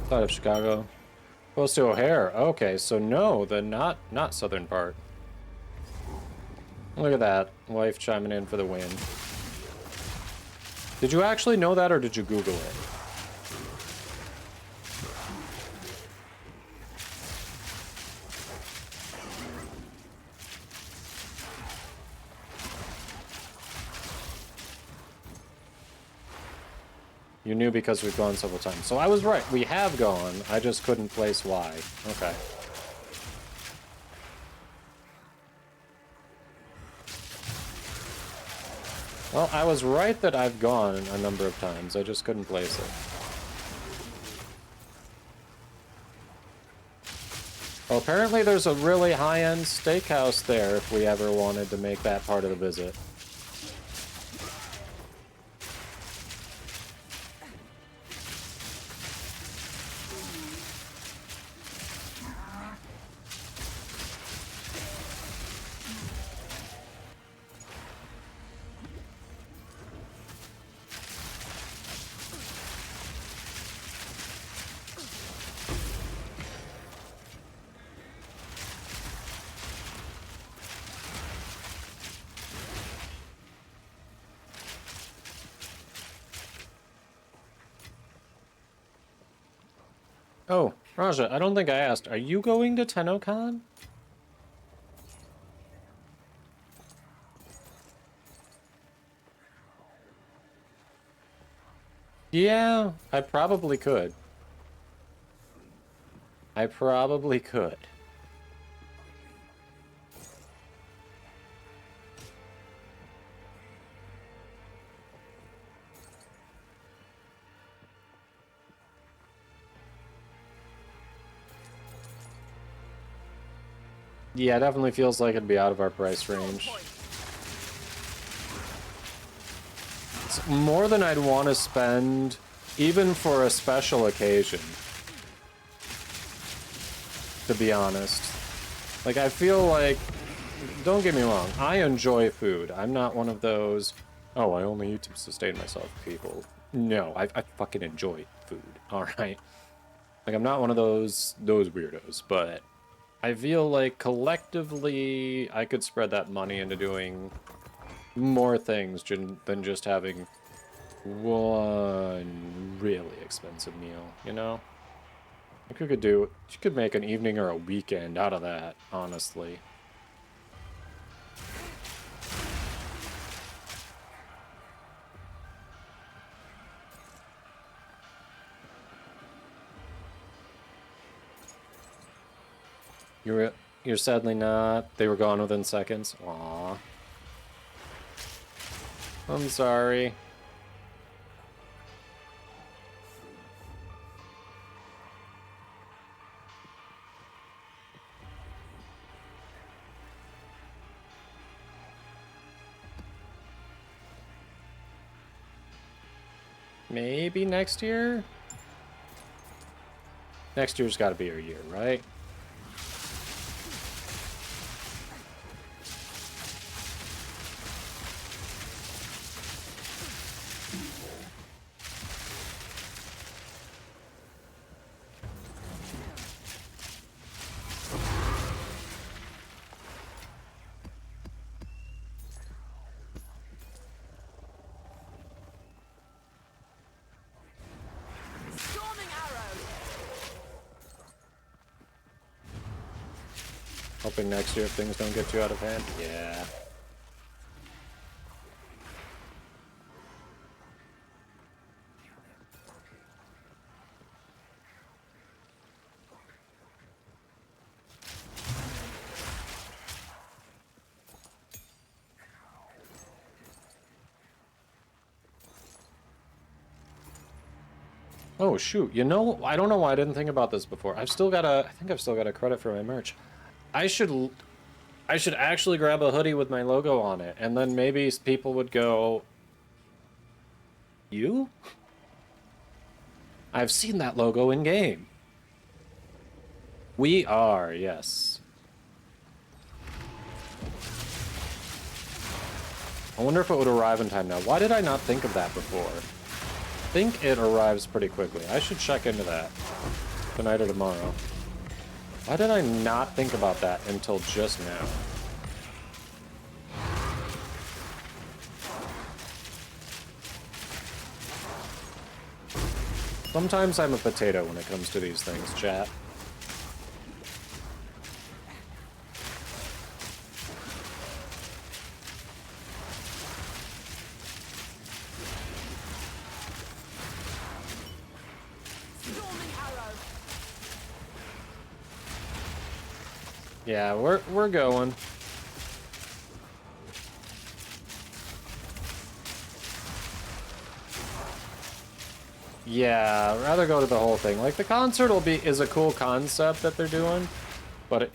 Outside of Chicago. Close to O'Hare. Okay, so no, the not southern part. Look at that. Wife chiming in for the win. Did you actually know that, or did you Google it? You knew because we've gone several times. So I was right. We have gone. I just couldn't place why. Okay. Well, I was right that I've gone a number of times. I just couldn't place it. Well, apparently there's a really high-end steakhouse there if we ever wanted to make that part of the visit. Oh, Raja, I don't think I asked. Are you going to TennoCon? Yeah, I probably could. I probably could. Yeah, it definitely feels like it'd be out of our price range. It's more than I'd want to spend, even for a special occasion. To be honest. Like, I feel like... Don't get me wrong, I enjoy food. I'm not one of those, oh, I only eat to sustain myself people. No, I fucking enjoy food, alright? Like, I'm not one of those weirdos, but... I feel like collectively I could spread that money into doing more things than just having one really expensive meal, you know? Like you could make an evening or a weekend out of that, honestly. You're sadly not. They were gone within seconds. Aw. I'm sorry. Maybe next year? Next year's got to be your year, right? Storming arrow. Hoping next year if things don't get too out of hand. Yeah. Oh shoot, you know, I don't know why I didn't think about this before. I think I've still got a credit for my merch. I should actually grab a hoodie with my logo on it, and then maybe people would go, "You? I've seen that logo in game." We are, yes. I wonder if it would arrive in time now. Why did I not think of that before? I think it arrives pretty quickly. I should check into that tonight or tomorrow. Why did I not think about that until just now? Sometimes I'm a potato when it comes to these things, chat. Yeah, we're going. Yeah, I'd rather go to the whole thing. Like the concert is a cool concept that they're doing, but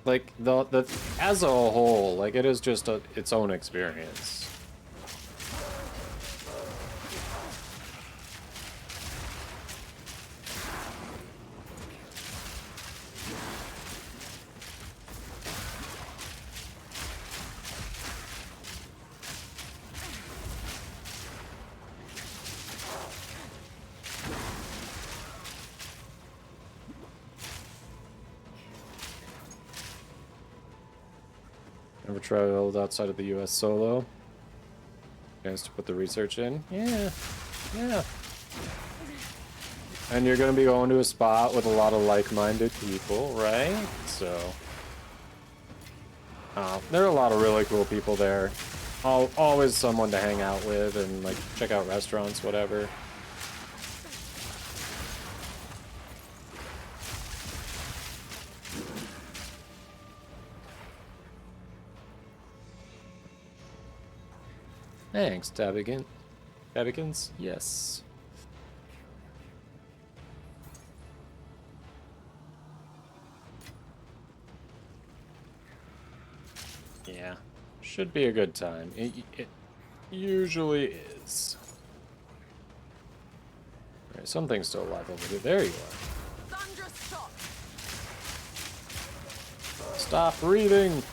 like the as a whole, like it is just its own experience. Never traveled outside of the US solo. Chance to put the research in. Yeah. Yeah. And you're gonna be going to a spot with a lot of like-minded people, right? So there are a lot of really cool people there. Always someone to hang out with and like check out restaurants, whatever. Thanks, Tabigan. Tabigans? Yes. Yeah. Should be a good time. It usually is. Alright, something's still alive over here. There you are. Thunderous shot. Stop breathing!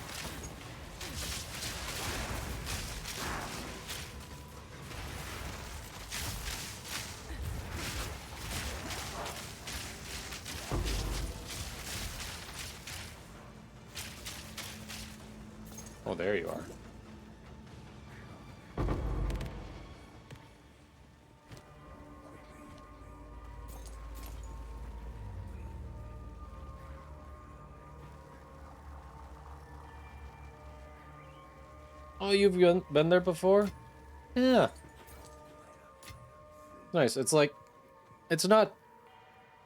Oh, there you are. Oh, you've been there before? Yeah. Nice. It's like, it's not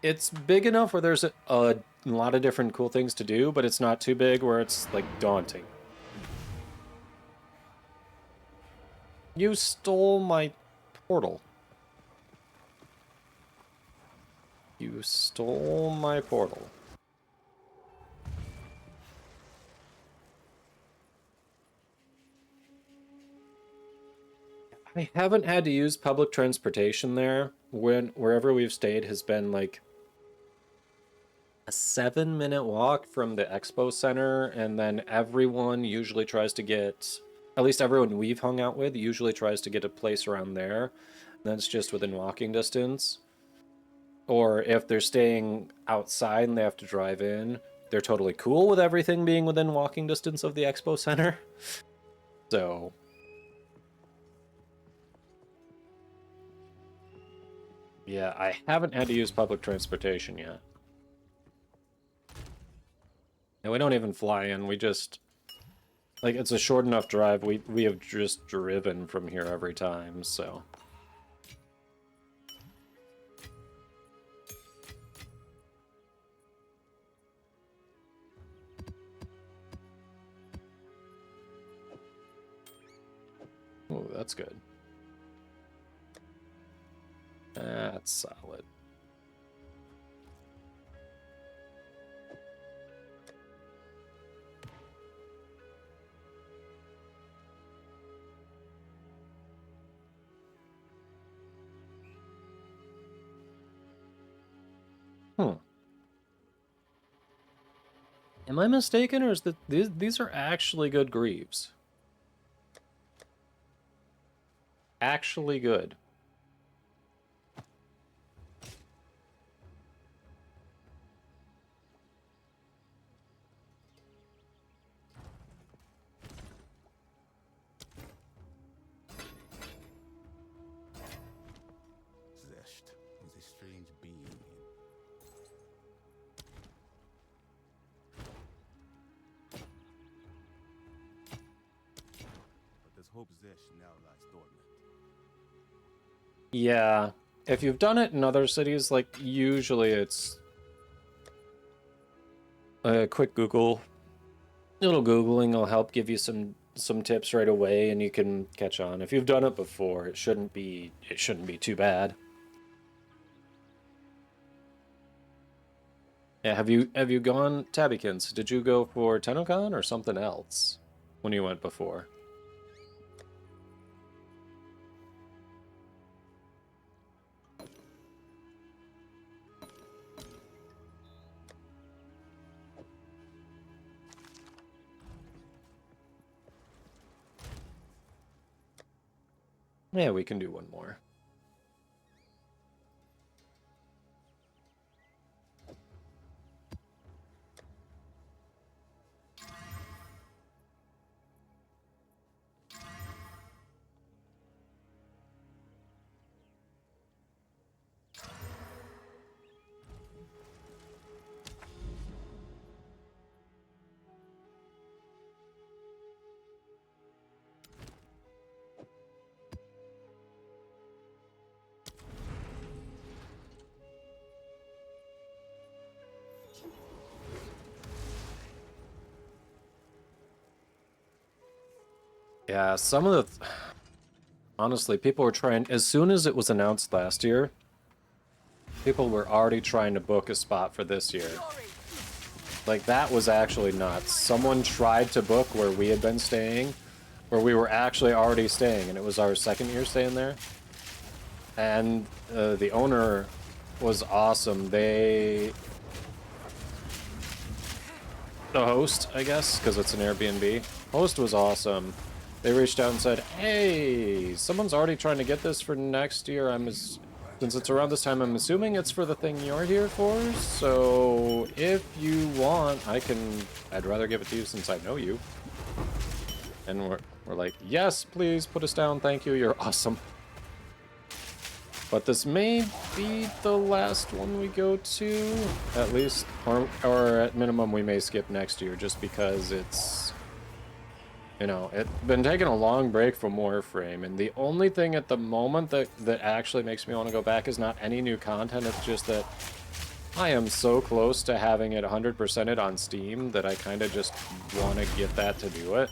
it's big enough where there's a lot of different cool things to do, but it's not too big where it's like daunting. You stole my portal. You stole my portal. I haven't had to use public transportation there. Wherever we've stayed has been like a 7-minute walk from the expo center, and then everyone usually tries to get, at least everyone we've hung out with usually tries to get a place around there. That's just within walking distance. Or if they're staying outside and they have to drive in, they're totally cool with everything being within walking distance of the expo center. So yeah, I haven't had to use public transportation yet. And we don't even fly in, we just, like, it's a short enough drive, we have just driven from here every time, so. Oh, that's good. That's solid. Am I mistaken, or is that these are actually good greaves? Actually good. Zesht was a strange being. But there's hope Zesh now lies dormant. Yeah, if you've done it in other cities, like, usually it's a quick Google. Little Googling will help give you some tips right away, and you can catch on. If you've done it before, it shouldn't be too bad. Yeah, have you gone, Tabbykins? Did you go for TennoCon or something else when you went before? Yeah, we can do one more. Yeah, some of the... Honestly, people were trying... As soon as it was announced last year, people were already trying to book a spot for this year. Like, that was actually nuts. Someone tried to book where we had been staying, where we were actually already staying, and it was our second year staying there. And the owner was awesome. The host, I guess, because it's an Airbnb. Host was awesome. They reached out and said, hey, someone's already trying to get this for next year. Since it's around this time, I'm assuming it's for the thing you're here for. So if you want, I'd rather give it to you since I know you. And we're like, yes, please put us down. Thank you. You're awesome. But this may be the last one we go to, at least, or at minimum we may skip next year just because it's, you know, it's been taking a long break from Warframe, and the only thing at the moment that actually makes me want to go back is not any new content, it's just that I am so close to having it 100%ed on Steam that I kind of just want to get that to do it.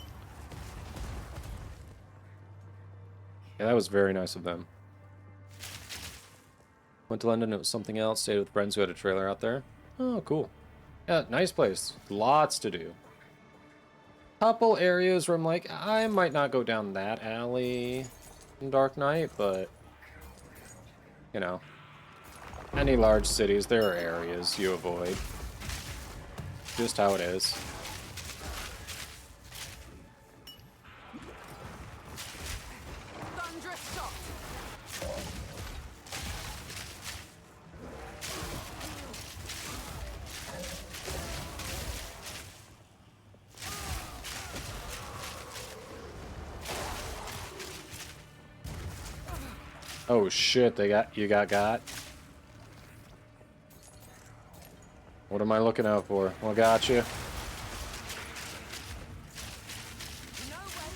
Yeah, that was very nice of them. Went to London, it was something else. Stayed with friends who had a trailer out there. Oh, cool. Yeah, nice place. Lots to do. Couple areas where I'm like, I might not go down that alley in Dark Knight, but, you know. Any large cities, there are areas you avoid. Just how it is. Thunderous shot. Oh shit, you got. What am I looking out for? Well, gotcha. No way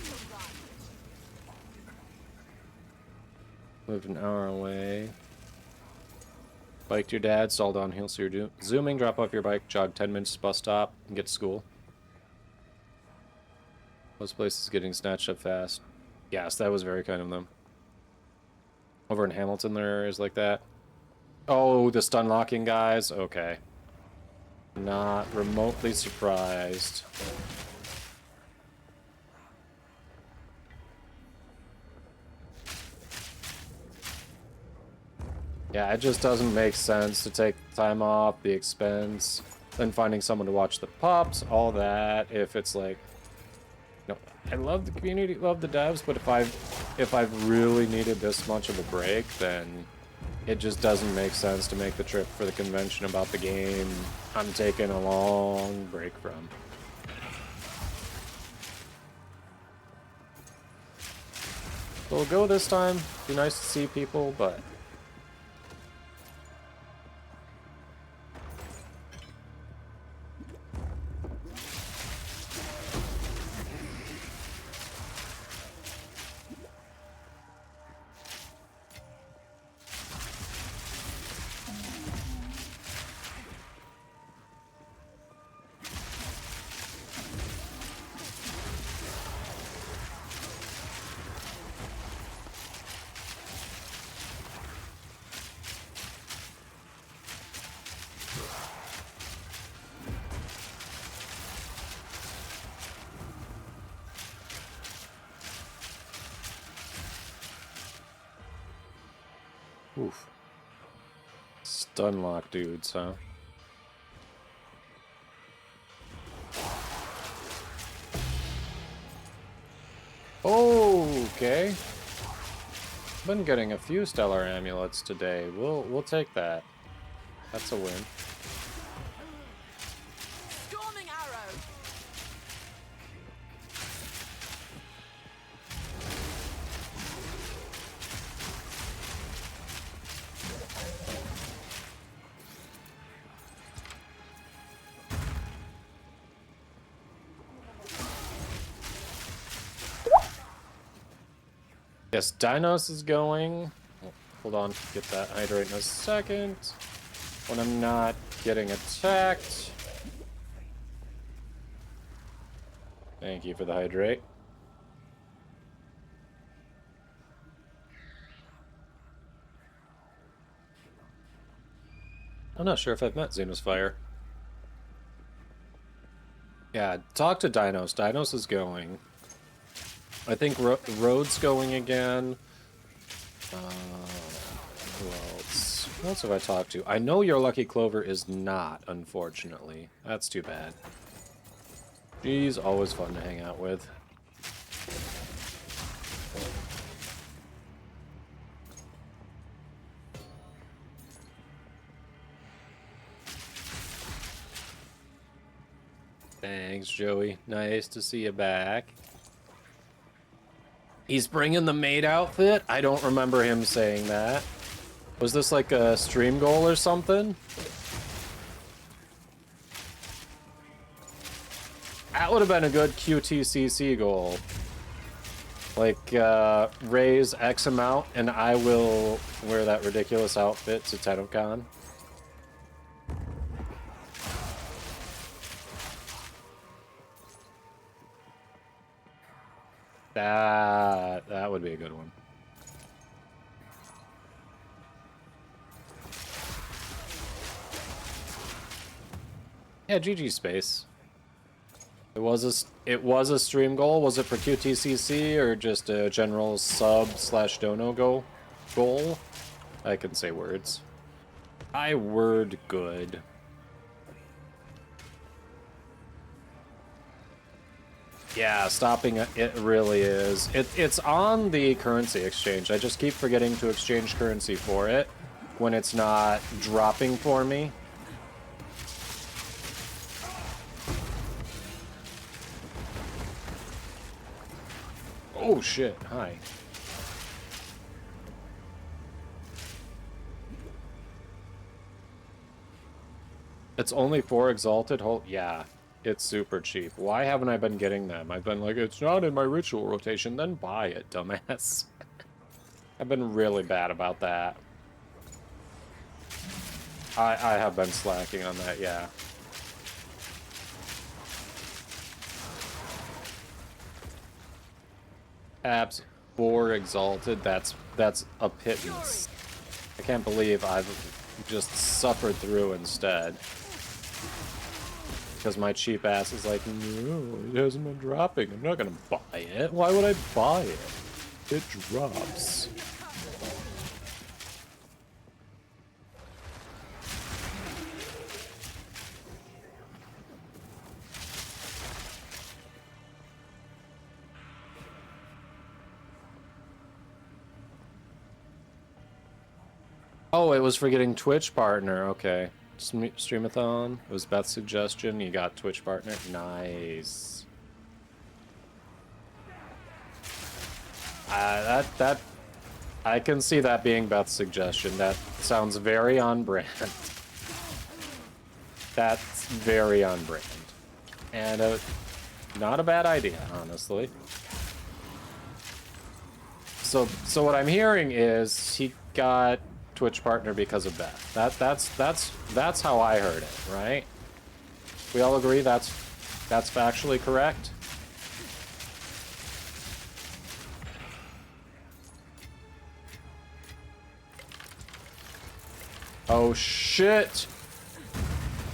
to run. Moved an hour away. Biked your dad, stall downhill, so you're zooming, drop off your bike, jog 10 minutes to bus stop, and get to school. Most places getting snatched up fast. Yes, that was very kind of them. Over in Hamilton, there are areas like that. Oh, the stun locking guys? Okay. Not remotely surprised. Yeah, it just doesn't make sense to take the time off, the expense, then finding someone to watch the pups, all that. If it's like, no, I love the community, love the devs, but if I've really needed this much of a break, then it just doesn't make sense to make the trip for the convention about the game I'm taking a long break from. So we'll go this time. Be nice to see people, but oof. Stun lock dudes, huh? Okay. Been getting a few stellar amulets today. We'll take that. That's a win. Storming arrow. Yes, Dinos is going. Oh, hold on, get that hydrate in a second. When I'm not getting attacked. Thank you for the hydrate. I'm not sure if I've met Xenos Fire. Yeah, talk to Dinos. Dinos is going. I think Road's going again. Who else? Who else have I talked to? I know your Lucky Clover is not, unfortunately. That's too bad. She's always fun to hang out with. Thanks, Joey. Nice to see you back. He's bringing the maid outfit? I don't remember him saying that. Was this like a stream goal or something? That would have been a good QTCC goal. Like, raise X amount and I will wear that ridiculous outfit to TennoCon. That would be a good one. Yeah, GG Space. It was a stream goal. Was it for QTCC or just a general sub/dono goal? I can say words. I word good. Yeah, stopping it really is. It's on the currency exchange. I just keep forgetting to exchange currency for it when it's not dropping for me. Oh shit, hi. It's only 4 exalted yeah, it's super cheap. Why haven't I been getting them? I've been like, it's not in my ritual rotation, then buy it, dumbass. I've been really bad about that. I have been slacking on that, yeah. Abs 4 exalted, that's a pittance. I can't believe I've just suffered through instead. Because my cheap ass is like, no, it hasn't been dropping. I'm not gonna buy it. Why would I buy it? It drops. Oh, it was for getting Twitch partner. Okay. Streamathon. It was Beth's suggestion. You got Twitch partner. Nice. That I can see that being Beth's suggestion. That sounds very on brand. That's very on brand. And not a bad idea, honestly. So what I'm hearing is he got Twitch partner because of Beth. That's how I heard it, right? We all agree that's factually correct? Oh shit!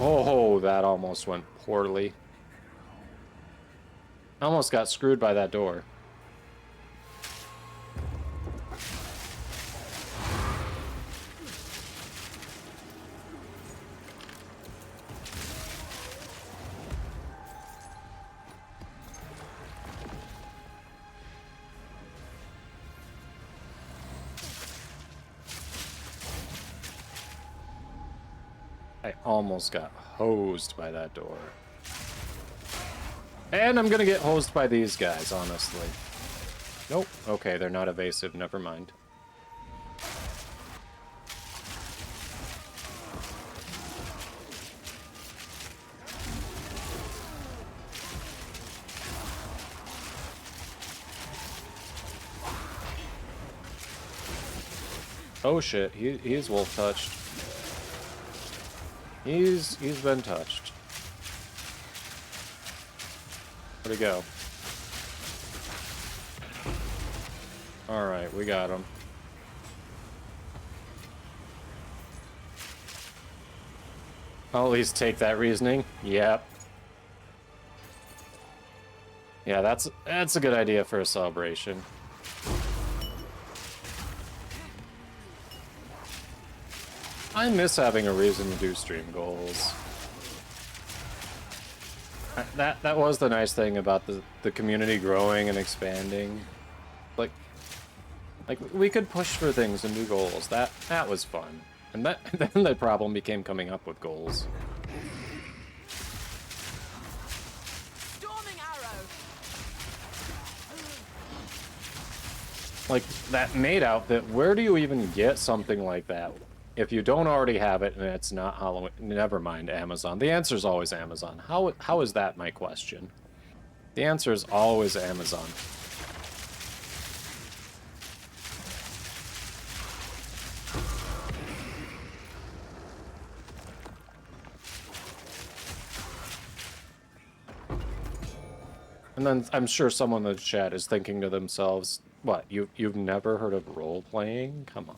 Oh, that almost went poorly. I almost got screwed by that door. I almost got hosed by that door. And I'm gonna get hosed by these guys, honestly. Nope. Okay, they're not evasive. Never mind. Oh shit, he's wolf touched. He's been touched. Where'd he go? Alright, we got him. I'll at least take that reasoning. Yep. Yeah, that's a good idea for a celebration. I miss having a reason to do stream goals. That was the nice thing about the community growing and expanding. Like we could push for things and do goals. That was fun. And then the problem became coming up with goals. Storming arrow. Like that maid outfit, where do you even get something like that? If you don't already have it and it's not Halloween, never mind, Amazon. The answer is always Amazon. How is that my question? The answer is always Amazon. And then I'm sure someone in the chat is thinking to themselves, what, you've never heard of role-playing? Come on.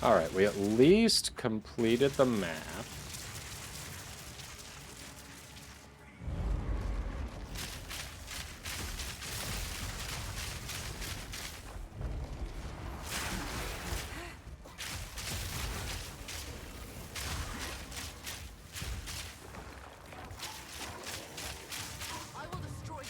Alright, we at least completed the map. I will destroy you.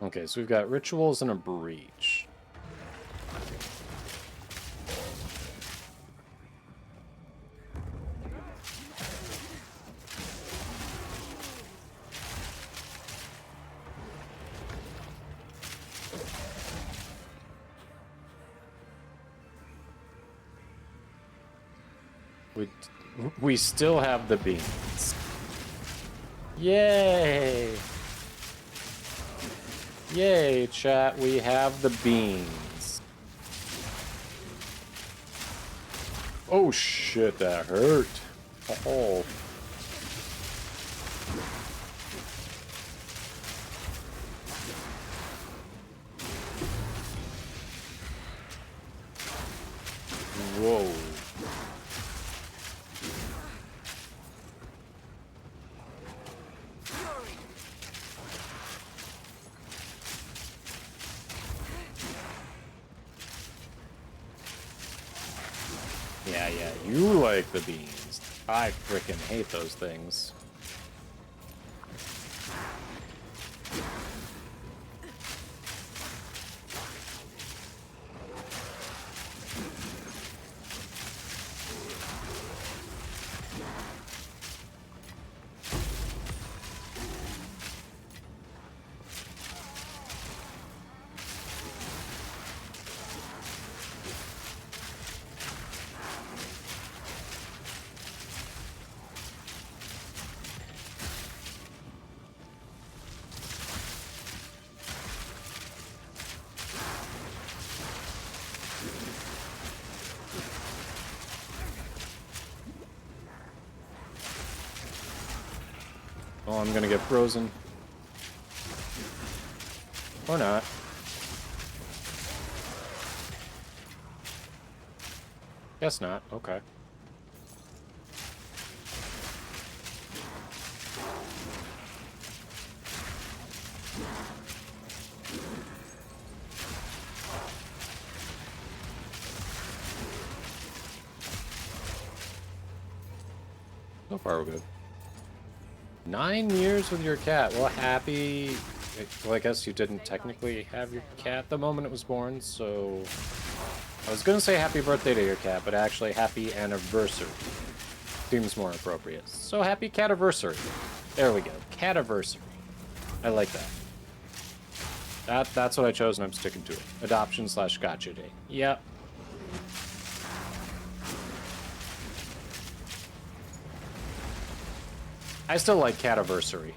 Okay, so we've got rituals and a breach. We still have the beans. Yay! Yay, chat, we have the beans. Oh shit, that hurt. Oh. Whoa. Yeah, you like the beans. I frickin' hate those things. Oh, I'm gonna get frozen. Or not. Guess not. Okay. So far, we're good. 9 years with your cat. Well, happy... Well, I guess you didn't technically have your cat the moment it was born, so... I was gonna say happy birthday to your cat, but actually happy anniversary. Seems more appropriate. So happy cativersary. There we go. Cativersary. I like that. That's what I chose, and I'm sticking to it. Adoption/gotcha day. Yep. I still like cativersary.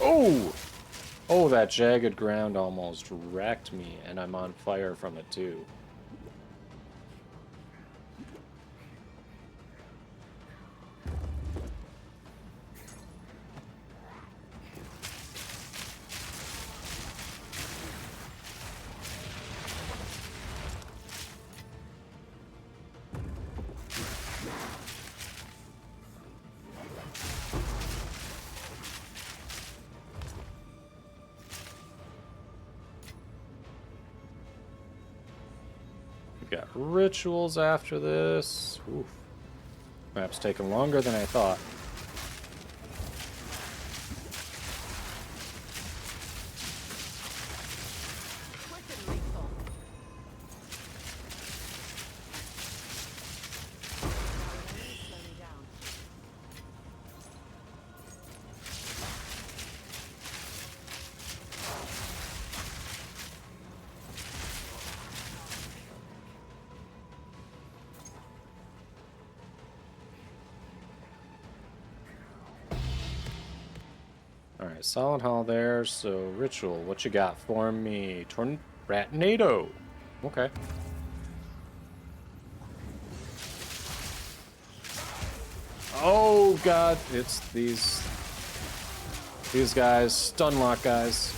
Oh! Oh, that jagged ground almost wrecked me, and I'm on fire from it too. We've got rituals after this. Oof. Map's taking longer than I thought. Quick and lethal. Slow me down. Alright, solid hall there. So, ritual, what you got for me? Ratnado. Okay. Oh god, it's these guys, stun lock guys.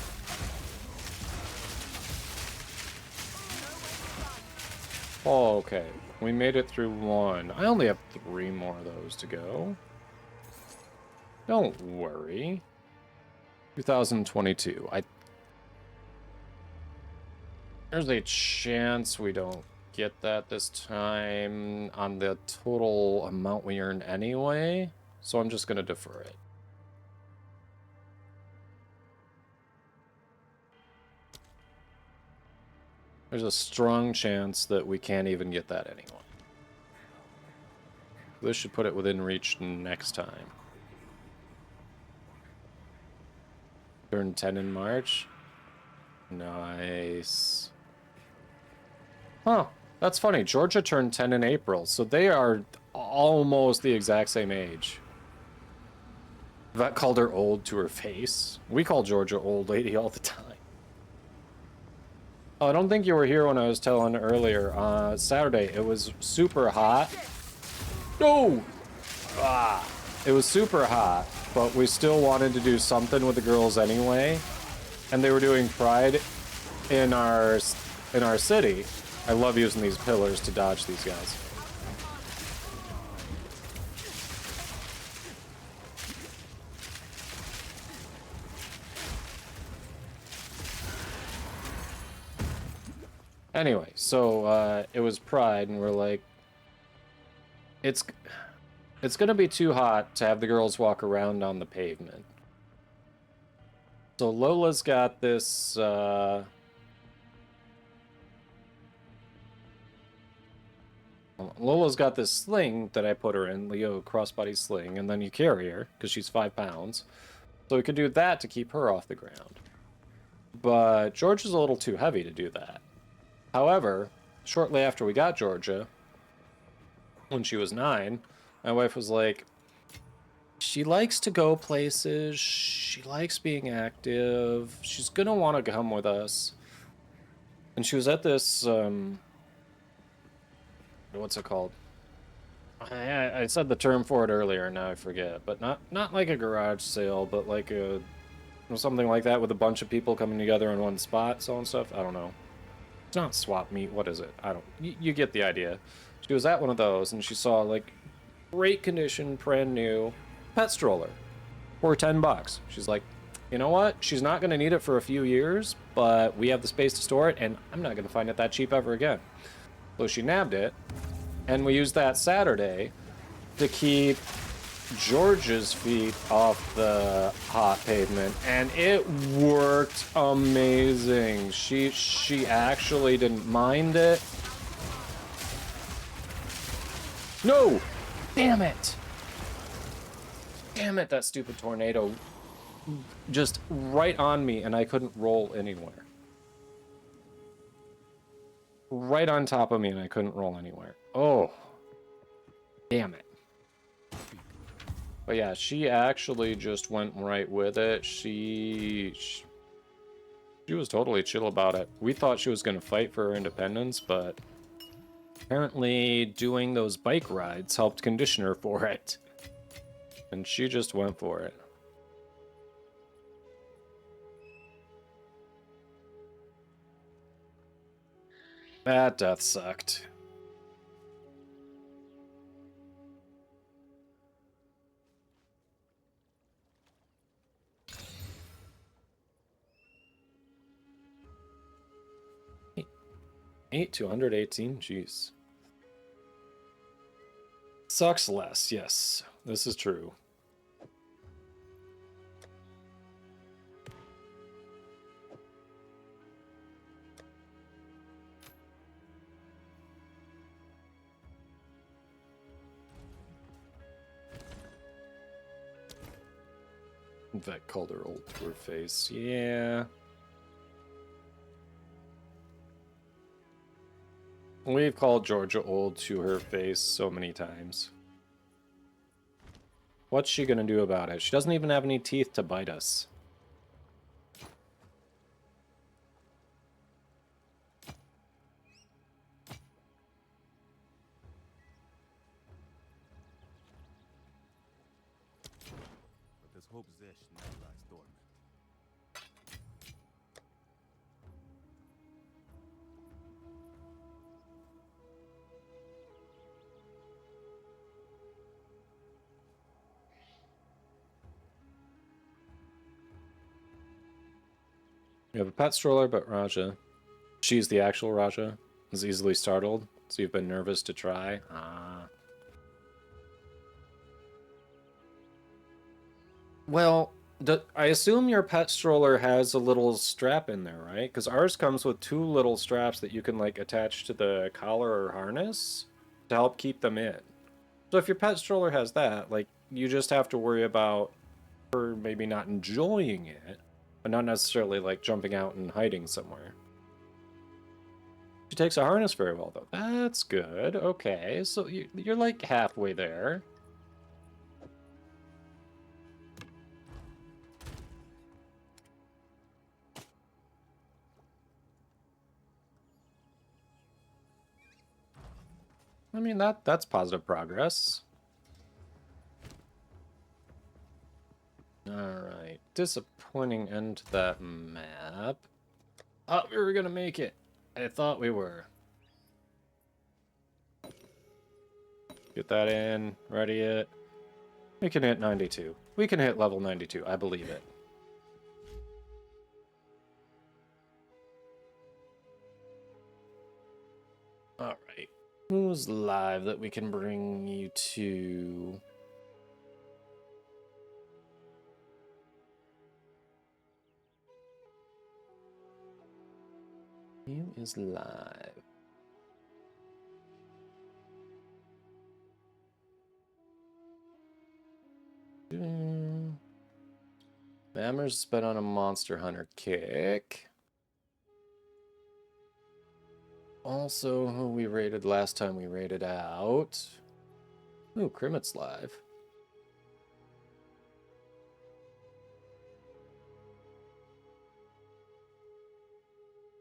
Oh, okay. We made it through one. I only have 3 more of those to go. Don't worry. 2022. There's a chance we don't get that this time on the total amount we earned anyway, so I'm just gonna defer it. There's a strong chance that we can't even get that anyway. This should put it within reach next time. Turn 10 in March. Nice. Huh. That's funny. Georgia turned 10 in April, so they are almost the exact same age. Vet called her old to her face. We call Georgia old lady all the time. Oh, I don't think you were here when I was telling earlier. Saturday, it was super hot. No! Ah! It was super hot, but we still wanted to do something with the girls anyway. And they were doing Pride in our city. I love using these pillars to dodge these guys. Anyway, so it was Pride, and we're like, it's gonna be too hot to have the girls walk around on the pavement. So Lola's got this, Lola's got this sling that I put her in, Leo crossbody sling, and then you carry her, because she's 5 pounds. So we could do that to keep her off the ground. But Georgia's a little too heavy to do that. However, shortly after we got Georgia, when she was 9, my wife was like, she likes to go places, she likes being active, she's gonna want to come with us. And she was at this, what's it called? I said the term for it earlier, and now I forget, but not like a garage sale, but like something like that with a bunch of people coming together in one spot selling stuff. I don't know. It's not swap meet. What is it? I don't. You get the idea. She was at one of those, and she saw like great condition, brand new pet stroller for $10. She's like, you know what? She's not gonna need it for a few years, but we have the space to store it, and I'm not gonna find it that cheap ever again. So she nabbed it, and we used that Saturday to keep George's feet off the hot pavement, and it worked amazing. She actually didn't mind it. No! Damn it! Damn it, that stupid tornado just right on me, and I couldn't roll anywhere. Right on top of me, and I couldn't roll anywhere. Oh. Damn it. But yeah, she actually just went right with it. She was totally chill about it. We thought she was going to fight for her independence, but apparently doing those bike rides helped condition her for it. And she just went for it. That death sucked. 8 to 118, jeez. Sucks less, yes. This is true. Vet called her old to her face. Yeah. We've called Georgia old to her face so many times. What's she gonna do about it? She doesn't even have any teeth to bite us. But this whole possession now lies dormant. You have a pet stroller, but Raja. She's the actual Raja. Is easily startled, so you've been nervous to try. Ah. Well, I assume your pet stroller has a little strap in there, right? Because ours comes with 2 little straps that you can, like, attach to the collar or harness to help keep them in. So if your pet stroller has that, like, you just have to worry about her maybe not enjoying it, but not necessarily, like, jumping out and hiding somewhere. She takes a harness very well, though. That's good. Okay, so you're like halfway there. I mean, that's positive progress. Alright. Disappointing end to that map. Thought we were gonna make it. I thought we were. Get that in. Ready it. We can hit 92. We can hit level 92. I believe it. Alright. Who's live that we can bring you to? Who is live? Mammer's been on a Monster Hunter kick. Also, who we raided last time we raided out. Ooh, Krimit's live.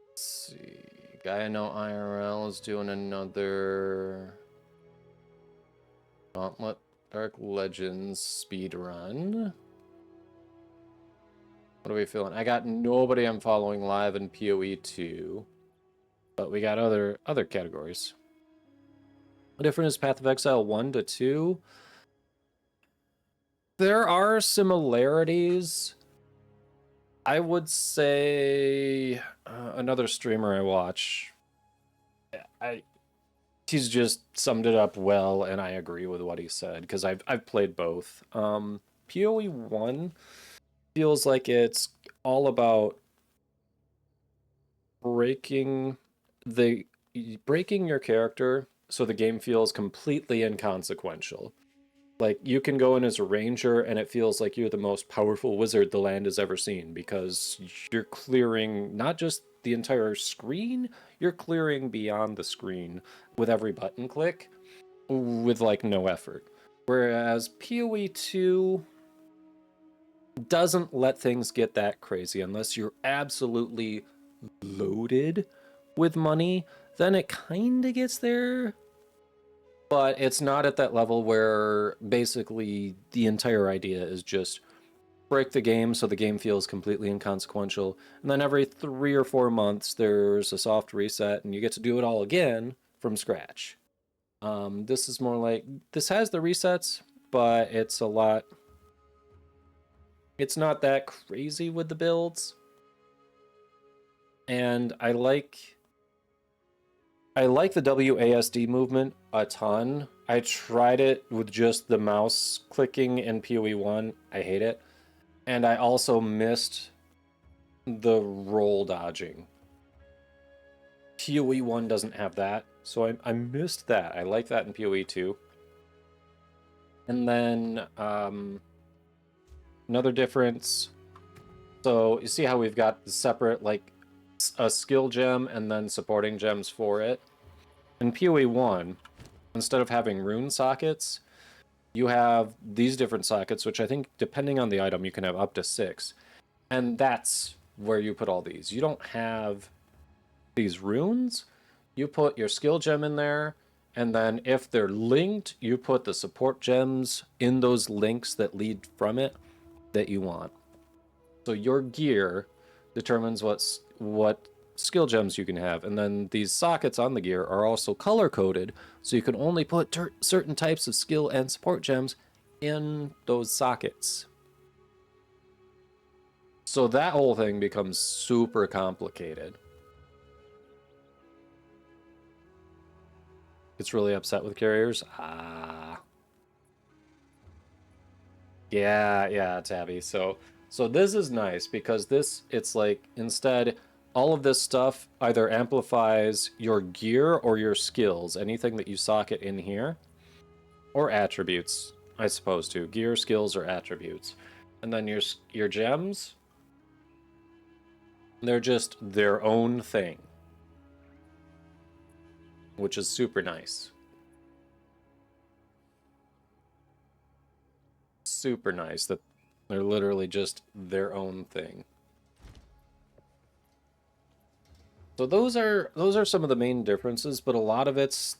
Let's see. Guy I know IRL is doing another Gauntlet Dark Legends speed run. What are we feeling? I got nobody I'm following live in PoE 2. But we got other categories. What different is Path of Exile 1 to 2? There are similarities. I would say another streamer I watch. He's just summed it up well, and I agree with what he said because I've played both. PoE 1 feels like it's all about breaking your character so the game feels completely inconsequential. Like, you can go in as a ranger and it feels like you're the most powerful wizard the land has ever seen because you're clearing not just the entire screen, you're clearing beyond the screen with every button click with, like, no effort. Whereas PoE 2 doesn't let things get that crazy unless you're absolutely loaded with money, then it kind of gets there, but it's not at that level where basically the entire idea is just break the game so the game feels completely inconsequential, and then every 3 or 4 months there's a soft reset and you get to do it all again from scratch. This is more like, this has the resets, but it's not that crazy with the builds. And I like I like the WASD movement a ton. I tried it with just the mouse clicking in PoE 1. I hate it. And I also missed the roll dodging. PoE 1 doesn't have that, so I missed that. I like that in PoE 2. And then another difference. So you see how we've got the separate, like, a skill gem and then supporting gems for it. In PoE 1, instead of having rune sockets, you have these different sockets, which I think, depending on the item, you can have up to 6. And that's where you put all these. You don't have these runes. You put your skill gem in there, and then if they're linked, you put the support gems in those links that lead from it that you want. So your gear determines what skill gems you can have, and then these sockets on the gear are also color coded, so you can only put certain types of skill and support gems in those sockets. So that whole thing becomes super complicated. Gets really upset with carriers. Yeah, Tabby. So this is nice because it's like, instead, all of this stuff either amplifies your gear or your skills, anything that you socket in here, or attributes, I suppose, too. Gear, skills, or attributes. And then your gems, they're just their own thing, which is super nice. Super nice that they're literally just their own thing. So those are some of the main differences, but a lot of it's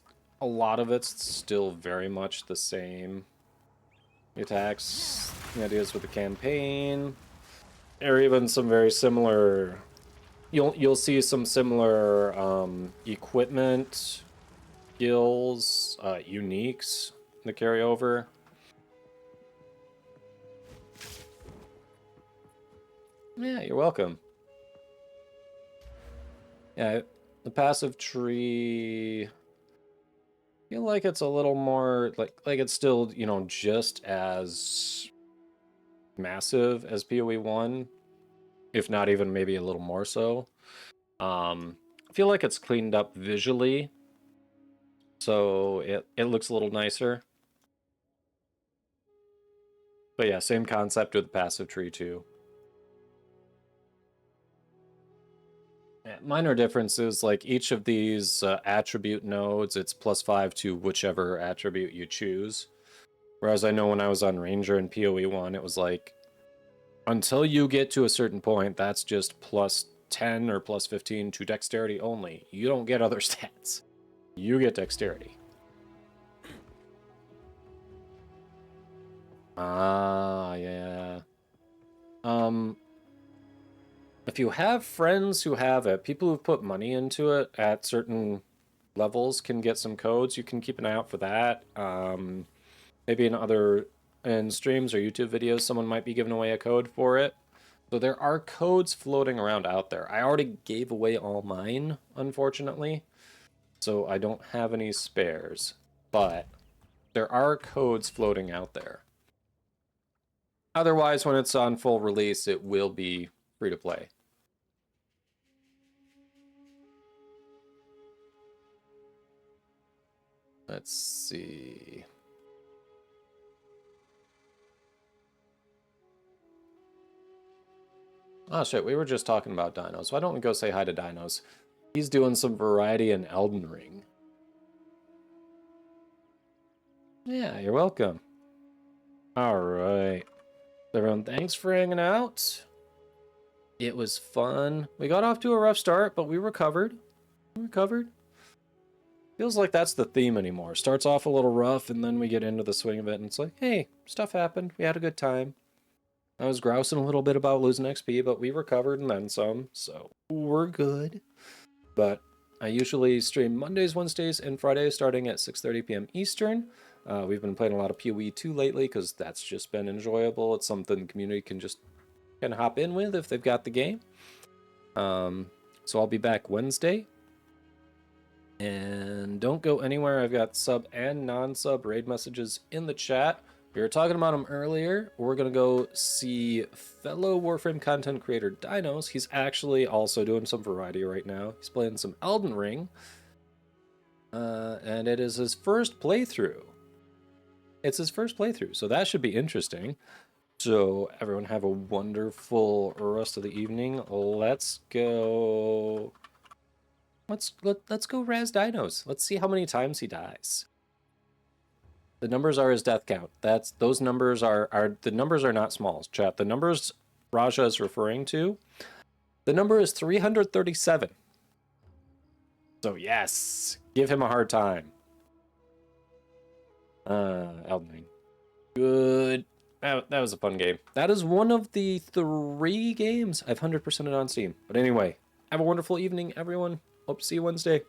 still very much the same. The attacks, the ideas with the campaign, or even some very similar. You'll see some similar equipment, skills, uniques that carry over. Yeah, you're welcome. Yeah, the passive tree, I feel like it's a little more like it's still, you know, just as massive as PoE 1, if not even maybe a little more so. I feel like it's cleaned up visually, so it looks a little nicer. But yeah, same concept with the passive tree too. Yeah, minor differences, like each of these attribute nodes, it's +5 to whichever attribute you choose. Whereas I know when I was on Ranger in PoE 1, it was like, until you get to a certain point, that's just +10 or +15 to dexterity only. You don't get other stats. You get dexterity. Ah, yeah. If you have friends who have it, people who've put money into it at certain levels can get some codes. You can keep an eye out for that. Maybe in streams or YouTube videos, someone might be giving away a code for it. So there are codes floating around out there. I already gave away all mine, unfortunately, so I don't have any spares. But there are codes floating out there. Otherwise, when it's on full release, it will be free to play. Let's see. Oh shit, we were just talking about Dinos. Why don't we go say hi to Dinos? He's doing some variety in Elden Ring. Yeah, you're welcome. Alright. Everyone, thanks for hanging out. It was fun. We got off to a rough start, but we recovered. Feels like that's the theme anymore. Starts off a little rough, and then we get into the swing of it, and it's like, hey, stuff happened. We had a good time. I was grousing a little bit about losing XP, but we recovered and then some, so we're good. But I usually stream Mondays, Wednesdays, and Fridays starting at 6:30 p.m. Eastern. We've been playing a lot of PoE 2 lately because that's just been enjoyable. It's something the community can just kind of hop in with if they've got the game. So I'll be back Wednesday. And don't go anywhere. I've got sub and non-sub raid messages in the chat. We were talking about him earlier. We're going to go see fellow Warframe content creator Dinos. He's actually also doing some variety right now. He's playing some Elden Ring. And it is his first playthrough. It's his first playthrough, so that should be interesting. So everyone have a wonderful rest of the evening. Let's go... Let's go Raz Dinos. Let's see how many times he dies. The numbers are his death count. Those numbers are the numbers are not small, chat. The numbers Raja is referring to, the number is 337. So yes, give him a hard time. Elden Ring. Good. That was a fun game. That is one of the 3 games I've 100%ed on Steam. But anyway, have a wonderful evening, everyone. Hope to see you Wednesday.